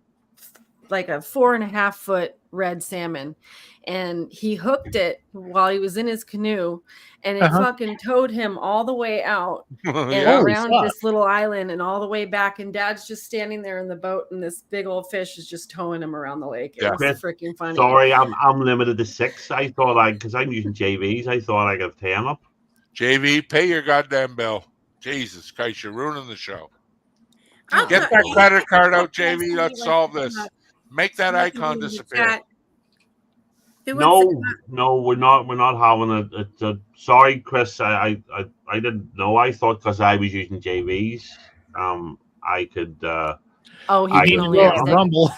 a 4.5 foot red salmon, and he hooked it while he was in his canoe, and it fucking towed him all the way out and around this little island and all the way back, and Dad's just standing there in the boat, and this big old fish is just towing him around the lake. It was freaking funny. Sorry, I'm limited to 6. I thought because I'm using JVs, I thought I got 10 up. JV, pay your goddamn bill. Jesus Christ, you're ruining the show. Get that credit card out, JV. Let's solve this. Make that icon disappear. No, we're not having it. Sorry, Chris. I didn't know. I thought because I was using JVs, I could. He can only on Rumble.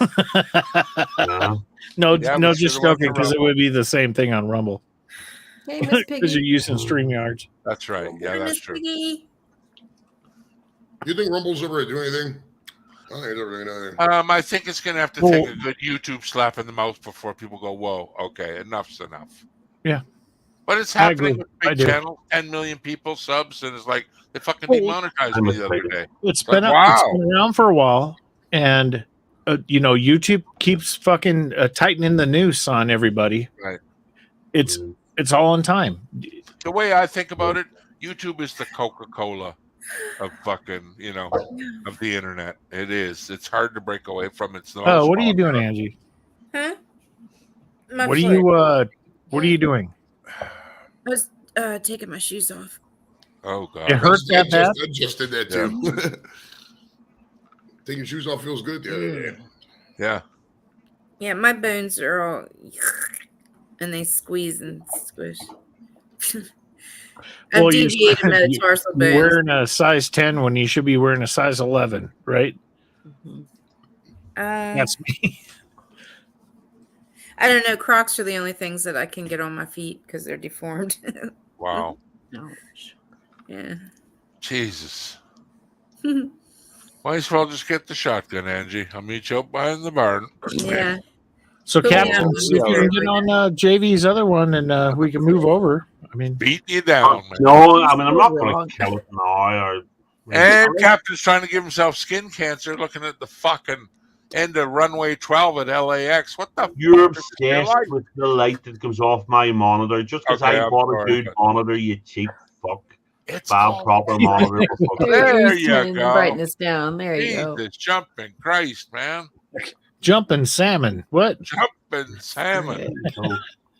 Yeah. No, just joking, because it would be the same thing on Rumble. Hey, Miss Because you're Piggy. using StreamYards. That's right. Yeah, that's true. Do you think Rumble's ever do anything? I don't think it's ever doing anything. I think it's going to have to take a good YouTube slap in the mouth before people go, whoa, okay, enough's enough. Yeah. But it's happening with big channels, 10 million people subs, and it's like they fucking demonetized me the other day. It's been around for a while, and YouTube keeps fucking tightening the noose on everybody. Right. It's all in time. The way I think about it, YouTube is the Coca-Cola of fucking, of the internet. It is. It's hard to break away from it. Oh, what are you doing, Angie? Huh? What are you doing? I was taking my shoes off. Oh God! It hurts that bad? I just did that too. Yeah. Taking your shoes off feels good. Yeah. Yeah, my bones are all, and they squeeze and squish. I'm deviated metatarsal bones. You're wearing a size 10 when you should be wearing a size 11, right? That's me. I don't know. Crocs are the only things that I can get on my feet because they're deformed. Wow. Yeah. Jesus. Might as well just get the shotgun, Angie. I'll meet you up behind the barn. Yeah. So, Captain, see if you can get on JV's other one, and we can move over. I mean, beat you down, man. No, I mean, I'm not going to kill it now. And Captain's trying to give himself skin cancer looking at the fucking end of runway 12 at LAX. What the You're fuck obsessed with the light that comes off my monitor. Just because I bought a good monitor, you cheap fuck. It's proper monitor. There you go. Brightness down. There you go. Jesus, jumping Christ, man. Jumping salmon. What? Jumping salmon.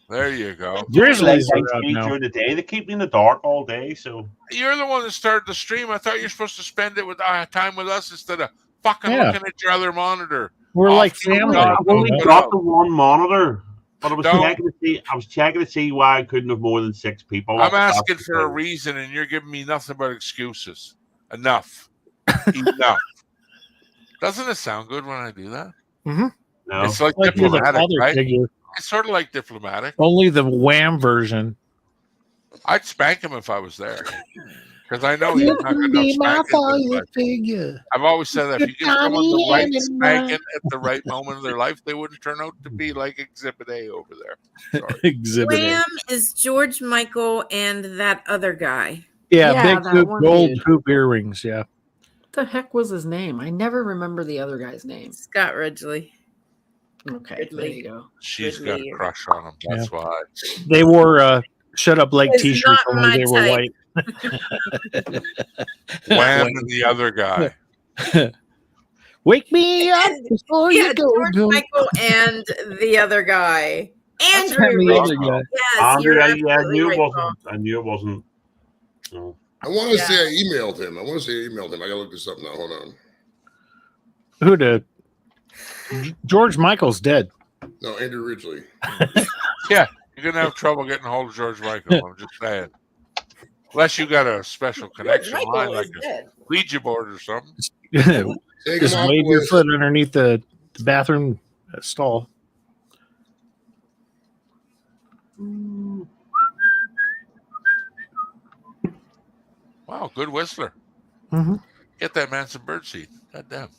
There you go. Grizzlies during the day. They keep me in the dark all day. So you're the one that started the stream. I thought you were supposed to spend it with time with us instead of fucking looking at your other monitor. We're like family. I've only got the one monitor, but I was checking to see why I couldn't have more than 6 people. I'm asking for a reason, and you're giving me nothing but excuses. Enough. Enough. Doesn't it sound good when I do that? Mm-hmm. No. It's like diplomatic, right? Figure. It's sort of like diplomatic. Only the Wham version. I'd spank him if I was there. Because I know he's not going to spank figure. I've always said that if you give someone the right spanking at the right moment of their life, they wouldn't turn out to be like Exhibit A over there. Exhibit Wham is George Michael and that other guy. Yeah, big hoop, gold hoop earrings. Yeah. What the heck was his name? I never remember the other guy's name. Scott Ridgely. Okay, Ridley. there you go. She's got a crush on him. That's why. They wore Shut Up Lake t-shirts when they were white. Wham and the other guy. Wake me up before you go. George Michael and the other guy. Andrew. Yes, I knew it wasn't. No. I want to say I emailed him. I gotta look this up now. Hold on. Who did? George Michael's dead. No, Andrew Ridgely. Yeah, you're gonna have trouble getting a hold of George Michael. I'm just saying. Unless you got a special connection line like a Ouija board or something. Just wave your foot underneath the bathroom stall. Wow, good whistler. Mm-hmm. Get that man some birdseed. God damn.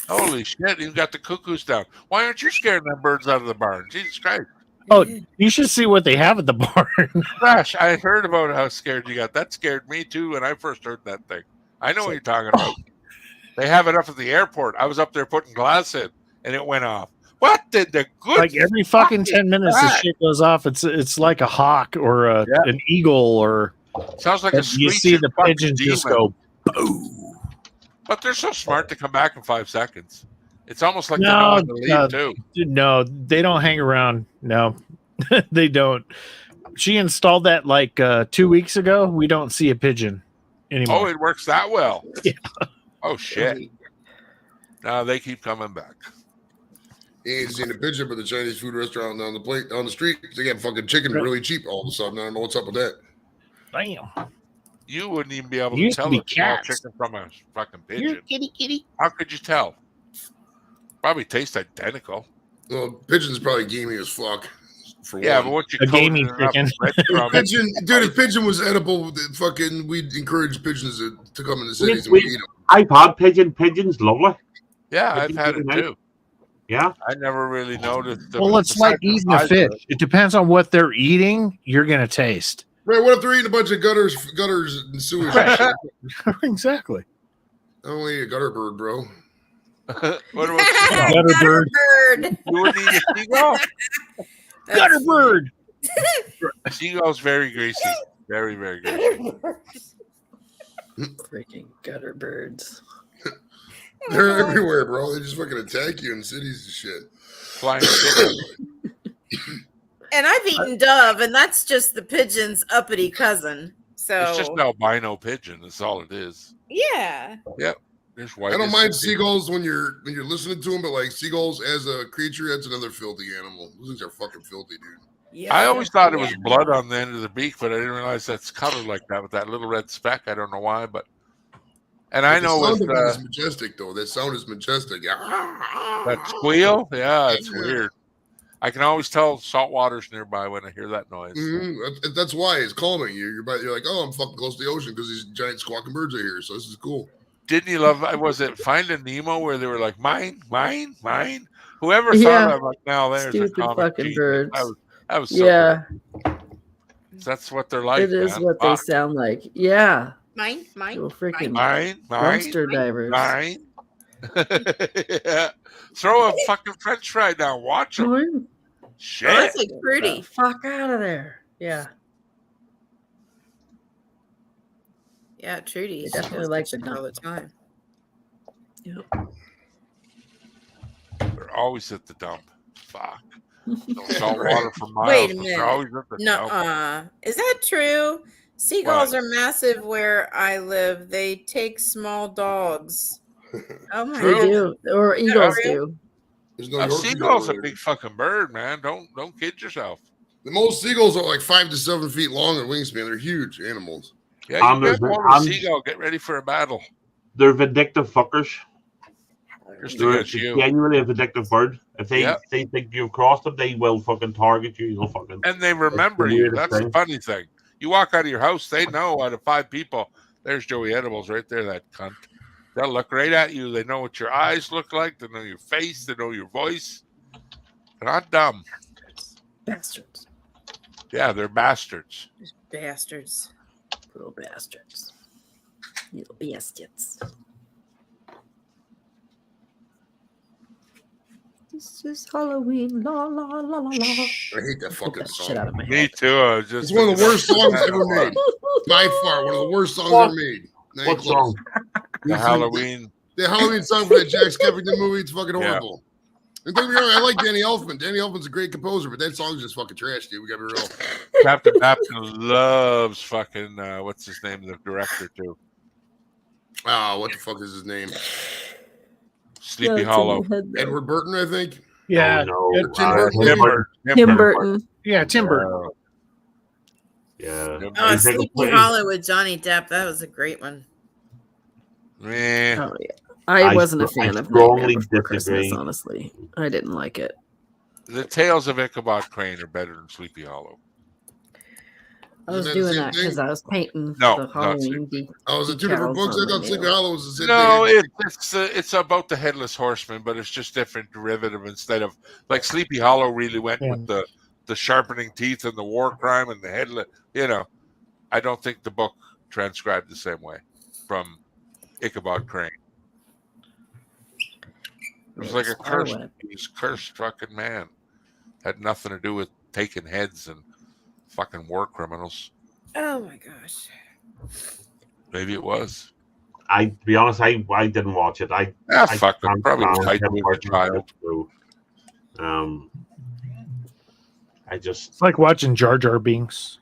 Holy shit, you got the cuckoos down. Why aren't you scaring them birds out of the barn? Jesus Christ. Oh, you should see what they have at the barn. Gosh, I heard about how scared you got. That scared me too when I first heard that thing. I know what you're talking about. They have it up at the airport. I was up there putting glass in, and it went off. What did the good? Like every fucking 10 minutes, the shit goes off. It's like a hawk or an eagle or. Sounds like a you see the pigeons just go. Boom. But they're so smart to come back in 5 seconds. It's almost like they know when to leave too. No, they don't hang around. No, they don't. She installed that like 2 weeks ago. We don't see a pigeon anymore. Oh, it works that well. Yeah. Oh shit. Now they keep coming back. You ain't seen a picture of the Chinese food restaurant on the street. They got fucking chicken really cheap all of a sudden. I don't know what's up with that. Damn. You wouldn't even be able to tell a small chicken from a fucking pigeon. Kitty. How could you tell? Probably taste identical. Well, pigeon's probably gamey as fuck. for Yeah, one. but what you A coated gaming it up chicken. breadcrumb. Pigeon, dude, if pigeon was edible, fucking, we'd encourage pigeons to come in the cities and we eat them. I've had pigeon. Pigeon's lovely. Yeah, Pigeon's I've had really it nice. too. Yeah. I never really noticed. Well, it's like eating a fish. It depends on what they're eating. You're gonna taste. Right, what if they're eating a bunch of gutters and sewage and shit? Exactly. I don't eat a gutter bird, bro. What about seagull? Gutter bird. You wouldn't eat a seagull? Gutter bird. Seagull's very greasy. Very, very greasy. Freaking gutter birds. They're everywhere, bro. They just fucking attack you in cities and shit. Flying chicken. And I've eaten dove, and that's just the pigeon's uppity cousin. So It's just an albino pigeon. That's all it is. yeah. Yep. There's white. I don't mind seagulls when you're listening to them, but like seagulls as a creature, that's another filthy animal. Those things are fucking filthy, dude. Yeah. I always thought it was blood on the end of the beak, but I didn't realize that's colored like that with that little red speck. I don't know why, but I know the with sound of it is majestic though. That sound is majestic. that squeal. Yeah, it's weird. I can always tell salt water's nearby when I hear that noise. Mm-hmm. That's why it's calming you. You're like, oh, I'm fucking close to the ocean because these giant squawking birds are here. So this is cool. Didn't you love? Was it Finding Nemo where they were like mine, mine, mine? Whoever Yeah. thought of like now there's Stupid a comic fucking genius. birds. That was so Yeah, good. That's what they're like. it is man. what they Fuck. sound like. Yeah, Mine. little freaking Mine, dumpster divers. mine. Yeah. Throw a fucking French fry down. Watch them. Oh, Shit. That's like the fruity. fuck out of there. Yeah, Yeah, Trudy. They definitely like the all the dump. time. They're always at the dump. Fuck. No salt water for miles. Wait a but minute. They're always at the dump. No, is that true? Seagulls are massive where I live. They take small dogs. Oh my they god. do, or eagles real? do. There's no A Yorkies seagull's over a there. big fucking bird, man. Don't kid yourself. The most seagulls are like 5 to 7 feet long in wingspan. They're huge animals. Yeah, you there's get one a- seagull. Get ready for a battle. They're vindictive fuckers. Just They're against you. genuinely a vindictive bird. If they Yep. they think you've crossed them, they will fucking target you. You'll fucking. And they remember the you. weirdest That's the thing. funny thing. You walk out of your house, they know out of 5 people, there's Joey Edibles right there, that cunt. They'll look right at you. They know what your eyes look like. They know your face. They know your voice. They're not dumb. Bastards, Yeah, they're bastards. Bastards. little bastards, little bastards. This is Halloween, la la la la la. I hate that fucking That song. shit out of my head. Me too. I was just It's one of the worst songs thinking ever about made. By far, one of the worst songs ever made. Not even What close. song? The Halloween. The Halloween song for that Jack Skellington movie, it's fucking Yeah. horrible. And don't get me wrong, I like Danny Elfman. Danny Elfman's a great composer, but that song's just fucking trash, dude. We gotta be real. Captain Bapton loves fucking, what's his name, the director too? Oh, what the fuck is his name? Sleepy Hollow. Edward Burton, I think. Yeah. Oh, no. Tim Burton. Tim Burton. Yeah, Tim Burton. Yeah. Oh, Sleepy Hollow with Johnny Depp. That was a great one. Yeah. Oh yeah, I wasn't a fan of strongly Nightmare Before Christmas. disagree. Honestly, I didn't like it. The Tales of Ichabod Crane are better than Sleepy Hollow. I was Isn't that the doing same that because thing? I was painting No, the not Halloween. Oh, was it two different decals books? I on thought my Sleepy nail. Hollow was the same No, thing. it's about the Headless Horseman, but it's just different derivative instead of like Sleepy Hollow really went with the sharpening teeth and the war crime and the headless. You know, I don't think the book transcribed the same way from Ichabod Crane. It was like a cursed, he's cursed fucking man. Had nothing to do with taking heads and fucking war criminals. Oh my gosh. Maybe it was. To be honest, I didn't watch it. I fuck it. can't Probably stand tried Tim to as a Burton, child. so, I just. It's like watching Jar Jar Binks.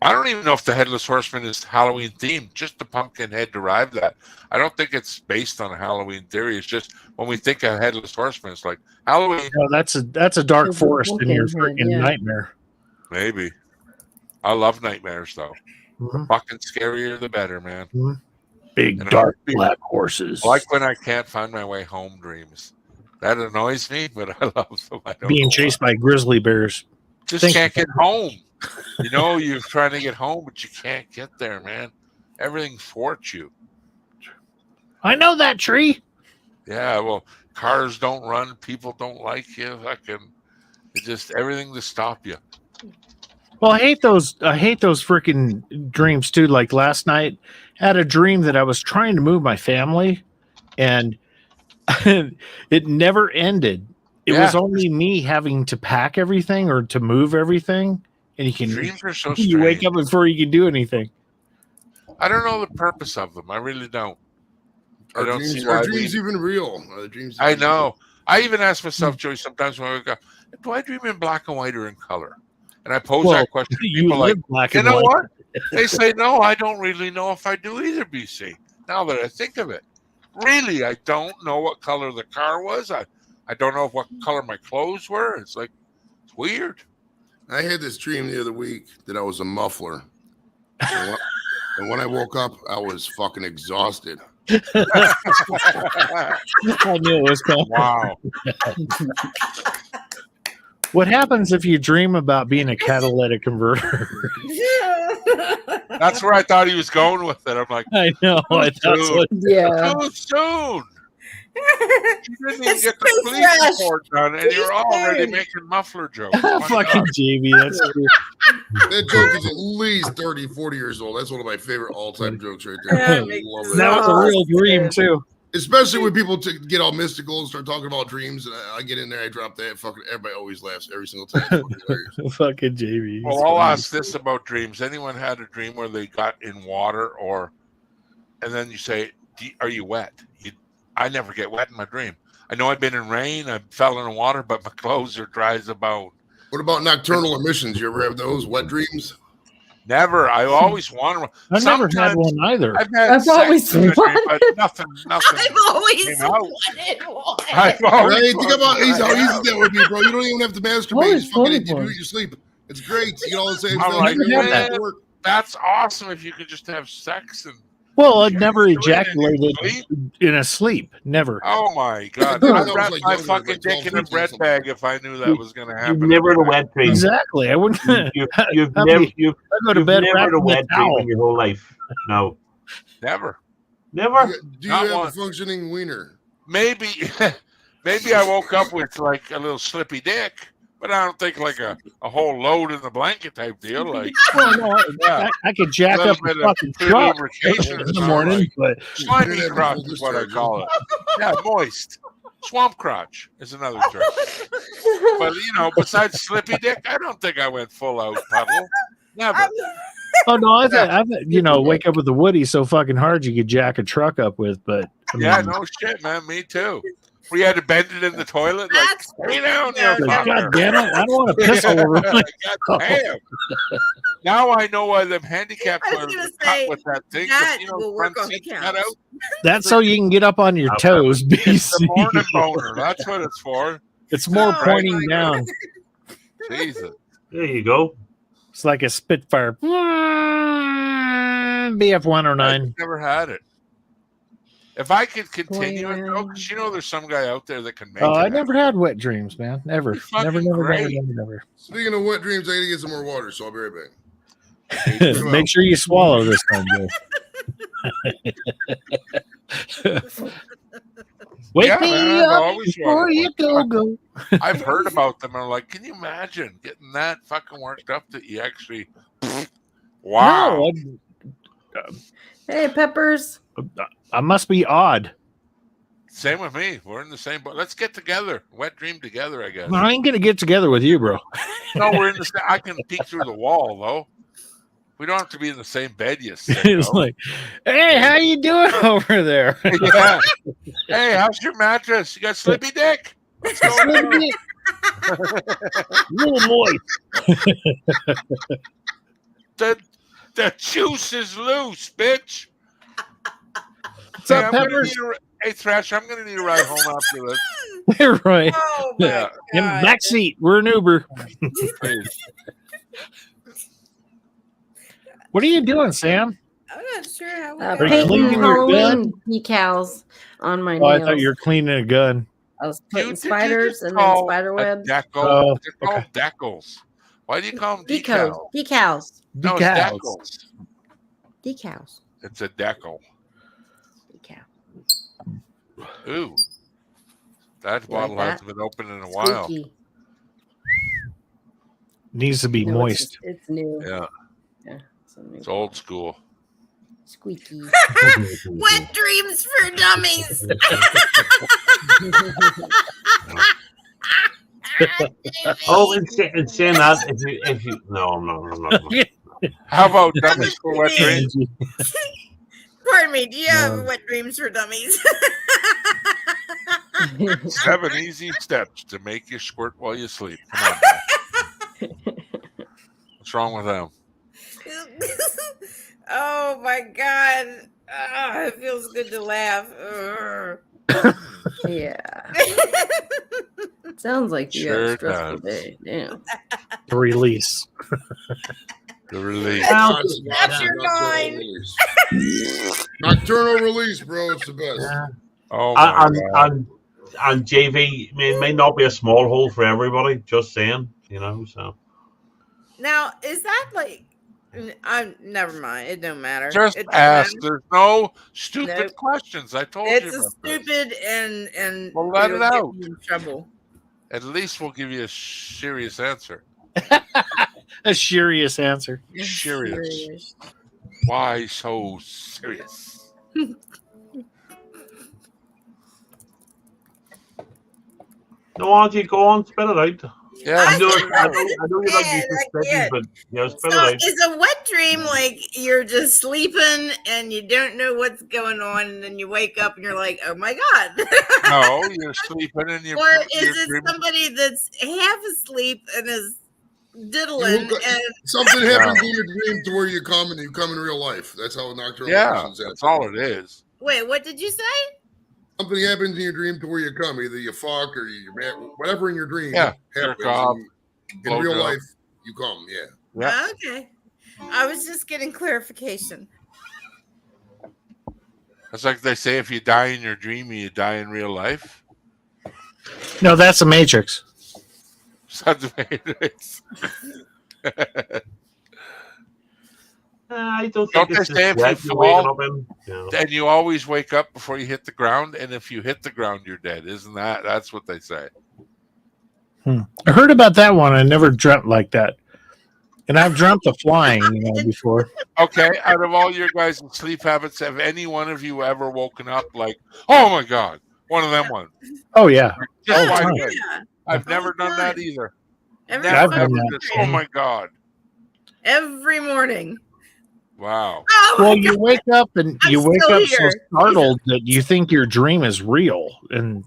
I don't even know if the Headless Horseman is Halloween themed. Just the pumpkin head derived that. I don't think it's based on a Halloween theory. It's just when we think of Headless Horseman, it's like Halloween. No, that's a dark It's a forest in your pumpkin head, freaking yeah. nightmare. Maybe. I love nightmares though. Mhm. Fucking scarier the better, man. Big And dark I- black horses. Like when I can't find my way home dreams. That annoys me, but I love them. I don't Being know chased why. by grizzly bears. Just can't get home. You know, you're trying to get home, but you can't get there, man. Everything thwarts you. I know that tree. Yeah, well, cars don't run. People don't like you. It's just everything to stop you. Well, I hate those freaking dreams too. Like last night, I had a dream that I was trying to move my family, and it never ended. It was only me having to pack everything or to move everything, and Dreams are so you wake strange. up before you can do anything. I don't know the purpose of them. I really don't. Are dreams even real? Are the dreams I know. I even ask myself, Joey, sometimes when I wake up, do I dream in black and white or in color? And I pose that question to people like, you know what? They say, no, I don't really know if I do either, BC. Now that I think of it. Really, I don't know what color the car was. I don't know what color my clothes were. It's like, it's weird. I had this dream the other week that I was a muffler. And when I woke up, I was fucking exhausted. I knew it was coming. Wow. What happens if you dream about being a catalytic converter? That's where I thought he was going with it. I'm like, I know. Too soon. You didn't even get the police report done, and you're already making muffler jokes. Fucking Jamie, that's true. That joke is at least 30, 40 years old. That's one of my favorite all-time jokes right there. That was a real dream, too. Especially when people get all mystical and start talking about dreams, and I get in there, I drop that. Fucking everybody always laughs every single time. Fucking Jamie. Well, I'll ask this about dreams. Anyone had a dream where they got in water, and then you say, "Are you wet?" I never get wet in my dream. I know I've been in rain, I fell in the water, but my clothes are dry as a bone. What about nocturnal emissions? You ever have those wet dreams? Never. I always wanted. I've never had one either. I've always wanted, but nothing. I've always came out. wanted one. I've always Right? Think about wanted how one. easy that would be, bro. You don't even have to masturbate. Always Just fucking wanted you do one. it in your sleep. It's great. You get all the same I'm stuff. like, You don't have to man, work. that's awesome if you could just have sex and. Well, I'd never Do it in your ejaculated sleep? in a sleep. Never. Oh my god! I I'd was wrap like my younger, fucking like dick 12, in a 13 bread something. bag if I knew that was going to happen. You've never had a wet dream. Exactly. I wouldn't. You've I never go to bed never had wrapped a in a wet dream towel. in your whole life. No, Never. never. Do you Not have one. a functioning wiener? Maybe I woke up with like a little slippy dick, but I don't think like a whole load in the blanket type deal. Like, Well, no, yeah, I could jack a up little a bit of fucking truck lubrication in the morning, but slimy You're crotch having is what I full call it. Yeah, moist. Swamp crotch is another term. But besides slippy dick, I don't think I went full out puddle. Never. oh no, I've wake up with the Woody so fucking hard you could jack a truck up with, but I Yeah, mean, no shit, man. Me too. We had to bend it in the toilet. Like, That's stay down, no, you no. fucker. God damn it, I don't want to piss all over my God damn. Now I know why them handicapped I was toilets gonna are say, cut with that thing. that but, will work front on the seats cut couch. out. That's so you can get up on your toes, It's the BC. morning boner. That's what it's for. It's more Oh, pointing my down. Jesus. There you go. It's like a Spitfire. BF I 109. never had it. If I could continue it, though, Boing. because there's some guy out there that can make Oh, it I happen. never had wet dreams, man. Never. You're fucking Never, never, never, great. never, Speaking of wet dreams, I gotta get some more water, so I'll be right back. never. Make sure you swallow this time, Joe. Wake Yeah, me man, I've up always before wanted you one. go. I've heard about them. And I'm like, can you imagine getting that fucking worked up that you actually. Wow. No, Hey, Peppers. I must be odd. Same with me. We're in the same boat. Let's get together. Wet dream together, I guess. I ain't gonna get together with you, bro. No, we're in the same. I can peek through the wall, though. We don't have to be in the same bed, you It's sicko. like, hey, how you doing over there? Yeah. Hey, how's your mattress? You got slippy dick? What's going on? Little moist. The juice is loose, bitch. What's up, I'm gonna Peppers? need hey, Thrash, I'm going to need a ride home after this. You're right. Oh my Yeah. In God. back seat. We're an Uber. Please. What are you doing, Sam? I'm not sure how we Uh, got you cleaning painting your gun? Halloween decals on my Oh, I nails. thought you were cleaning a gun. I was putting You spiders just and then call spider a webs. decal. Oh, They're called decals. Why do you call them Decals. decals? Decals. No, it's Decals. decals. Decals. It's a decal. Decal. Ooh, that You bottle like hasn't that? been opened in a while. Squeaky. Needs to be No, moist. It's new. Yeah, Yeah. It's, a new it's old school. Squeaky. Wet dreams for dummies. Oh, and saying that, if you, no, I'm not. How about dummies for wet dreams? Pardon me. Do you have wet dreams for dummies? 7 easy steps to make you squirt while you sleep. Come on, man. What's wrong with them? Oh my God. It feels good to laugh. Yeah. Sounds like you had Sure a stressful does. day. Damn. The release. The release. That's your mind. Nocturnal release, bro. It's the best. Oh my God. And JV, it may not be a small hole for everybody. Just saying, So Now, is that like? I'm never mind. It don't matter. Just It don't ask. matter. There's no stupid Nope. questions. I told It's you a about stupid and Well, let it'll it get out. you in trouble. this. At least we'll give you a serious answer. A serious answer. Serious. Serious. Why so serious? no, Auntie, go on, spell it out. Yeah. I know can't. you like Man, these I suspicious, can't. but spell So it out. is a wet dream like you're just sleeping and you don't know what's going on, and then you wake up and you're like, "Oh my God!" No, you're sleeping and you're. Or is you're it dreaming. somebody that's half asleep and is diddling? And Something happens in your dream to where you come and you come in real life. That's how nocturnal Yeah, illusions happen. that's all it is. wait, what did you say? Something happens in your dream to where you come, either you fuck or you whatever in your dream Yeah, happens. jerk off, In real blowjob. life, you come. Yeah. Yeah. Okay, I was just getting clarification. It's like they say: if you die in your dream, you die in real life. No, that's a Matrix. I don't Don't think they it's say if you just you're waking fall, up in. and you always wake up before you hit the ground, and if you hit the ground, you're dead. Isn't that's what they say? I heard about that one. I never dreamt like that. And I've dreamt of flying, before. Okay, out of all your guys' sleep habits, have any one of you ever woken up like, oh my God, one of them ones? Oh, yeah. Just All the wide time. awake. I've never done that either. Every Never, done ever that. just, oh my God. Every morning. Wow. Oh my Well, you God. wake up and I'm you wake still up so here. startled that you think your dream is real. And,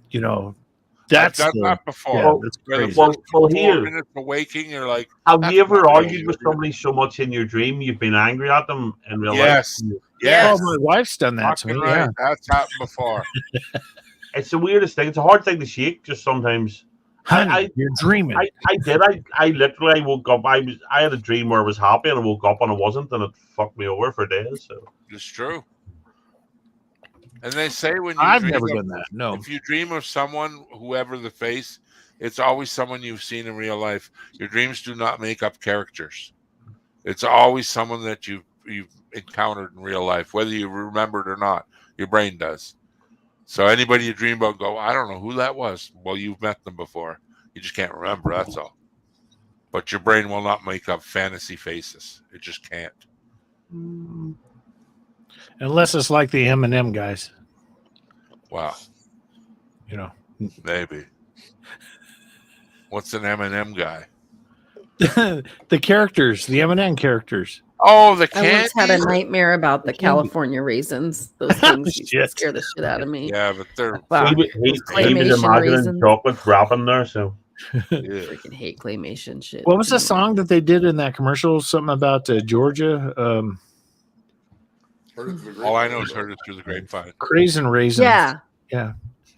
that's I've done that before. Yeah, that's For the crazy. first Well, 4 here. minutes of waking, you're like, Have that's you ever not real, argued with somebody so much in your dream you've been angry at them in real Yes. life? Yes. Oh, my wife's done that to Fucking me. right. Yeah. That's happened before. It's the weirdest thing. It's a hard thing to shake. Just sometimes. Honey, you're dreaming. I did. I literally woke up. I had a dream where I was happy, and I woke up and I wasn't, and it fucked me over for days. So It's true. And they say when you I've dream never of- done that. No. If you dream of someone, whoever the face, it's always someone you've seen in real life. Your dreams do not make up characters. It's always someone that you've encountered in real life, whether you remember it or not. Your brain does. So anybody you dream about, go, I don't know who that was. Well, you've met them before. You just can't remember. That's all. But your brain will not make up fantasy faces. It just can't. Unless it's like the M&M guys. Wow. Maybe. What's an M&M guy? The characters, the M&M characters. Oh, the I once had a nightmare about the California raisins. Those things used to scare the shit out of me. Yeah, but they're Wow. he was Claymation imagining raisins. chocolate wrapping there. So Freaking hate claymation shit. What was the song that they did in that commercial? Something about Georgia? all I know is heard it through the grapevine. Craisin Raisins. Yeah. Yeah.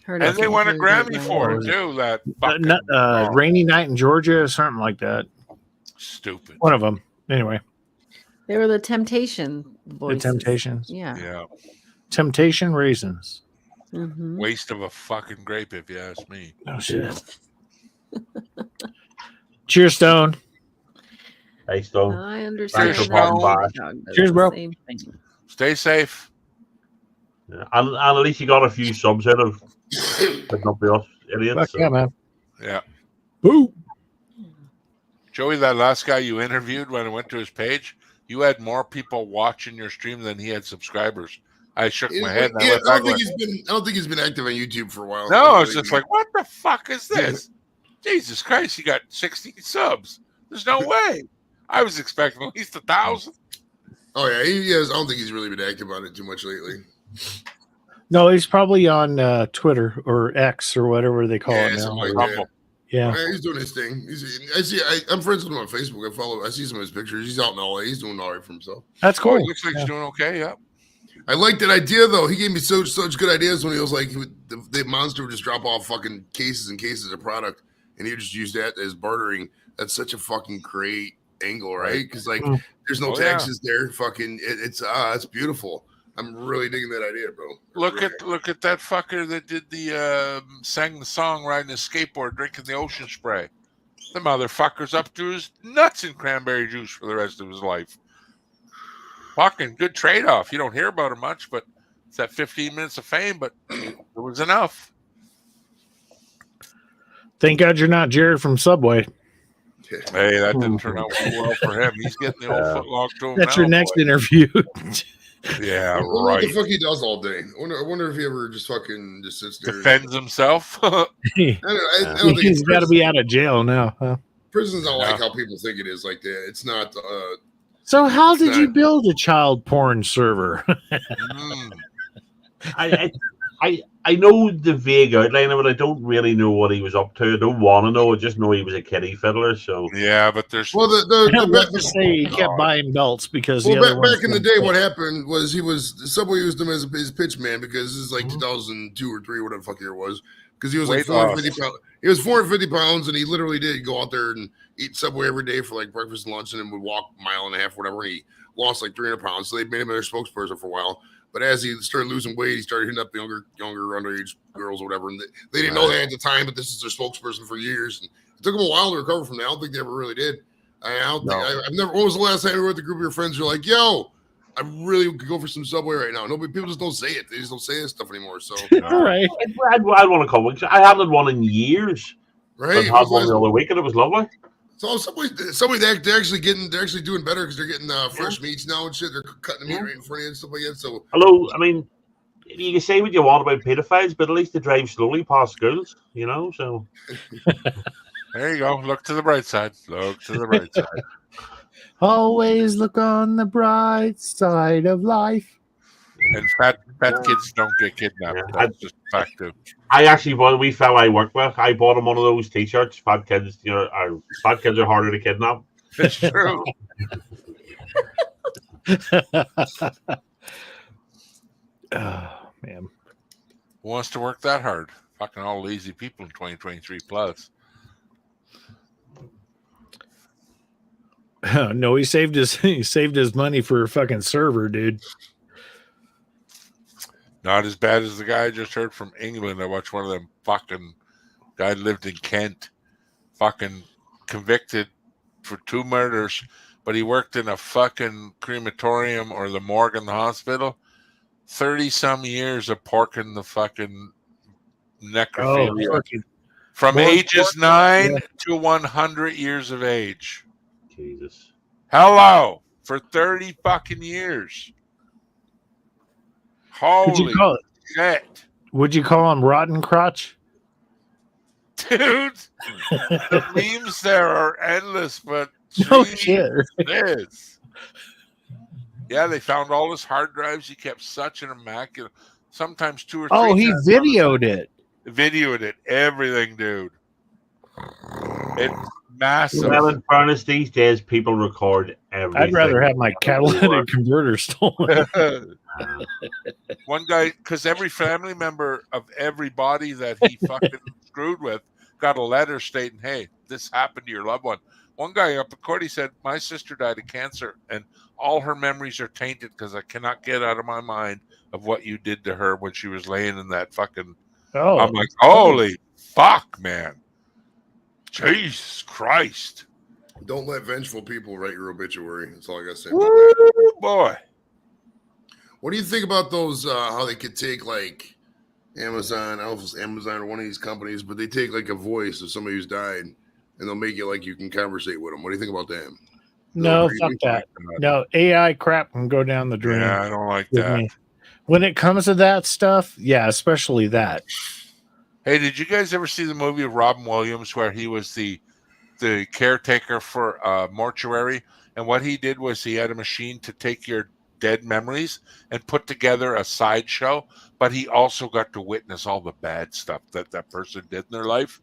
Heard And it they through won a the Grammy grapevine. for it too. That fucking Rainy Night in Georgia, or something like that. stupid. One of them. Anyway. They were the Temptation voices. The Temptations. Yeah. Yeah. Temptation Raisins. Waste of a fucking grape, if you ask me. Oh shit. Cheers, Stone. Hey, Stone. I understand. Cheers, Cheers, bro. Same thing. Stay safe. Yeah. And at least you got a few subs out of not be us idiots. Fuck yeah, man. Yeah. Boo. Joey, that last guy you interviewed when I went to his page, you had more people watching your stream than he had subscribers. I shook my head. And I don't think he's been active on YouTube for a while. No, it's just like, what the fuck is this? Jesus Christ, he got 60 subs. There's no way. I was expecting at least 1,000. Oh yeah, he has. I don't think he's really been active on it too much lately. No, he's probably on Twitter or X or whatever they call it now. Like yeah, he's doing his thing. I'm friends with him on Facebook. I see some of his pictures. He's out in LA. He's doing all right for himself. That's cool. Oh, he looks like he's doing okay. Yeah. I like that idea though. He gave me such good ideas when he was like, the Monster would just drop off fucking cases and cases of product, and he would just use that as bartering. That's such a fucking great angle, right? Because like, there's no taxes there. Fucking, it's beautiful. I'm really digging that idea, bro. Look at that fucker that did the sang the song riding a skateboard, drinking the ocean spray. The motherfucker's up to his nuts in cranberry juice for the rest of his life. Fucking good trade-off. You don't hear about it much, but it's that 15 minutes of fame, but it was enough. Thank God you're not Jared from Subway. Hey, that didn't turn out too well for him. He's getting the old foot locked to him. That's now, your next interview. Yeah, right. What the fuck he does all day? I wonder if he ever just sits there. Defends himself. I don't think he's got to be out of jail now. Huh? Prison's not like how people think it is. Like that, it's not. So how did you build a child porn server? I know the vague outline of it. I don't really know what he was up to. I don't want to know. I just know he was a kiddie fiddler. So yeah, but there's let's just say he kept buying belts because back in the day, what happened was Subway used him as his pitch man because this is like 2002 or 3, whatever the fuck year it was. Because he was like 450 pounds. He was 450 pounds, and he literally did go out there and eat Subway every day for like breakfast and lunch, and then would walk a mile and a half, whatever. And he lost like 300 pounds. So they made him their spokesperson for a while. But as he started losing weight, he started hitting up the younger underage girls or whatever. And they didn't know that at the time, but this is their spokesperson for years. And it took them a while to recover from that. I don't think they ever really did. I've never. When was the last time you were with a group of your friends? You're like, yo, I really could go for some Subway right now. People just don't say it. They just don't say this stuff anymore. So all right, I'd want to come. I haven't had one in years. Right, I had one the other week, and it was lovely. So Subway, they're actually doing better because they're getting fresh meats now and shit. They're cutting the meat right in front of you and stuff like that. So hello, I mean, you can say what you want about pedophiles, but at least they drive slowly past schools, you know. So there you go. Look to the bright side. Look to the bright side. Always look on the bright side of life. And fat kids don't get kidnapped. That's just a fact of. I actually bought. We fella I work with. I bought him one of those T-shirts. Fat kids, fat kids are harder to kidnap. It's true. Oh man, Who wants to work that hard? Fucking all lazy people in 2023 plus. No, he saved his money for a fucking server, dude. Not as bad as the guy I just heard from England. I watched one of them fucking guy lived in Kent, fucking convicted for 2 murders, but he worked in a fucking crematorium or the morgue in the hospital. 30-some years of porking the fucking necrophilia. From ages 9 to 100 years of age. Jesus. Hello. For 30 fucking years. Holy shit. Would you call him Rotten Crotch? Dude, the memes there are endless, but no shit. This. Yeah, they found all his hard drives. He kept such an immaculate, sometimes 2 or 3. Oh, he videoed it. Videoed it. Everything, dude. It's massive. Well, in fairness, these days people record everything. I'd rather have my catalytic converter stolen. One guy, because every family member of everybody that he fucking screwed with got a letter stating, hey, this happened to your loved one. One guy up in court, he said, my sister died of cancer, and all her memories are tainted because I cannot get out of my mind of what you did to her when she was laying in that fucking... Oh, I'm like, holy fuck, man. Jesus Christ. Don't let vengeful people write your obituary. That's all I got to say. Woo, boy. What do you think about those, how they could take, like, Amazon, I don't know if it's Amazon or one of these companies, but they take, like, a voice of somebody who's died, and they'll make it like you can conversate with them. What do you think about that? No, fuck that. No, AI crap can go down the drain. Yeah, I don't like that. When it comes to that stuff, yeah, especially that. Hey, did you guys ever see the movie of Robin Williams where he was the caretaker for a mortuary? And what he did was he had a machine to take your dead memories and put together a sideshow, but he also got to witness all the bad stuff that person did in their life.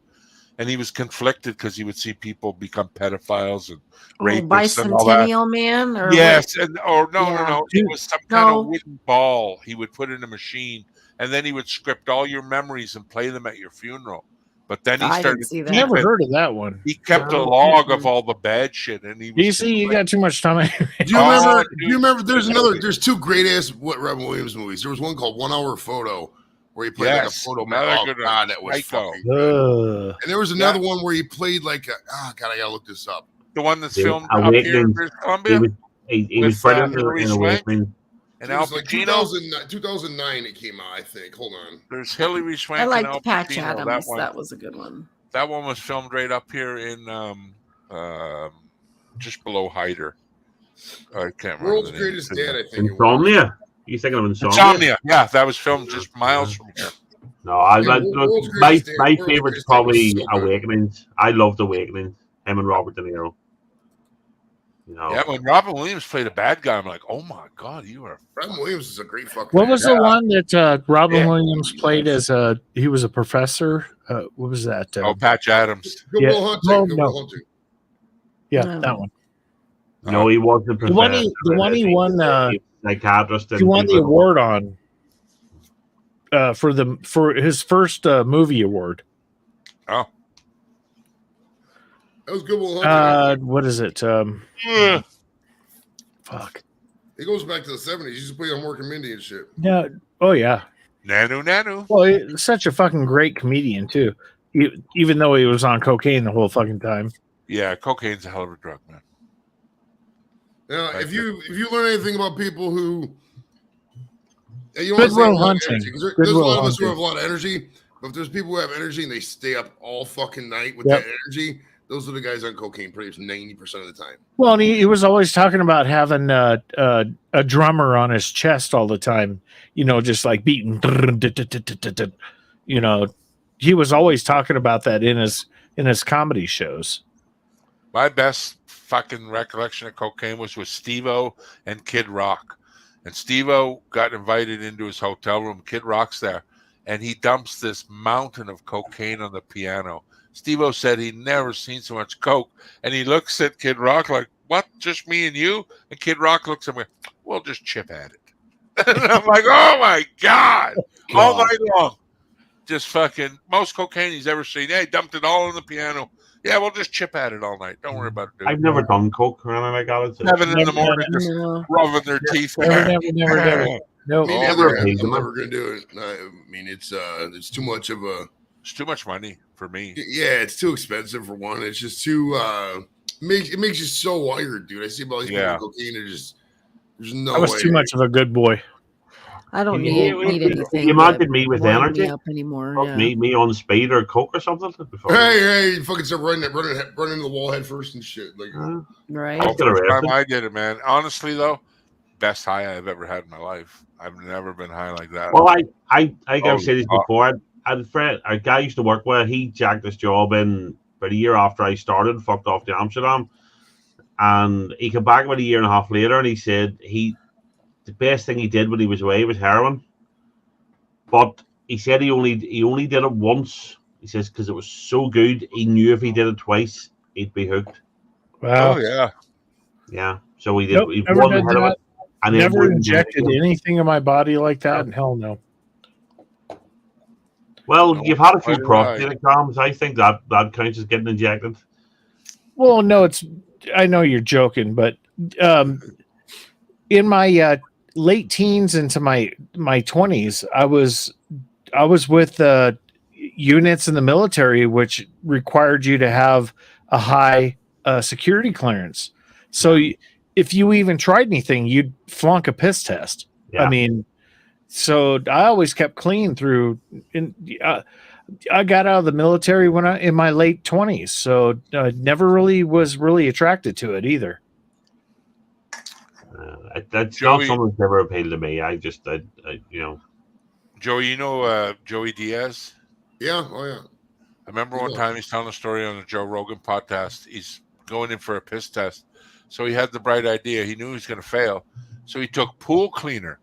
And he was conflicted because he would see people become pedophiles and rapists and all that. Bicentennial Man? Or yes, what? No. It was some kind of wooden ball he would put in a machine, and then he would script all your memories and play them at your funeral. But then he started. Never heard of that one. He kept a log of all the bad shit, and he. You see, you got too much time. Do you remember? There's two great ass Robin Williams movies. There was one called 1 Hour Photo, where he played like a photo man. Oh God, that was fucking good. And there was another one where he played like I gotta look this up. The one that's filmed up here in British Columbia. He was brilliant in Awakening. And Al Pacino. Like 2009 it came out, I think. Hold on. There's Hilary Swank. I liked and Al Patch Pacino. Adams. That was a good one. That one was filmed right up here in just below Hyder. I can't remember. World's Greatest Dad, I think. Insomnia. You thinking of Insomnia? Insomnia. Yeah, that was filmed just miles from here. No, my favorite's probably Awakenings. I loved Awakenings. Him and Robert De Niro. Yeah, when Robin Williams played a bad guy, I'm like, oh my God, Robin Williams is a great fucking. What was the one that Robin Williams played as he was a professor? What was that? Patch Adams. Good Will Hunting. Yeah, that one. No, he wasn't a professor. The one he won. Psychiatrist. He won the award on for his first movie award. Oh. That was Good Will Hunting. What is it? Fuck. It goes back to the 70s. He used to play on Mork and Mindy and shit. Yeah. Oh yeah. Nanu. Well, he's such a fucking great comedian too. Even though he was on cocaine the whole fucking time. Yeah, cocaine's a hell of a drug, man. Now, if you learn anything about people who Good Will Hunting. There's a lot of us who have a lot of energy, but if there's people who have energy and they stay up all fucking night with that energy, those are the guys on cocaine pretty much 90% of the time. Well, and he was always talking about having a drummer on his chest all the time, just like beating. He was always talking about that in his comedy shows. My best fucking recollection of cocaine was with Steve-O and Kid Rock. And Steve-O got invited into his hotel room. Kid Rock's there. And he dumps this mountain of cocaine on the piano. Steve-O said he'd never seen so much coke. And he looks at Kid Rock like, what, just me and you? And Kid Rock looks at me, well, just chip at it. And I'm like, oh, my God. All night long. Just fucking, most cocaine he's ever seen. Yeah, he dumped it all on the piano. Yeah, we'll just chip at it all night. Don't worry about it, dude. I've never done coke or anything like that. 7 in the morning, just rubbing their teeth. Never did it. No, never. I'm never gonna do it. I mean, it's too much of a. It's too much money for me. Yeah, it's too expensive for one. It's just too. It makes you so wired, dude. I see all these people with cocaine. There's no way. I was too much of a good boy. I don't need anything. You imagine me with energy up anymore. Yeah. Me on speed or coke or something. Hey, you fucking start running into the wall head first and shit. Like, right. First time I did it, man. Honestly, though, best high I've ever had in my life. I've never been high like that. Well, I've said this before. I had a friend, a guy I used to work with. He jacked his job in about a year after I started, fucked off to Amsterdam, and he came back about a year and a half later, and he said the best thing he did when he was away was heroin. But he said he only did it once. He says because it was so good, he knew if he did it twice, he'd be hooked. Wow. Oh yeah. Yeah. So he did. Nope, he never did heroin, that. and Never injected anything in my body like that. Hell no. Well, you've had a few prostate exams. I think that counts as getting injected. Well, no, I know you're joking, but in my late teens into my 20s, I was with units in the military, which required you to have a high security clearance. So if you even tried anything, you'd flunk a piss test. Yeah. I mean, so I always kept clean through. I got out of the military when in my late 20s, so I never really was attracted to it either. That's Joey, not something that's ever appealed to me. I Joey, Joey Diaz? Yeah, oh yeah. I remember one time he's telling a story on the Joe Rogan podcast. He's going in for a piss test. So he had the bright idea. He knew he was going to fail. So he took pool cleaner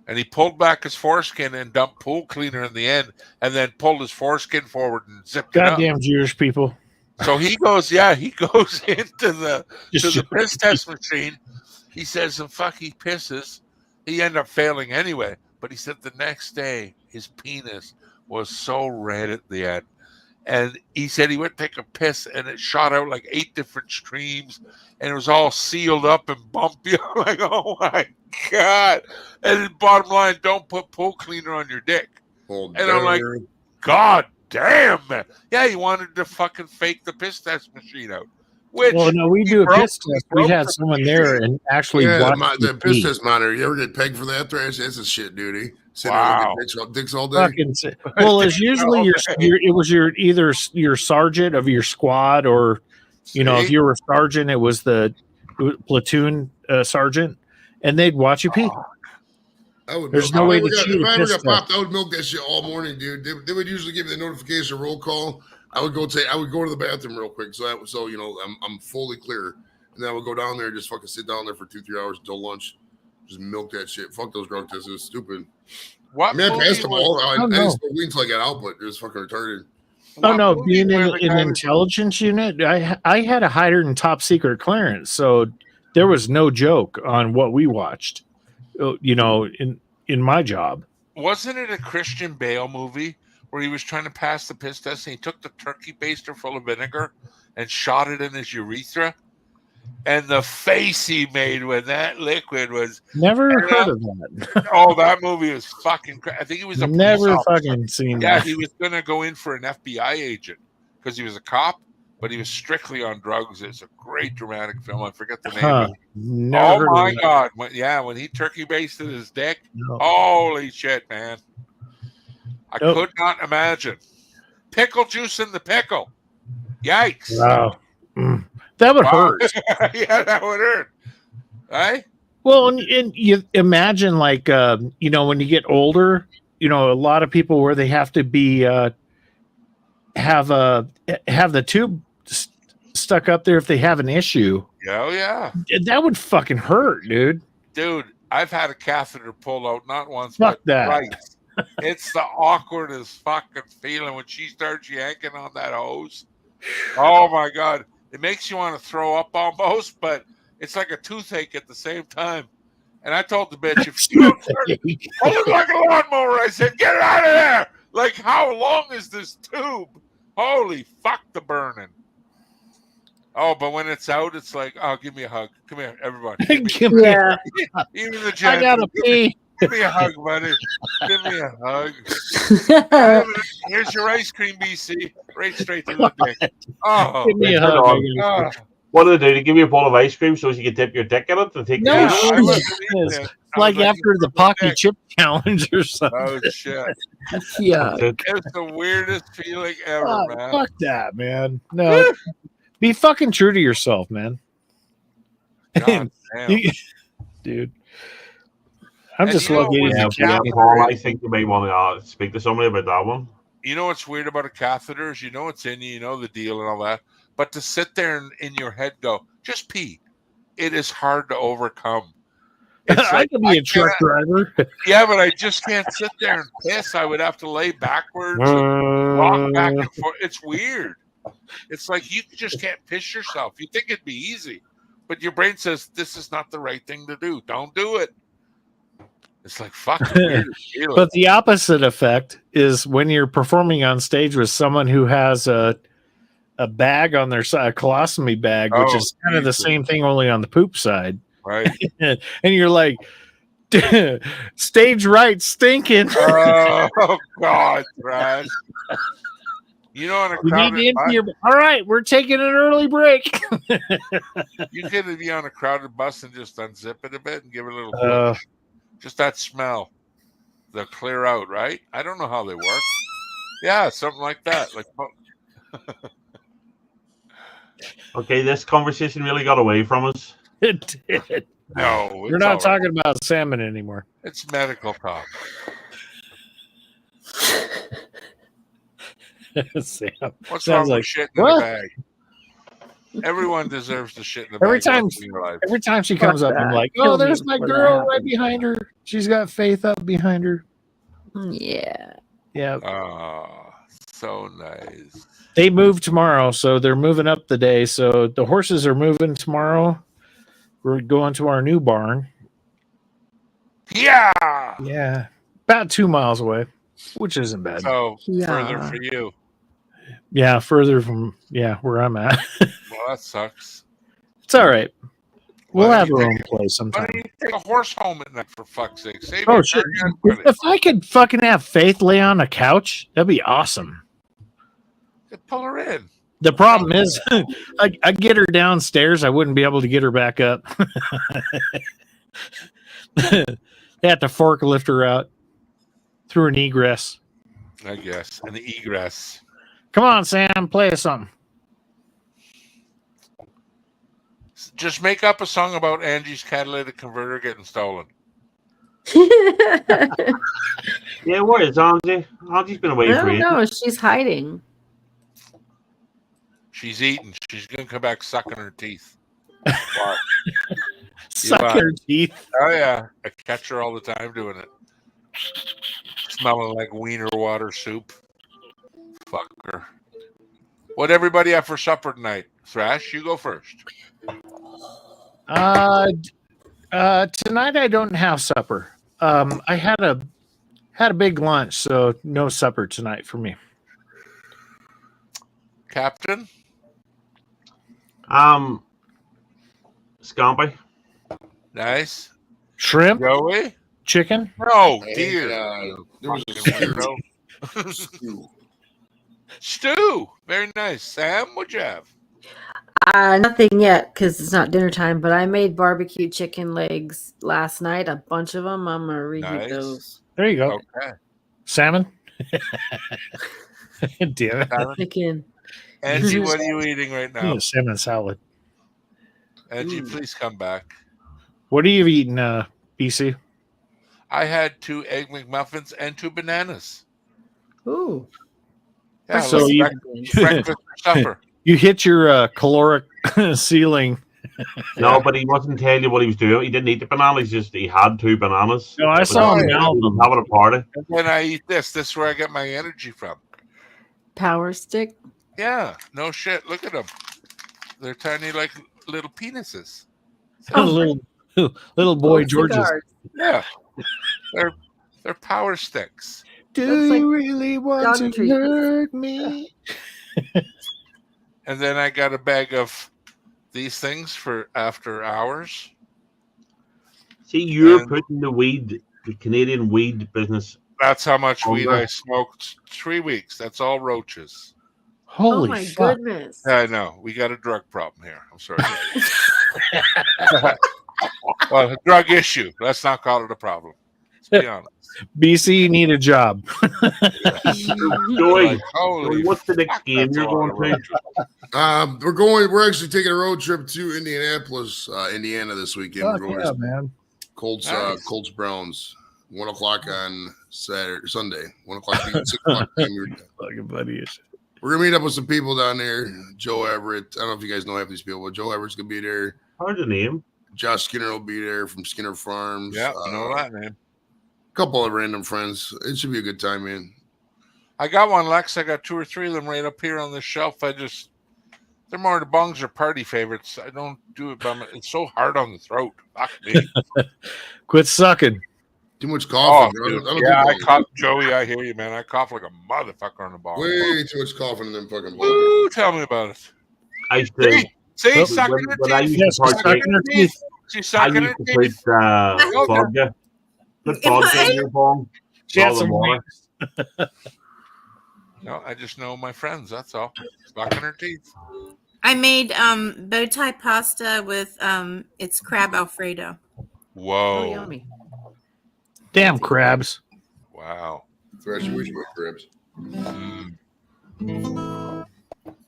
and he pulled back his foreskin and dumped pool cleaner in the end and then pulled his foreskin forward and zipped it up. Goddamn Jewish people. So he goes into the piss test machine. He says, and fuck, he pisses. He ended up failing anyway. But he said the next day, his penis was so red at the end. And he said he went to take a piss and it shot out like 8 different streams and it was all sealed up and bumpy. I'm like, oh my God. And bottom line, don't put pool cleaner on your dick. And I'm like, God damn, man. Yeah, he wanted to fucking fake the piss test machine out. Well, no, we do a piss test. We had someone there and actually watched the piss test monitor. You ever get pegged for that, Thrash? That's a shit duty. Wow. Dicks all day. Well, it's usually your either your sergeant of your squad, or if you were a sergeant, it was the platoon sergeant, and they'd watch you pee. There's no way to cheat. If I ever got popped, I would milk that shit all morning, dude. They would usually give me the notification roll call. I would go to the bathroom real quick, so I'm fully clear, and then I would go down there and just fucking sit down there for 2-3 hours until lunch, just milk that shit. Fuck those drug tests, it was stupid. I passed them all. I didn't smoke weed until I got out, but it was fucking retarded. Being in an intelligence unit, I had a higher than top secret clearance, so there was no joke on what we watched. In my job, wasn't it a Christian Bale movie where he was trying to pass the piss test and he took the turkey baster full of vinegar and shot it in his urethra? And the face he made when that liquid was never heard of that. Oh, that movie was fucking I think he was a never fucking seen that. Yeah, he was gonna go in for an FBI agent because he was a cop, but he was strictly on drugs. It's a great dramatic film. I forget the name of it. Oh my God. When he turkey basted his dick. No. Holy shit, man. I could not imagine. Pickle juice in the pickle. Yikes. Wow. That would hurt. Yeah, that would hurt. Right? Well, and you imagine when you get older, a lot of people where they have to be have the tube stuck up there if they have an issue. Oh yeah. That would fucking hurt, dude. Dude, I've had a catheter pulled out not once, but twice. It's the awkwardest fucking feeling when she starts yanking on that hose. Oh my God. It makes you want to throw up almost, but it's like a toothache at the same time. And I told the bitch, if you don't start holding like a lawnmower, I said, get it out of there. Like, how long is this tube? Holy fuck the burning. Oh, but when it's out, it's like, oh, give me a hug. Come here, everybody. Give me a hug. Even the gentleman. I gotta pee. Give me a hug, buddy. Give me a hug. Here's your ice cream, BC. Right straight to the dick. Oh, give me a hug. What do they do? They give you a bowl of ice cream so you can dip your dick in it and take like after the Pocky Chip Challenge or something. Oh shit! Yeah, it's the weirdest feeling ever, man. Fuck that, man. No, be fucking true to yourself, man. God damn. Dude. I'm just looking at Paul, I think you may want to speak to somebody about that one. You know what's weird about a catheter is it's in you, the deal and all that. But to sit there and in your head go, just pee. It is hard to overcome. I could be a truck driver. Yeah, but I just can't sit there and piss. I would have to lay backwards and rock back and forth. It's weird. It's like you just can't piss yourself. You think it'd be easy, but your brain says this is not the right thing to do. Don't do it. It's like fucking weird. But the opposite effect is when you're performing on stage with someone who has a a bag on their side, a colostomy bag, which is kind of the same thing, only on the poop side. Right. And you're like, stage right stinking. Oh God, Thrash. You know, on a crowded bus, all right, we're taking an early break. you could be on a crowded bus and just unzip it a bit and give it a little push. Just that smell. They'll clear out, right? I don't know how they work. Yeah, something like that. Like, okay, this conversation really got away from us. It did. No, we're not talking about salmon anymore. It's medical talk. Sam, what's wrong with shit in the bag? Everyone deserves to shit in the bag. Every time she comes up, I'm like, oh, there's my girl right behind her. She's got Faith up behind her. Yeah. Yeah. Oh, so nice. They move tomorrow, so they're moving up the day. So the horses are moving tomorrow. We're going to our new barn. Yeah. Yeah. About 2 miles away, which isn't bad. So further for you. Yeah, further from where I'm at. Well, that sucks. It's all right. We'll have our own place sometime. Why don't you take a horse home at night, for fuck's sake? Save Oh your shit! credit. If I could fucking have Faith lay on a couch, that'd be awesome. Pull her in. The problem is, I get her downstairs. I wouldn't be able to get her back up. They have to forklift her out through an egress. I guess an egress. Come on, Sam, play us something. Just make up a song about Angie's catalytic converter getting stolen. Yeah, where is Angie? Angie's been away for you. No, she's hiding. She's eating. She's gonna come back sucking her teeth. Sucking her teeth. Oh yeah, I catch her all the time doing it. Smelling like wiener water soup. Fuck her. What everybody have for supper tonight? Thrash, you go first. Tonight I don't have supper. I had a big lunch, so no supper tonight for me. Captain? Scampi. Nice. Shrimp? Joey? Chicken? No, dear. There was a stew. Stew. Very nice. Sam, what'd you have? Nothing yet because it's not dinner time, but I made barbecue chicken legs last night, a bunch of them. I'm going to reheat those. There you go. Okay. Salmon? Damn it. Chicken. Angie, what are you eating right now? Salmon salad. Angie, please come back. What are you eating, BC? I had 2 Egg McMuffins and 2 bananas. Ooh. Yeah, so you, breakfast or supper. You hit your caloric ceiling. No, but he wasn't telling you what he was doing. He didn't eat the bananas. He had 2 bananas. No, I saw him now. He was having a party. And then I eat this. This is where I get my energy from. Power stick? Yeah, no shit. Look at them. They're tiny, like little penises. Little boy Georges. Yeah, they're power sticks. Do you really want to hurt me? And then I got a bag of these things for after hours. See, you're putting the Canadian weed business. That's how much weed I smoked 3 weeks. That's all roaches. Holy my fuck. goodness. I know. We got a drug problem here. I'm sorry. Well, a drug issue. Let's not call it a problem. Let's be honest. BC, you need a job. Joey, what's the next game you're going to? We're actually taking a road trip to Indianapolis, Indiana this weekend. Fuck We're going yeah, to man. Colts Browns, 1 o'clock on Sunday. 1 o'clock, 6 o'clock. Fucking buddy. We're gonna meet up with some people down there. Joe Everett. I don't know if you guys know half these people, but Joe Everett's gonna be there. Hard to name. Josh Skinner will be there from Skinner Farms. Yeah, I know that name. A couple of random friends. It should be a good time, man. I got one, Lex. I got 2 or 3 of them right up here on the shelf. They're more the bungs or party favorites. I don't do it by it's so hard on the throat. Fuck me. Quit sucking. Too much coughing. Oh, dude. I don't Yeah, do I bongers. cough, Joey. I hear you, man. I cough like a motherfucker on the ball. Way too much coughing in them fucking bongers. Woo, tell me about it. I used to. See, sucking her when I teeth. used to partake, She's I sucking her used to put teeth. vodka. Put vodka in your bong. She had All the some water. No, I just know my friends. That's all. Sucking her teeth. I made bow tie pasta with it's crab Alfredo. Whoa. Oh, yummy. Damn crabs. Wow. Fresh wish with crabs.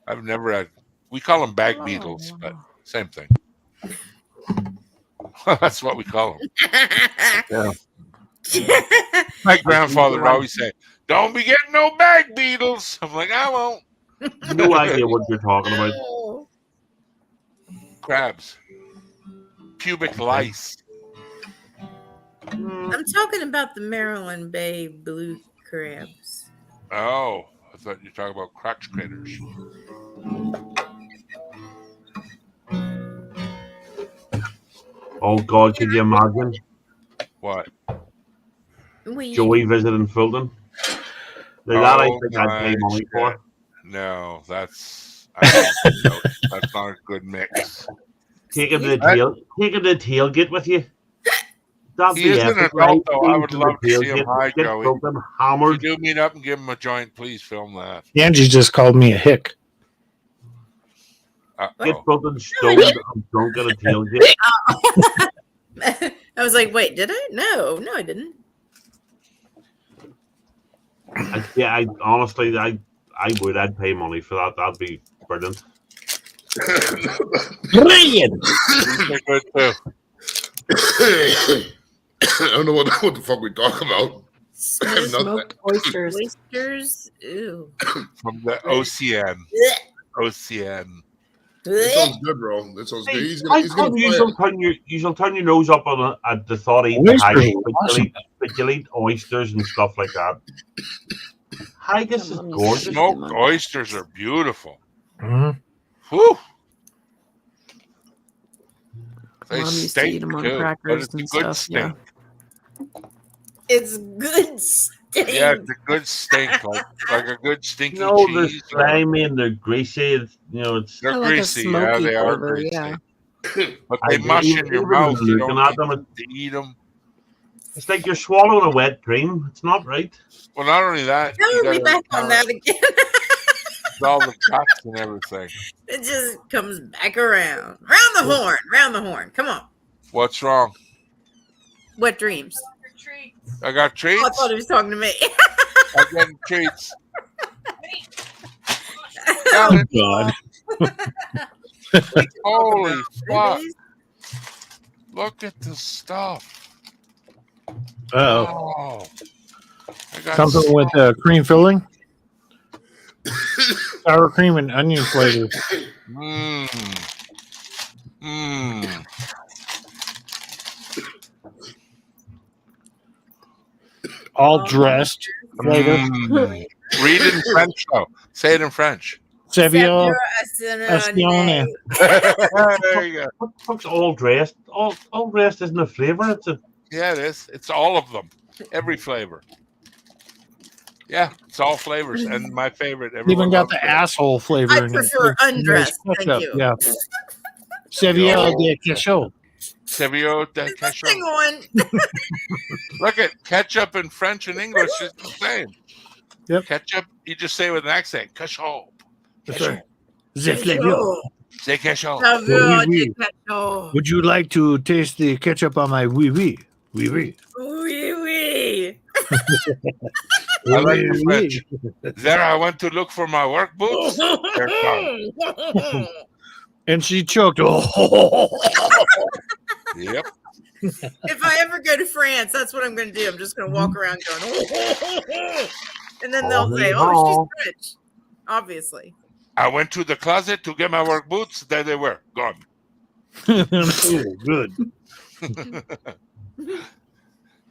I've never had. We call them bag beetles, but same thing. That's what we call them. Yeah. My grandfather would always say, "Don't be getting no bag beetles." I'm like, I won't. No idea what you're talking about. Crabs, pubic lice. I'm talking about the Maryland Bay blue crabs. Oh, I thought you were talking about crotch critters. Oh God, could you imagine? What? Joey visiting Fulton. Now, that I think I'd pay money for. No, that's that's not a good mix. Taking the tailgate with you. That'd He be is an epic, adult, right? though. I would love to see him. Tailgate, Hi, get Joey. Fulton If hammered. you do meet up and give him a joint, please film that. Angie just called me a hick. Get Fulton stoned and drunk at a tailgate. I was like, wait, did I? No, I didn't. I honestly, I would. I'd pay money for that. That'd be brilliant. Brilliant. They're good too. I don't know what the fuck we talk about. I have nothing. Smoked oysters. Oysters, ew. From the OCN. OCN. That sounds good, bro. That sounds good. Hey, He's gonna you shall turn your nose up on at the thought of eating Oysters haggis, are but awesome. you'll eat oysters and stuff like that. Haggis is gorgeous. Smoked oysters are beautiful. Mhm. Whew. They Mom used to stink eat them on too, but crackers it's a and good stuff. stink. It's good stink. Yeah, it's a good stink, like a good stinky No, they're cheese. slimy and they're greasy. It's, They're Kinda like a greasy. smoky Yeah, they are flavor, greasy. yeah. But they mush in your even mouth. You looking don't at them, get to eat them. it's like you're swallowing a wet dream. It's not right. Well, not only that, you Don't be gotta back on that again. all the guts and everything. It just comes back around. Round the horn. Come on. What's wrong? What dreams? I got treats. Oh, I thought he was talking to me. I'm getting treats. Oh God. Holy fuck. Look at the stuff. Oh, I got something with cream filling, sour cream and onion flavor. All dressed flavor. Read it in French, though. Say it in French. Sevilla. Astione. There you go. What the fuck's all dressed? All dressed isn't a flavor. It's a Yeah, it is. It's all of them. Every flavor. Yeah, it's all flavors. And my favorite. Even got the asshole flavor. I in prefer it. undressed. Nice Thank ketchup, you. Yeah. Sevilla de queso. Sevilla de queso. Hang on. Look at ketchup in French and English is the same. Yep. Ketchup, you just say with an accent. Ketchup. That's right. The flavor. Say ketchup. Oui, oui. Would you like to taste the ketchup on my wee wee? Wee wee. Wee wee. I like the French. There I went to look for my work boots. They're gone. And she choked. Oh. Yep. If I ever go to France, that's what I'm going to do. I'm just going to walk around going, and then they'll say, "Oh, she's French." Obviously. I went to the closet to get my work boots. There they were, gone. Oh, good.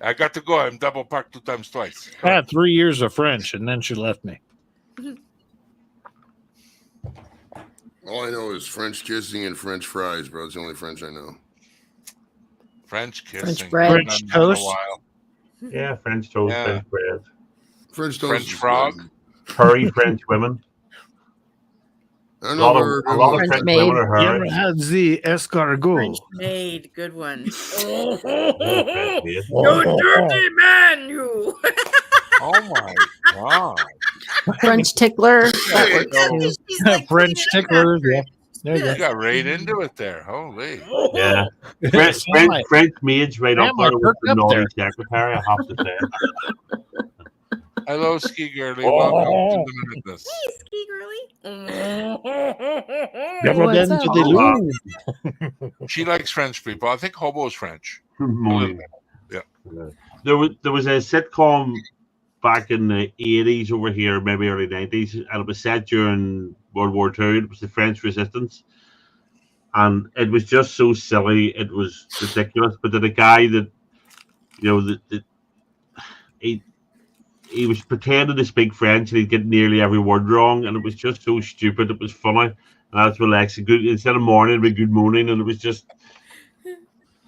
I got to go. I'm double parked 2 times twice. I had 3 years of French, and then she left me. All I know is French kissing and French fries, bro. It's the only French I know. French kissing. French bread. French toast. Yeah, French toast, Yeah. French bread, French toast, French is frog. good. hairy French women. I don't A know lot if I've of ever a been lot one. of French French maid. women are You ever hairy. had the escargot? French maid, good one. Yeah, French maid. You dirty man, you. Oh my god. French tickler. That Hey, works too. She's like French cleaning up ticklers. after Yeah. it. There you You go. got right into it there. Holy. Yeah, Sam, I, French maid's right up Sam, I there with perked the up naughty there. secretary. I have to say. Hello, Ski Girly. Welcome to the Minuteness. Hey, Ski Girly. Never What's been to up? the Aloha. Louvre. She likes French people. I think Hobo's French. Morning. Yeah. There was a sitcom back in the 80s over here, maybe early 90s, and it was set during World War II. It was the French Resistance, and it was just so silly. It was ridiculous. But then a guy that he he was pretending to speak French and he'd get nearly every word wrong, and it was just so stupid. It was funny, and that's what Lexa good instead of morning, it'd be good morning, and it was just.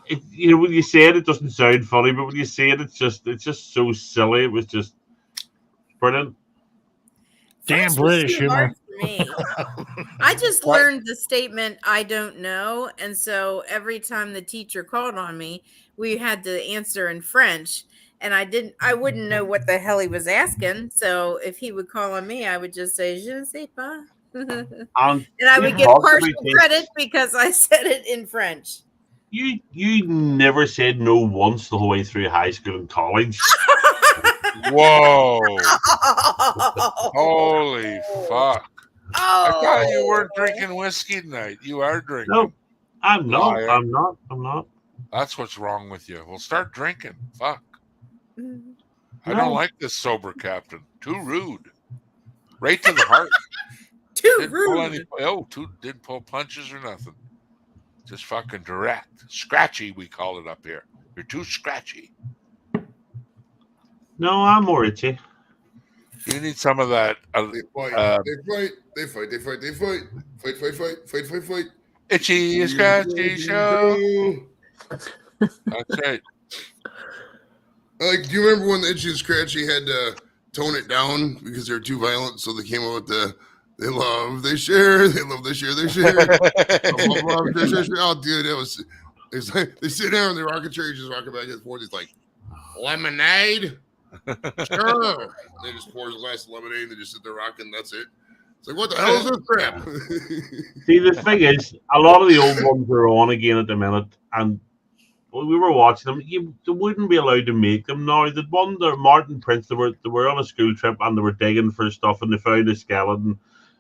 When you say it doesn't sound funny, but when you say it, it's just so silly. It was just brilliant. Damn French was British too humor. hard for me. I just learned the statement "I don't know," and so every time the teacher called on me, we had to answer in French, and I wouldn't know what the hell he was asking. So if he would call on me, I would just say "Je ne sais pas," and I would get partial credit because I said it in French. You never said no once the whole way through high school and college. Whoa. Holy fuck. I thought you weren't drinking whiskey tonight. You are drinking. No, I'm not. Liar. I'm not. That's what's wrong with you. Well, start drinking. Fuck. I No. don't like this sober captain. Too rude. Right to the heart. Too rude. Didn't pull punches or nothing. Just fucking direct. Scratchy, we call it up here. You're too scratchy. No, I'm more itchy. You need some of that. They fight. Itchy, scratchy show. That's right. Do you remember when the Itchy and Scratchy had to tone it down because they were too violent? So they came out with they love, they share, they love, they share, they share. Love, they share. Oh, dude, it's like they sit down in the rocking chair, just rocking back and forth. It's like lemonade. Sure. They just pours a glass of lemonade and they just sit there rocking. That's it. It's like, what the hell is this crap? See, the thing is, a lot of the old ones are on again at the minute, and when we were watching them, they wouldn't be allowed to make them now. The one, Martin Prince, they were on a school trip and they were digging for stuff and they found a skeleton.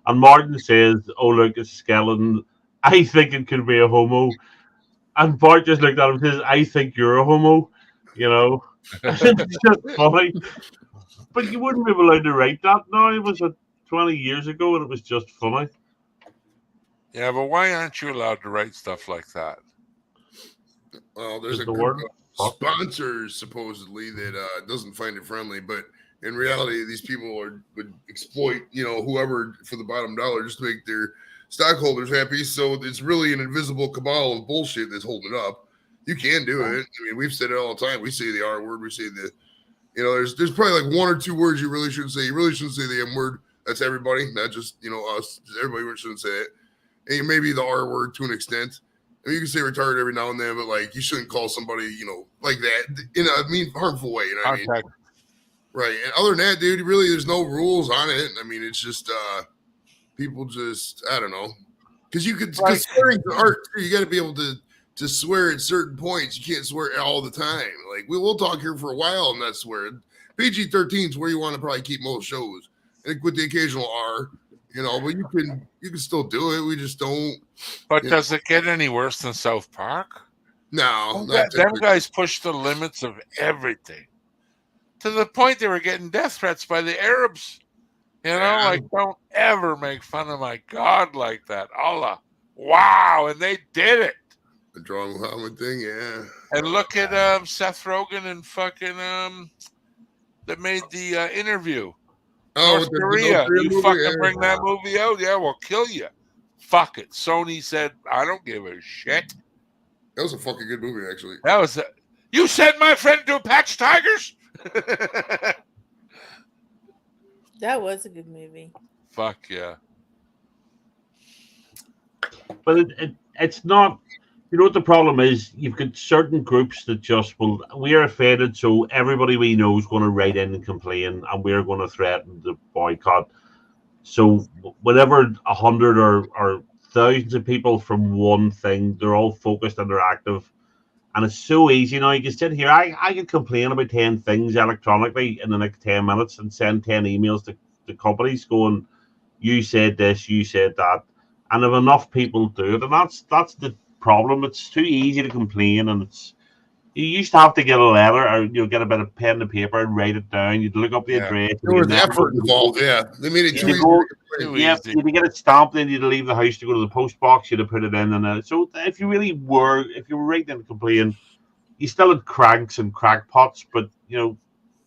And Martin says, "Oh look, it's a skeleton. I think it could be a homo." And Bart just looked at him and says, "I think you're a homo." It's just funny. But you wouldn't be allowed to write that now. It was 20 years ago, and it was just funny. Yeah, but why aren't you allowed to write stuff like that? Well, there's a group of sponsors supposedly that doesn't find it friendly, but in reality, these people would exploit whoever for the bottom dollar just to make their stockholders happy. So it's really an invisible cabal of bullshit that's holding it up. You can do it. I mean, we've said it all the time. We say the R word. We say there's probably like one or two words you really shouldn't say. You really shouldn't say the M word. That's everybody, not just us. Everybody shouldn't say it. And maybe the R word to an extent. I mean, you can say retarded every now and then, but like you shouldn't call somebody, like that in a harmful way. You know what I mean? Right. And other than that, dude, really, there's no rules on it. I mean, it's just people just, I don't know, because swearing's art too. You got to be able to swear at certain points. You can't swear all the time. Like we'll talk here for a while and not swear. PG-13 is where you want to probably keep most shows, and with the occasional R. But you can still do it. We just don't. But does it get any worse than South Park? No. Them guys push the limits of everything to the point they were getting death threats by the Arabs. Like don't ever make fun of my God like that. Allah, wow, and they did it. The Draw Muhammad thing, yeah. And look at Seth Rogen and fucking that made the interview. North Korea, you fucking bring that movie out, yeah, we'll kill you. Fuck it. Sony said, I don't give a shit. That was a fucking good movie, actually. You sent my friend to Apache Tigers? That was a good movie. Fuck yeah. But it's not. You know what the problem is? You've got certain groups that just will. We are offended, so everybody we know is going to write in and complain, and we're going to threaten to boycott. So whenever 100 or thousands of people from one thing, they're all focused and they're active, and it's so easy now. You can sit here. I can complain about 10 things electronically in the next 10 minutes and send 10 emails to companies going, "You said this, you said that," and if enough people do it, and that's the problem. It's too easy to complain, and you used to have to get a letter or get a bit of pen and paper and write it down. You'd look up the address. There was effort involved. Yeah, they made it too easy. Yeah, you'd get it stamped, then you'd leave the house to go to the post box. You'd have put it in, and so if you were writing in a complaint, you still had cranks and crackpots, but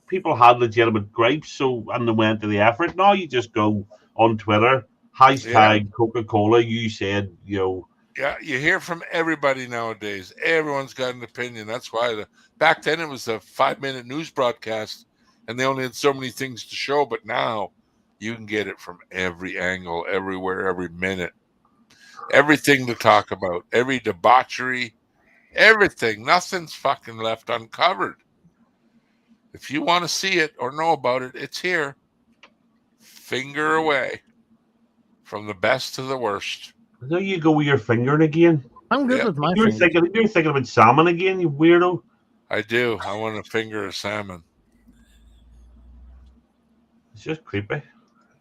people had legitimate gripes. So and they went to the effort. Now you just go on Twitter, hashtag Coca-Cola. You said Yeah, you hear from everybody nowadays. Everyone's got an opinion. That's why back then it was a 5-minute news broadcast, and they only had so many things to show. But now you can get it from every angle, everywhere, every minute. Everything to talk about, every debauchery, everything. Nothing's fucking left uncovered. If you want to see it or know about it, it's here. Finger away. From the best to the worst. There you go with your fingering again. I'm good with my You're finger. thinking about salmon again, you weirdo. I do. I want to finger a salmon. It's just creepy.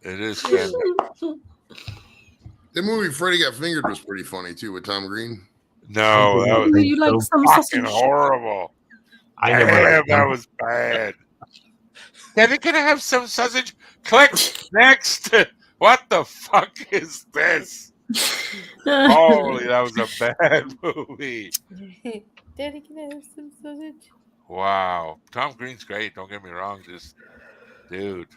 It is. The movie Freddy Got Fingered was pretty funny too with Tom Green. No, that was you like some fucking sausage? horrible. That was bad. Daddy, can I have some sausage? Click next. What the fuck is this? Holy, that was a bad movie. Daddy, can I have some sausage? Wow. Tom Green's great. Don't get me wrong. Just, dude.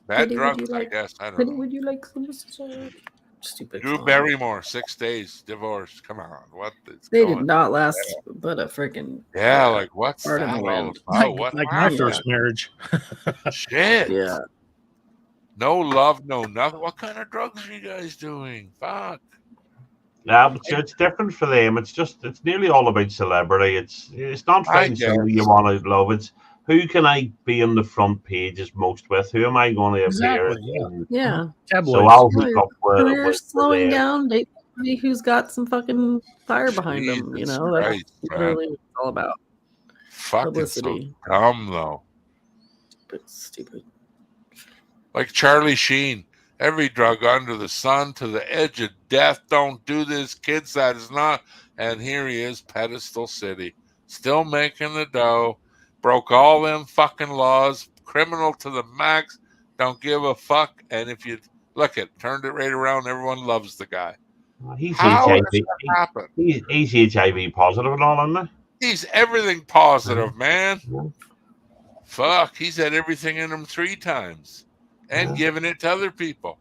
Bad Daddy, drugs, I guess. I don't know. Would you like some sausage? Stupid. Drew song. Barrymore, 6 days, divorce. Come on. What is They going did not last but a freaking like what's part in that the all wind. about? What Like my happened? first marriage. Shit. Yeah. No love, no nothing. What kind of drugs are you guys doing? Fuck. Yeah, but it's different for them. It's nearly all about celebrity. It's not finding somebody you want to love. It's who can I be on the front pages most with? Who am I going to appear? Exactly, Yeah. So I'll hook up Career's with slowing them. down. Date somebody who's got some fucking fire behind them. Jesus That's Christ, literally what it's all about. Fucking Publicity. so dumb though. Stupid. Like Charlie Sheen. Every drug under the sun to the edge of death. Don't do this, kids. That is not. And here he is, Pedestal City. Still making the dough. Broke all them fucking laws. Criminal to the max. Don't give a fuck. And if you look at turned it right around, everyone loves the guy. He's How HIV. does that happen? He's HIV positive and all, isn't He's everything positive, man. Fuck, he's had everything in him 3 times. And giving it to other people.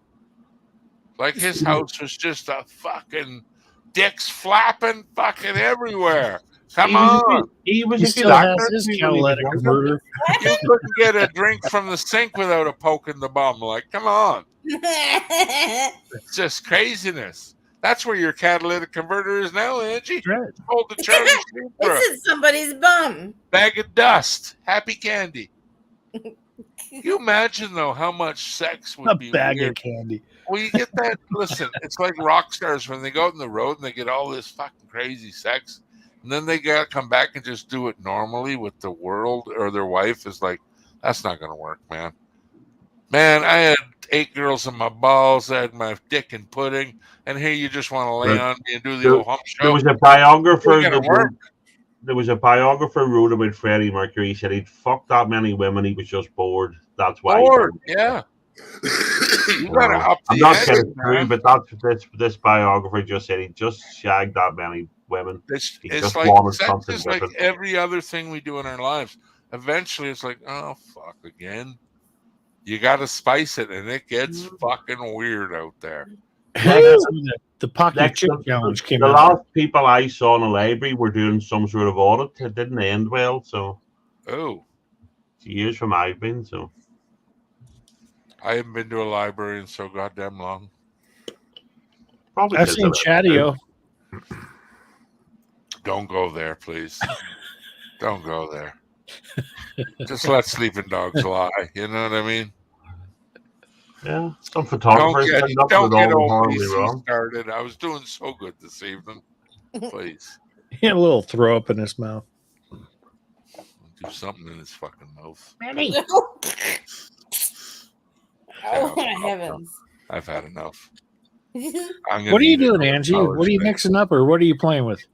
Like his house was just a fucking dicks flapping fucking everywhere. Come on. He was He a good still has actor. his He was catalytic younger. converter. You couldn't get a drink from the sink without a poke in the bum. Like, come on. It's just craziness. That's where your catalytic converter is now, Angie. Right. Hold the Charlie Sheen for It's in somebody's bum. bag of dust. Happy candy. You imagine though how much sex would A be bag weird. of candy. Well, you get that. Listen, it's like rock stars when they go out on the road and they get all this fucking crazy sex, and then they gotta come back and just do it normally with the world or their wife is like, that's not gonna work, man. Man, I had 8 girls in my balls. I had my dick in pudding, and here you just want to lay on me and do the old hump show. There was a biographer. It's gonna work. There was a biographer wrote about Freddie Mercury. He said he'd fucked that many women. He was just bored. That's why. Bored, yeah. You gotta up I'm the not ante, getting through, man. but that's this biographer just said he just shagged that many women. It's just like wanted sex something is like different. every other thing we do in our lives. Eventually, it's like, oh fuck again. You got to spice it, and it gets fucking weird out there. Yeah, that's when the pocket chip challenge came The out. last people I saw in the library were doing some sort of audit. It didn't end well, so. Oh. years from I've been, so. I haven't been to a library in so goddamn long. Probably I've seen Chatio. Don't go there, please. Don't go there. Just let sleeping dogs lie. You know what I mean? Yeah, some photographers don't get OPC started. I was doing so good this evening. Please. He had a little throw up in his mouth. Do something in his fucking mouth. Ready? Oh, heavens. I've had enough. What are you doing, Angie? What are you mixing up, or what are you playing with?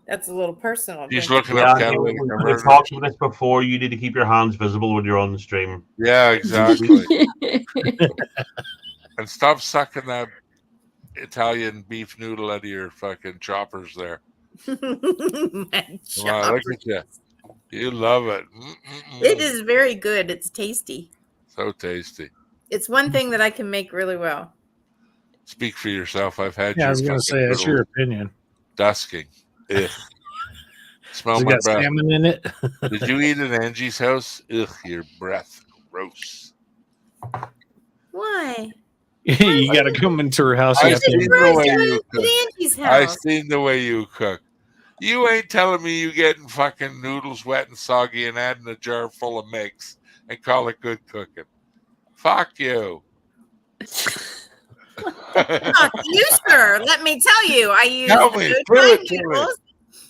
That's a little personal. He's looking up we talked about this before. You need to keep your hands visible when you're on the stream. Yeah, exactly. And stop sucking that Italian beef noodle out of your fucking choppers there. Come on, look at you. You love it. It is very good. It's tasty. So tasty. It's one thing that I can make really well. Speak for yourself. I've had. Yeah, I was going to say that's your opinion. Dusking. Ugh. Smell my breath. Salmon in it. Did you eat at Angie's house? Ugh, your breath. Gross. Why? You got to come into her house. I've seen the way you cook. You ain't telling me you getting fucking noodles wet and soggy and adding a jar full of mix and call it good cooking. Fuck you. Not you, sir. Let me tell you. I use noodles.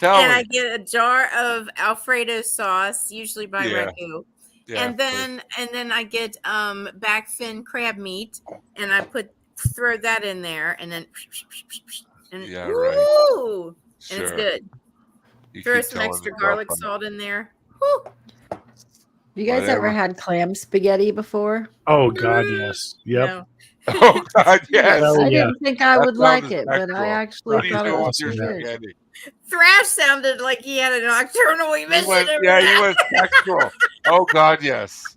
I get a jar of Alfredo sauce, usually by Ragu. Yeah, and then I get back fin crab meat, and I throw that in there, and then and sure. And it's good. Throw some extra garlic salt in there. Woo. Have you guys ever had clam spaghetti before? Oh God, yes. Yep. No. Oh God, yes. I didn't think I would like it, but I actually thought it was good. Thrash sounded like he had a nocturnal emission. You went sexual. Oh God, yes.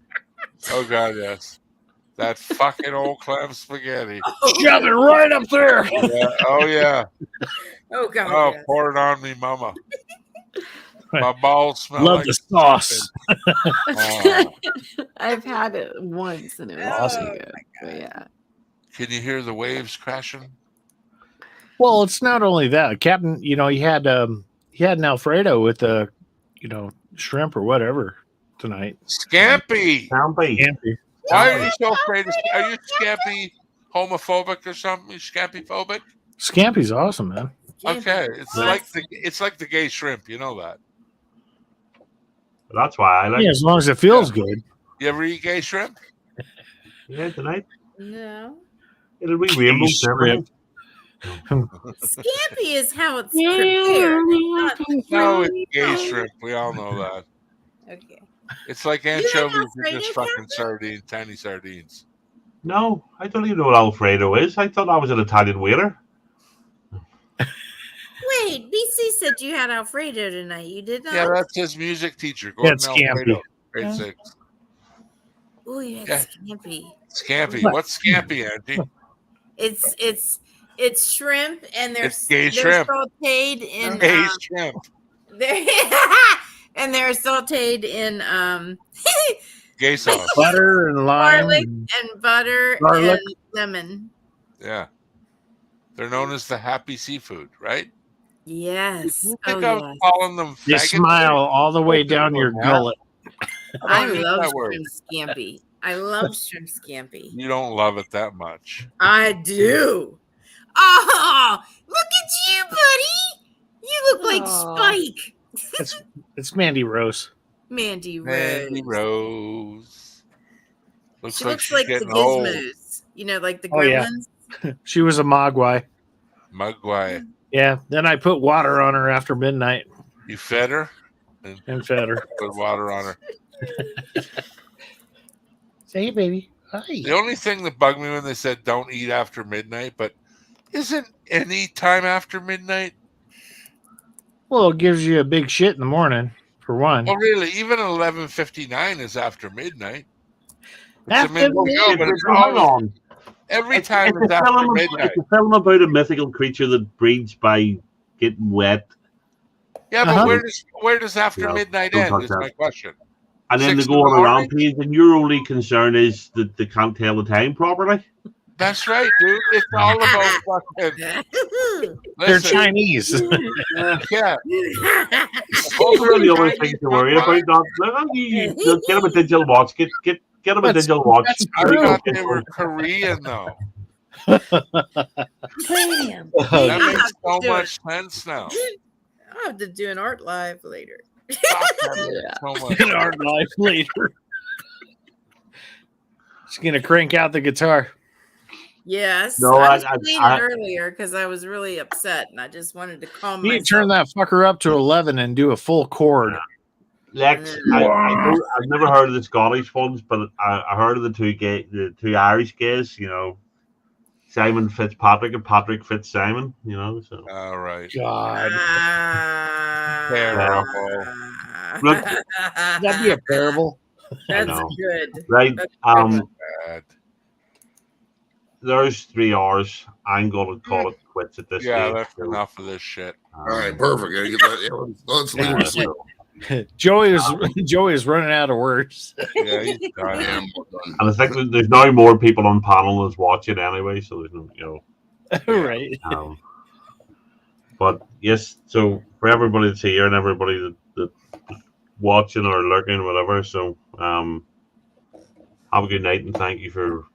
Oh God, yes. That fucking old clam spaghetti. Shove it right up there. Yeah. Oh yeah. Oh God. Oh, pour it on me, mama. My balls smell Love like the sauce. I've had it once and it was awesome. Good. But yeah. Can you hear the waves crashing? Well, it's not only that, Captain. You know, he had an Alfredo with shrimp or whatever tonight. Scampi. Scampi. Why are you so afraid? Are you Scampi homophobic or something? Scampi phobic? Scampi's awesome, man. Okay, it's like the gay shrimp. You know that. That's why I like. Yeah, as long as it feels good. You ever eat gay shrimp? Yeah, tonight. No. It'll be rainbow shrimp. Scampi is how it's prepared. No, it's gay shrimp. We all know that. Okay. It's like anchovies with just fucking sardines, tiny sardines. No, I don't even know what Alfredo is. I thought I was an Italian waiter. Wait, BC said you had Alfredo tonight. You did not? Yeah, that's his music teacher. Gordon Alfredo, grade 6. Oh, you had Scampi. Scampi. What's Scampi, Auntie? It's shrimp, and they're shrimp. sauteed in gay shrimp. And they're sauteed in gay sauce, butter and lime, garlic and butter garlic. and lemon. Yeah, they're known as the happy seafood, right? Yes. You think I was calling them? You smile all the way down your gullet. I love shrimp scampi. I love shrimp scampi. You don't love it that much. I do. Oh, look at you, buddy. You look like Spike. It's Mandy Rose. Mandy Rose. She looks like the Gizmos. You know, like the gremlins. Yeah. She was a Mogwai. Mogwai. Yeah. Then I put water on her after midnight. You fed her? And fed her. Put water on her. Say, hey, baby. Hi. The only thing that bugged me when they said don't eat after midnight, but isn't any time after midnight? Well, it gives you a big shit in the morning, for one. Oh, really? Even 11:59 is after midnight. After midnight. Every time it's after midnight. It's a film about a mythical creature that breeds by getting wet. Yeah, but where does after midnight don't end? touch Is that. my question. And then they 6 go in the on a morning? rampage, and your only concern is that they can't tell the time properly. That's right, dude. It's all about fucking. They're Listen, Chinese. yeah. All the only other things to worry about. You get them a digital watch. Get them a digital watch. That's I true. thought they were Korean though. Premium. That makes so much sense now. I'll have to do an art live later. Fuck, that makes so much In our life later. She's gonna crank out the guitar. Yes. No, I was playing it earlier because I was really upset and I just wanted to calm You myself. turn that fucker up to 11 and do a full chord. Lex, I've never heard of the Scottish ones, but I heard of the two Irish guys. You know, Simon Fitzpatrick and Patrick Fitzsimon. You know, so. All right. God. Terrible. Look, that'd be a parable. That's good. Right. That's bad. There's 3 hours. I'm gonna call it quits at this Yeah, stage. that's enough of this shit. All right, perfect. Gotta get that. Let's leave it asleep. Joey is running out of words. Yeah, he's done. And I think there's now more people on panel that's watching anyway, so there's no, right. But yes, so for everybody that's here and everybody that's watching or lurking, whatever. So have a good night and thank you for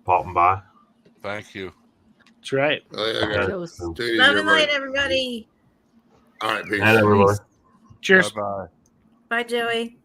popping by. Thank you. That's right. Love and light, everybody. All right, peace. Night, everybody. Cheers. Bye-bye. Bye, Joey.